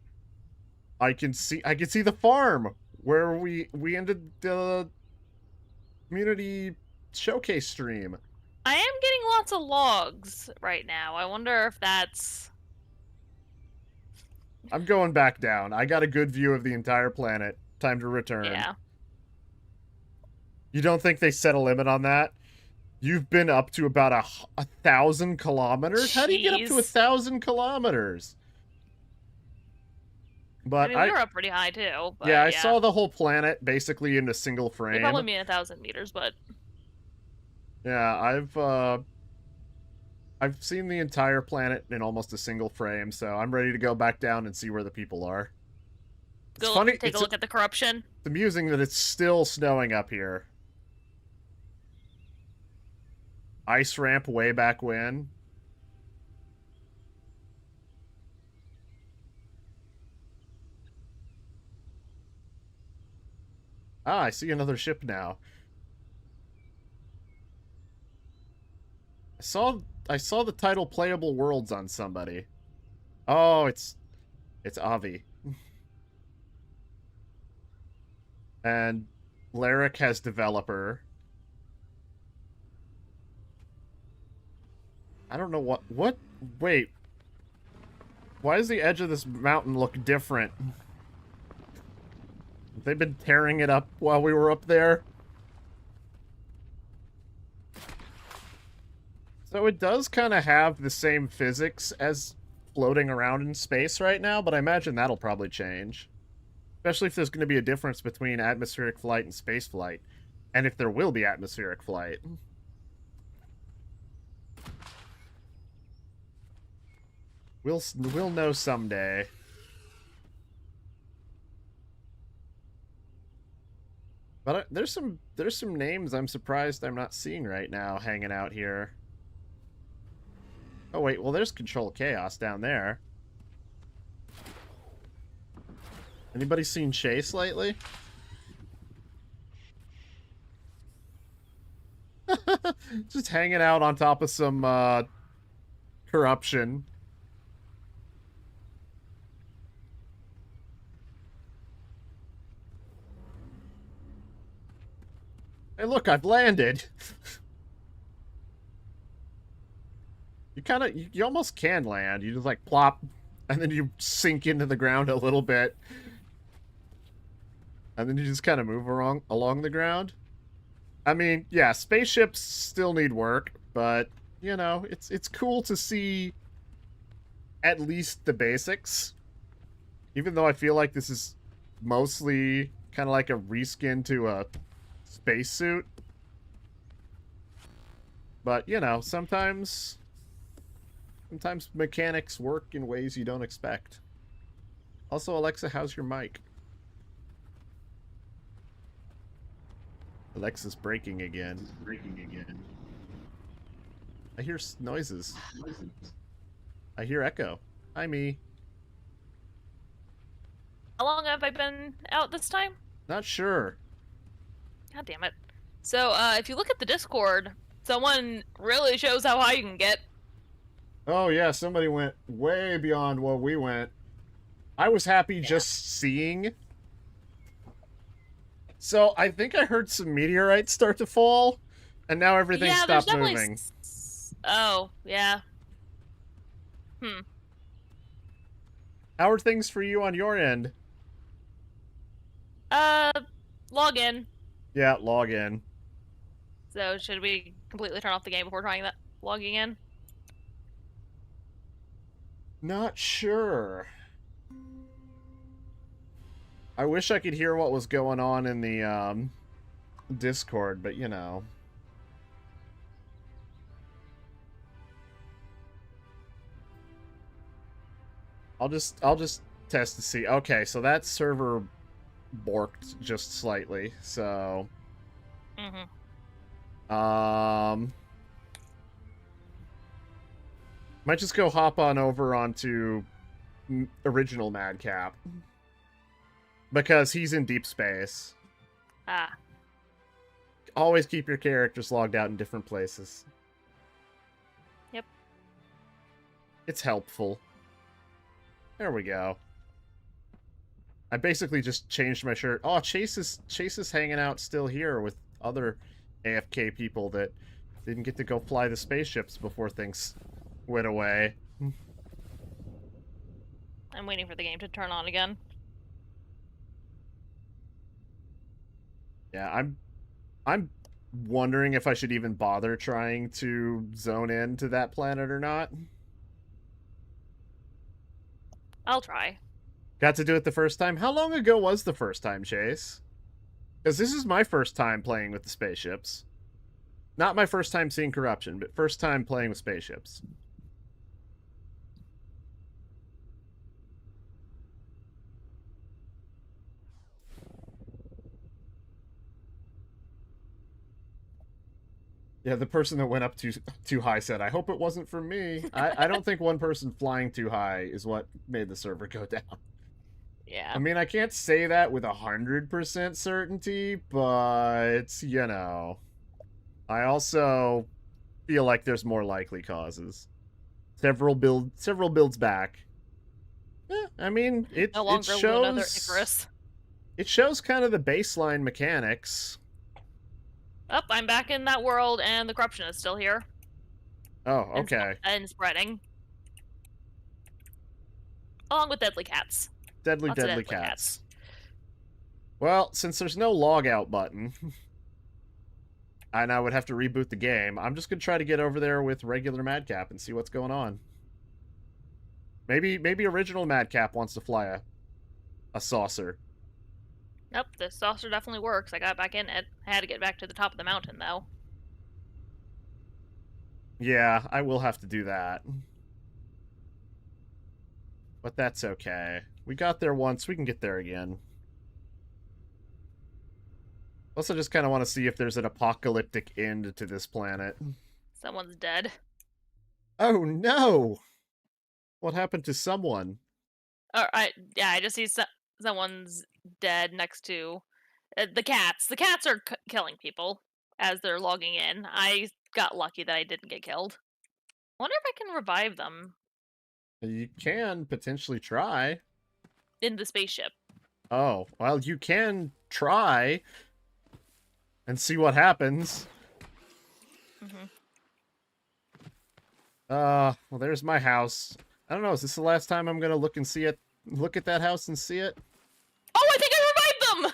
[SPEAKER 1] I can see the farm where we ended the community showcase stream.
[SPEAKER 2] I am getting lots of logs right now. I wonder if that's...
[SPEAKER 1] I'm going back down. I got a good view of the entire planet. Time to return.
[SPEAKER 2] Yeah.
[SPEAKER 1] You don't think they set a limit on that? You've been up to about 1,000 kilometers?
[SPEAKER 2] Jeez.
[SPEAKER 1] How do you get up to 1,000 kilometers? But
[SPEAKER 2] I mean, we were up pretty high too. But
[SPEAKER 1] yeah, I saw the whole planet basically in a single frame.
[SPEAKER 2] They probably mean 1,000 meters, but
[SPEAKER 1] yeah, I've seen the entire planet in almost a single frame, so I'm ready to go back down and see where the people are. It's funny.
[SPEAKER 2] Take a look at the corruption.
[SPEAKER 1] It's amusing that it's still snowing up here. Ice ramp way back when. Ah, I see another ship now. I saw the title Playable Worlds on somebody. Oh, it's Avi. And Lyric has developer. I don't know what wait. Why does the edge of this mountain look different? Have they been tearing it up while we were up there? So it does kind of have the same physics as floating around in space right now, but I imagine that'll probably change. Especially if there's going to be a difference between atmospheric flight and space flight. And if there will be atmospheric flight. We'll know someday. But there's some names I'm surprised I'm not seeing right now hanging out here. Oh wait, well there's Control Chaos down there. Anybody seen Chase lately? Just hanging out on top of some corruption. Hey, look, I've landed. You almost can land. You just like plop, and then you sink into the ground a little bit. And then you just kind of move along the ground. I mean, yeah, spaceships still need work, but, you know, it's cool to see at least the basics. Even though I feel like this is mostly kind of like a reskin to a spacesuit. But, you know, sometimes mechanics work in ways you don't expect. Also, Alexa, how's your mic? Alexa's breaking again. I hear noises. I hear echo. Hi, me.
[SPEAKER 2] How long have I been out this time?
[SPEAKER 1] Not sure.
[SPEAKER 2] God damn it. So, if you look at the Discord, someone really shows how high you can get.
[SPEAKER 1] Oh, yeah, somebody went way beyond what we went. I was happy just seeing. So, I think I heard some meteorites start to fall, and now everything stopped moving.
[SPEAKER 2] Oh, yeah.
[SPEAKER 1] How are things for you on your end?
[SPEAKER 2] Log in.
[SPEAKER 1] Yeah, log in.
[SPEAKER 2] So, should we completely turn off the game before trying that? Logging in?
[SPEAKER 1] Not sure. I wish I could hear what was going on in the, Discord, but you know. I'll just test to see. Okay, so that server borked just slightly, so... Might just go hop on over onto original Madcap. Because he's in deep space.
[SPEAKER 2] Ah.
[SPEAKER 1] Always keep your characters logged out in different places.
[SPEAKER 2] Yep.
[SPEAKER 1] It's helpful. There we go. I basically just changed my shirt. Oh, Chase is hanging out still here with other AFK people that didn't get to go fly the spaceships before things went away.
[SPEAKER 2] I'm waiting for the game to turn on again.
[SPEAKER 1] Yeah, I'm wondering if I should even bother trying to zone in to that planet or not.
[SPEAKER 2] I'll try.
[SPEAKER 1] Got to do it the first time? How long ago was the first time, Chase? Because this is my first time playing with the spaceships. Not my first time seeing corruption, but first time playing with spaceships. Yeah, the person that went up too high said, I hope it wasn't for me. I don't think one person flying too high is what made the server go down.
[SPEAKER 2] Yeah.
[SPEAKER 1] I mean, I can't say that with 100% certainty, but, you know. I also feel like there's more likely causes. Several builds back. I mean, it shows...
[SPEAKER 2] another Icarus.
[SPEAKER 1] It shows kind of the baseline mechanics.
[SPEAKER 2] Oh, I'm back in that world, and the corruption is still here.
[SPEAKER 1] Oh, okay.
[SPEAKER 2] And spreading. Along with deadly cats.
[SPEAKER 1] Deadly cats. Well, since there's no log out button, and I would have to reboot the game, I'm just going to try to get over there with regular Madcap and see what's going on. Maybe original Madcap wants to fly a saucer.
[SPEAKER 2] Nope, the saucer definitely works. I got back in it. I had to get back to the top of the mountain, though.
[SPEAKER 1] Yeah, I will have to do that. But that's okay. We got there once, we can get there again. Plus, I just kind of want to see if there's an apocalyptic end to this planet.
[SPEAKER 2] Someone's dead.
[SPEAKER 1] Oh, no! What happened to someone?
[SPEAKER 2] I just see someone's dead next to the cats. The cats are killing people as they're logging in. I got lucky that I didn't get killed. I wonder if I can revive them.
[SPEAKER 1] You can potentially try.
[SPEAKER 2] In the spaceship.
[SPEAKER 1] Oh, well, you can try and see what happens. Well, there's my house. I don't know, is this the last time I'm gonna look at that house and see it?
[SPEAKER 2] Oh, I think I revived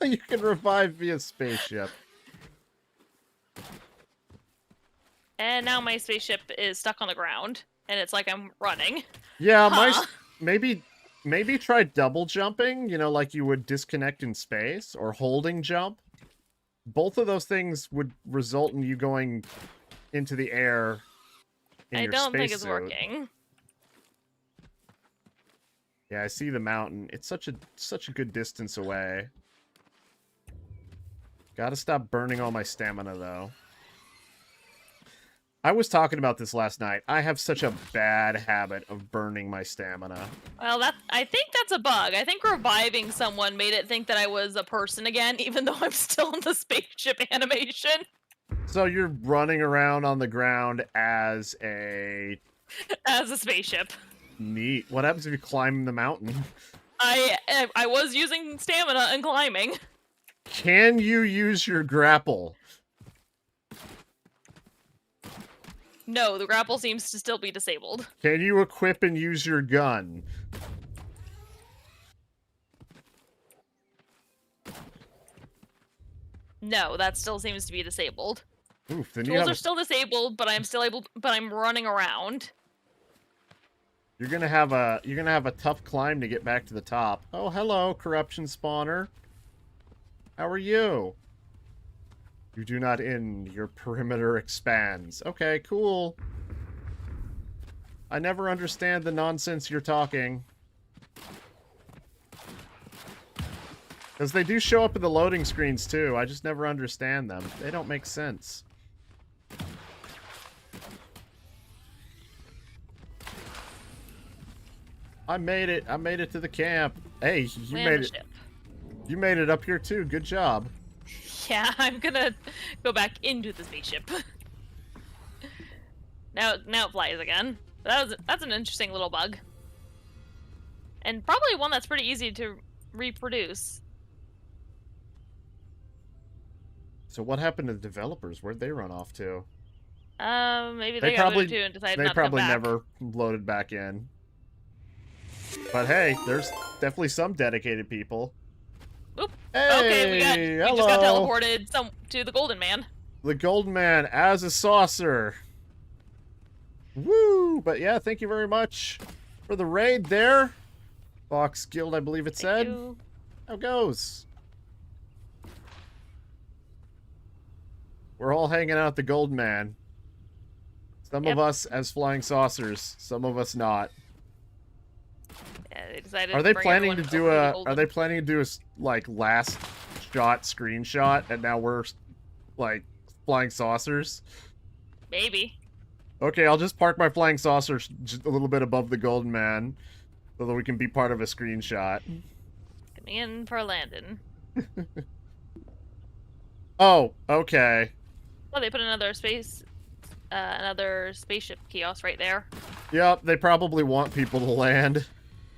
[SPEAKER 2] them!
[SPEAKER 1] You can revive via spaceship.
[SPEAKER 2] And now my spaceship is stuck on the ground, and it's like I'm running.
[SPEAKER 1] Yeah, maybe try double jumping, you know, like you would disconnect in space, or holding jump. Both of those things would result in you going into the air in your spacesuit.
[SPEAKER 2] I don't think it's working.
[SPEAKER 1] Yeah, I see the mountain. It's such a good distance away. Gotta stop burning all my stamina, though. I was talking about this last night. I have such a bad habit of burning my stamina.
[SPEAKER 2] Well, I think that's a bug. I think reviving someone made it think that I was a person again, even though I'm still in the spaceship animation.
[SPEAKER 1] So you're running around on the ground as a...
[SPEAKER 2] As a spaceship.
[SPEAKER 1] Neat. What happens if you climb the mountain?
[SPEAKER 2] I was using stamina and climbing.
[SPEAKER 1] Can you use your grapple?
[SPEAKER 2] No, the grapple seems to still be disabled.
[SPEAKER 1] Can you equip and use your gun?
[SPEAKER 2] No, that still seems to be disabled.
[SPEAKER 1] Oof, then
[SPEAKER 2] Tools are still disabled, but I'm still able. But I'm running around.
[SPEAKER 1] You're gonna have a tough climb to get back to the top. Oh, hello, corruption spawner. How are you? You do not end. Your perimeter expands. Okay, cool. I never understand the nonsense you're talking. Because they do show up in the loading screens, too. I just never understand them. They don't make sense. I made it. I made it to the camp. Hey, you made it. You made it up here, too. Good job.
[SPEAKER 2] Yeah, I'm gonna go back into the spaceship. Now it flies again. That's an interesting little bug. And probably one that's pretty easy to reproduce.
[SPEAKER 1] So what happened to the developers? Where'd they run off to?
[SPEAKER 2] Maybe they got moved to and decided not to come
[SPEAKER 1] probably
[SPEAKER 2] back.
[SPEAKER 1] never loaded back in. But hey, there's definitely some dedicated people.
[SPEAKER 2] Oop.
[SPEAKER 1] Hey,
[SPEAKER 2] Okay, we
[SPEAKER 1] hello.
[SPEAKER 2] just got teleported to the Golden Man.
[SPEAKER 1] The Golden Man as a saucer. Woo! But yeah, thank you very much for the raid there. Fox Guild, I believe it said.
[SPEAKER 2] Thank you.
[SPEAKER 1] How goes? We're all hanging out at the Golden Man. Some of us as flying saucers, some of us not.
[SPEAKER 2] Yeah, they decided.
[SPEAKER 1] Are they
[SPEAKER 2] bring
[SPEAKER 1] planning to
[SPEAKER 2] everyone
[SPEAKER 1] do
[SPEAKER 2] over the
[SPEAKER 1] a?
[SPEAKER 2] Golden-
[SPEAKER 1] Are they planning to do a like last shot screenshot, and now we're like flying saucers?
[SPEAKER 2] Maybe.
[SPEAKER 1] Okay, I'll just park my flying saucer just a little bit above the Golden Man, so that we can be part of a screenshot.
[SPEAKER 2] Coming in for a landing.
[SPEAKER 1] Oh, okay.
[SPEAKER 2] Oh, they put another spaceship kiosk right there.
[SPEAKER 1] Yep, they probably want people to land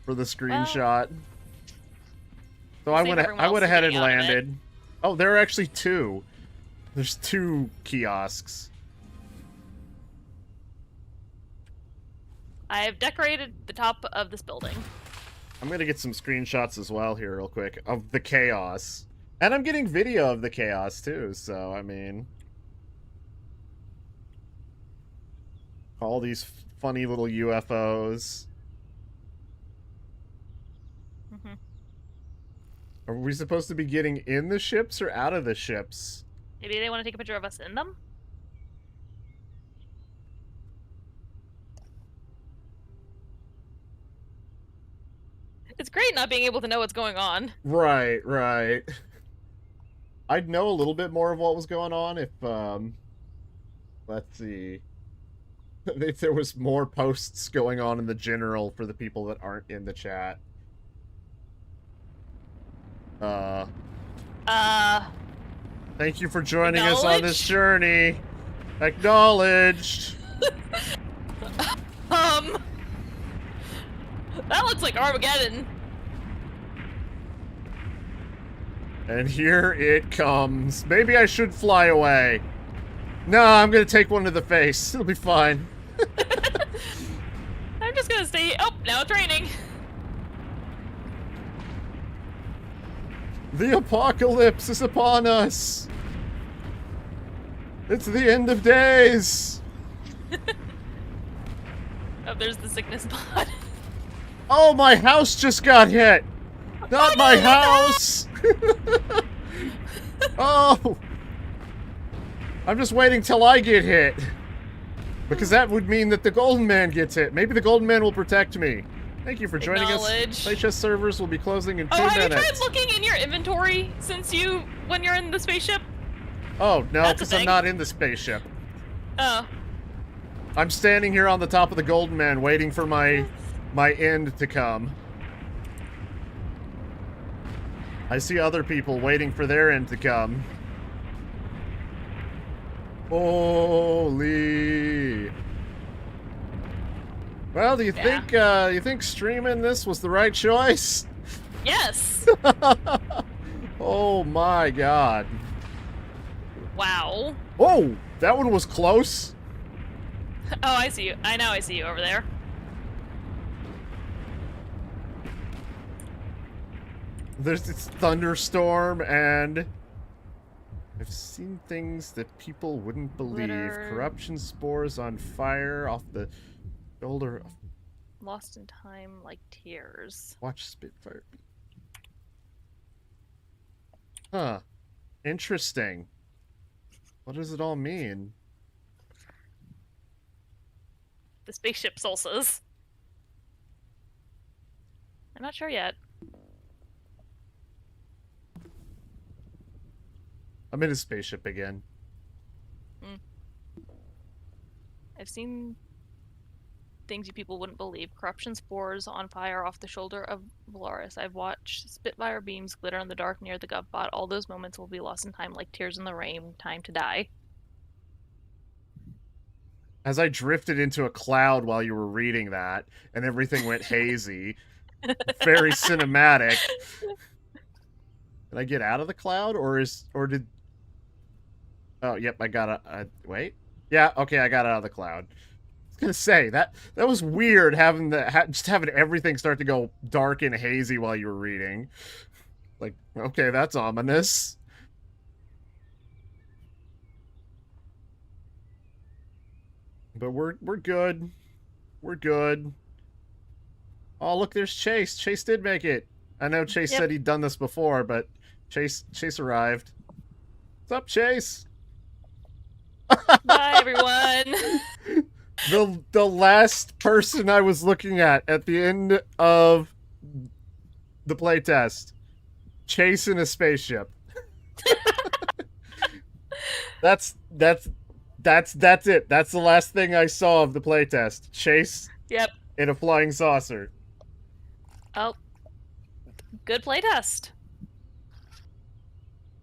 [SPEAKER 1] for the screenshot. So I
[SPEAKER 2] save
[SPEAKER 1] went
[SPEAKER 2] everyone else
[SPEAKER 1] ahead and
[SPEAKER 2] getting out of it.
[SPEAKER 1] landed. Oh, there are actually two. There's two kiosks.
[SPEAKER 2] I have decorated the top of this building.
[SPEAKER 1] I'm gonna get some screenshots as well here real quick of the chaos. And I'm getting video of the chaos too, so I mean... all these funny little UFOs.
[SPEAKER 2] Mm-hmm.
[SPEAKER 1] Are we supposed to be getting in the ships or out of the ships?
[SPEAKER 2] Maybe they want to take a picture of us in them? It's great not being able to know what's going on.
[SPEAKER 1] Right, right. I'd know a little bit more of what was going on if, let's see. If there was more posts going on in the general for the people that aren't in the chat. Thank you for joining us on this journey. Acknowledged.
[SPEAKER 2] That looks like Armageddon.
[SPEAKER 1] And here it comes. Maybe I should fly away. No, I'm gonna take one to the face. It'll be fine.
[SPEAKER 2] I'm just gonna stay. Oh, now it's raining.
[SPEAKER 1] The apocalypse is upon us. It's the end of days.
[SPEAKER 2] Oh, there's the sickness pod.
[SPEAKER 1] Oh, my house just got hit. Not my house. Oh. I'm just waiting till I get hit. Because that would mean that the Golden Man gets hit. Maybe the Golden Man will protect me. Thank you for joining us.
[SPEAKER 2] Acknowledge.
[SPEAKER 1] Playtest servers will be closing in 2
[SPEAKER 2] Oh, have you
[SPEAKER 1] minutes.
[SPEAKER 2] tried looking in your inventory when you're in the spaceship?
[SPEAKER 1] Oh, no,
[SPEAKER 2] That's a
[SPEAKER 1] because I'm
[SPEAKER 2] thing.
[SPEAKER 1] not in the spaceship.
[SPEAKER 2] Oh.
[SPEAKER 1] I'm standing here on the top of the Golden Man waiting for my end to come. I see other people waiting for their end to come. Holy. Well, do you think streaming this was the right choice?
[SPEAKER 2] Yes.
[SPEAKER 1] Oh my god.
[SPEAKER 2] Wow.
[SPEAKER 1] Oh, that one was close.
[SPEAKER 2] Oh, I see you. I see you over there.
[SPEAKER 1] There's this thunderstorm, and I've seen things that people wouldn't believe.
[SPEAKER 2] Glitter.
[SPEAKER 1] Corruption spores on fire off the shoulder.
[SPEAKER 2] Lost in time like tears.
[SPEAKER 1] Watch Spitfire. Huh. Interesting. What does it all mean?
[SPEAKER 2] The spaceship salsas. I'm not sure yet.
[SPEAKER 1] I'm in a spaceship again.
[SPEAKER 2] I've seen things you people wouldn't believe. Corruption spores on fire off the shoulder of Valoris. I've watched Spitfire beams glitter in the dark near the GovBot. All those moments will be lost in time like tears in the rain. Time to die.
[SPEAKER 1] As I drifted into a cloud while you were reading that, and everything went hazy. Very cinematic. Did I get out of the cloud, or did... Oh, yep, I got a... wait? Yeah, okay, I got out of the cloud. I was gonna say, that was weird, having just having everything start to go dark and hazy while you were reading. Like, okay, that's ominous. But we're good. We're good. Oh, look, there's Chase. Chase did make it. I know Chase said he'd done this before, but Chase arrived. What's up, Chase?
[SPEAKER 2] Bye, everyone.
[SPEAKER 1] The last person I was looking at the end of the playtest. Chase in a spaceship. That's it. That's the last thing I saw of the playtest. Chase in a flying saucer.
[SPEAKER 2] Oh. Good playtest.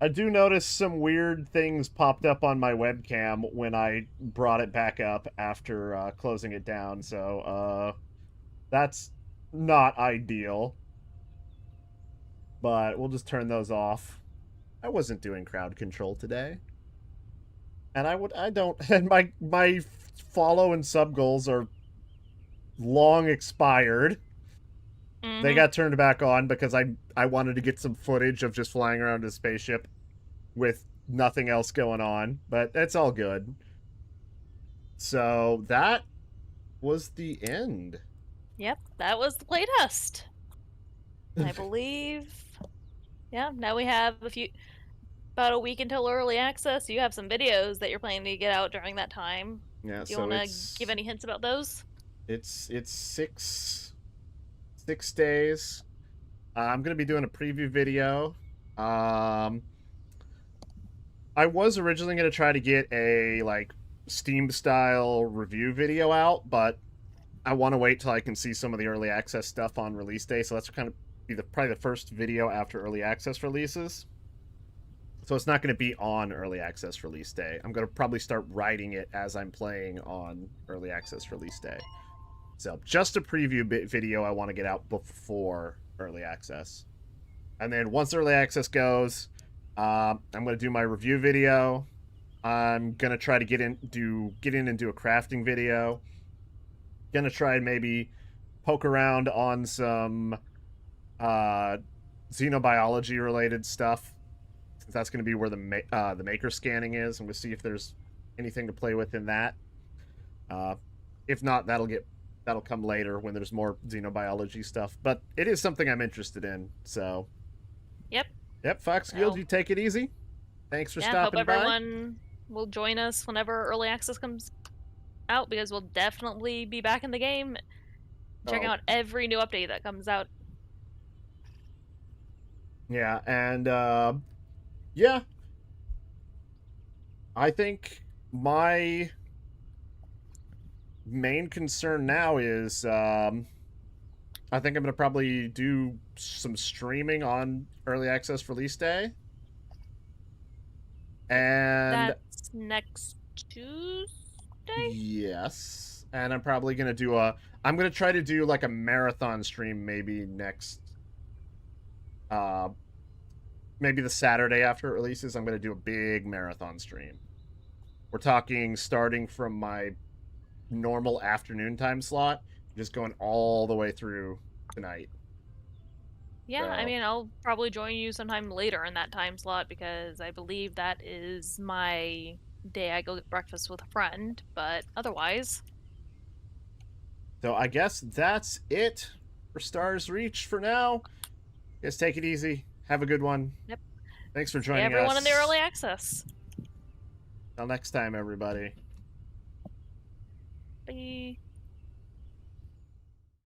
[SPEAKER 1] I do notice some weird things popped up on my webcam when I brought it back up after closing it down, so that's not ideal. But we'll just turn those off. I wasn't doing crowd control today. And and my follow and sub goals are long expired.
[SPEAKER 2] Mm-hmm.
[SPEAKER 1] They got turned back on because I wanted to get some footage of just flying around a spaceship with nothing else going on, but it's all good. So that was the end.
[SPEAKER 2] Yep, that was the playtest. I believe. Yeah, now we have about a week until early access. You have some videos that you're planning to get out during that time.
[SPEAKER 1] Yeah,
[SPEAKER 2] Do you want to give any hints about those?
[SPEAKER 1] It's 6 days. I'm gonna be doing a preview video. I was originally gonna try to get a Steam style review video out, but I want to wait till I can see some of the early access stuff on release day. So that's kind of be probably the first video after early access releases. So it's not going to be on early access release day. I'm going to probably start writing it as I'm playing on early access release day. So just a preview video I want to get out before early access. And then once early access goes, I'm going to do my review video. I'm going to try to get in and do a crafting video. Going to try and maybe poke around on some xenobiology related stuff. That's going to be where the maker scanning is, and we'll see if there's anything to play with in that. If not, that'll come later when there's more xenobiology stuff. But it is something I'm interested in. So, yep, Fox Guild, you take it easy. Thanks for stopping by.
[SPEAKER 2] Hope everyone will join us whenever early access comes out, because we'll definitely be back in the game Checking
[SPEAKER 1] Oh.
[SPEAKER 2] out every new update that comes out.
[SPEAKER 1] Yeah, and yeah, I think my main concern now is I think I'm gonna probably do some streaming on early access release day, and
[SPEAKER 2] That's next Tuesday?
[SPEAKER 1] yes, and I'm probably gonna do a. I'm gonna try to do like a marathon stream maybe next. Uh, Maybe the Saturday after it releases. I'm gonna do a big marathon stream. We're talking starting from my normal afternoon time slot, just going all the way through tonight.
[SPEAKER 2] Yeah, I
[SPEAKER 1] So,
[SPEAKER 2] mean, I'll probably join you sometime later in that time slot because I believe that is my day I go get breakfast with a friend, but otherwise.
[SPEAKER 1] so I guess that's it for Stars Reach for now. Guys, take it easy. Have a good one.
[SPEAKER 2] Yep.
[SPEAKER 1] Thanks for
[SPEAKER 2] See
[SPEAKER 1] joining
[SPEAKER 2] everyone in the
[SPEAKER 1] us.
[SPEAKER 2] early access.
[SPEAKER 1] Till next time, everybody.
[SPEAKER 2] Bye.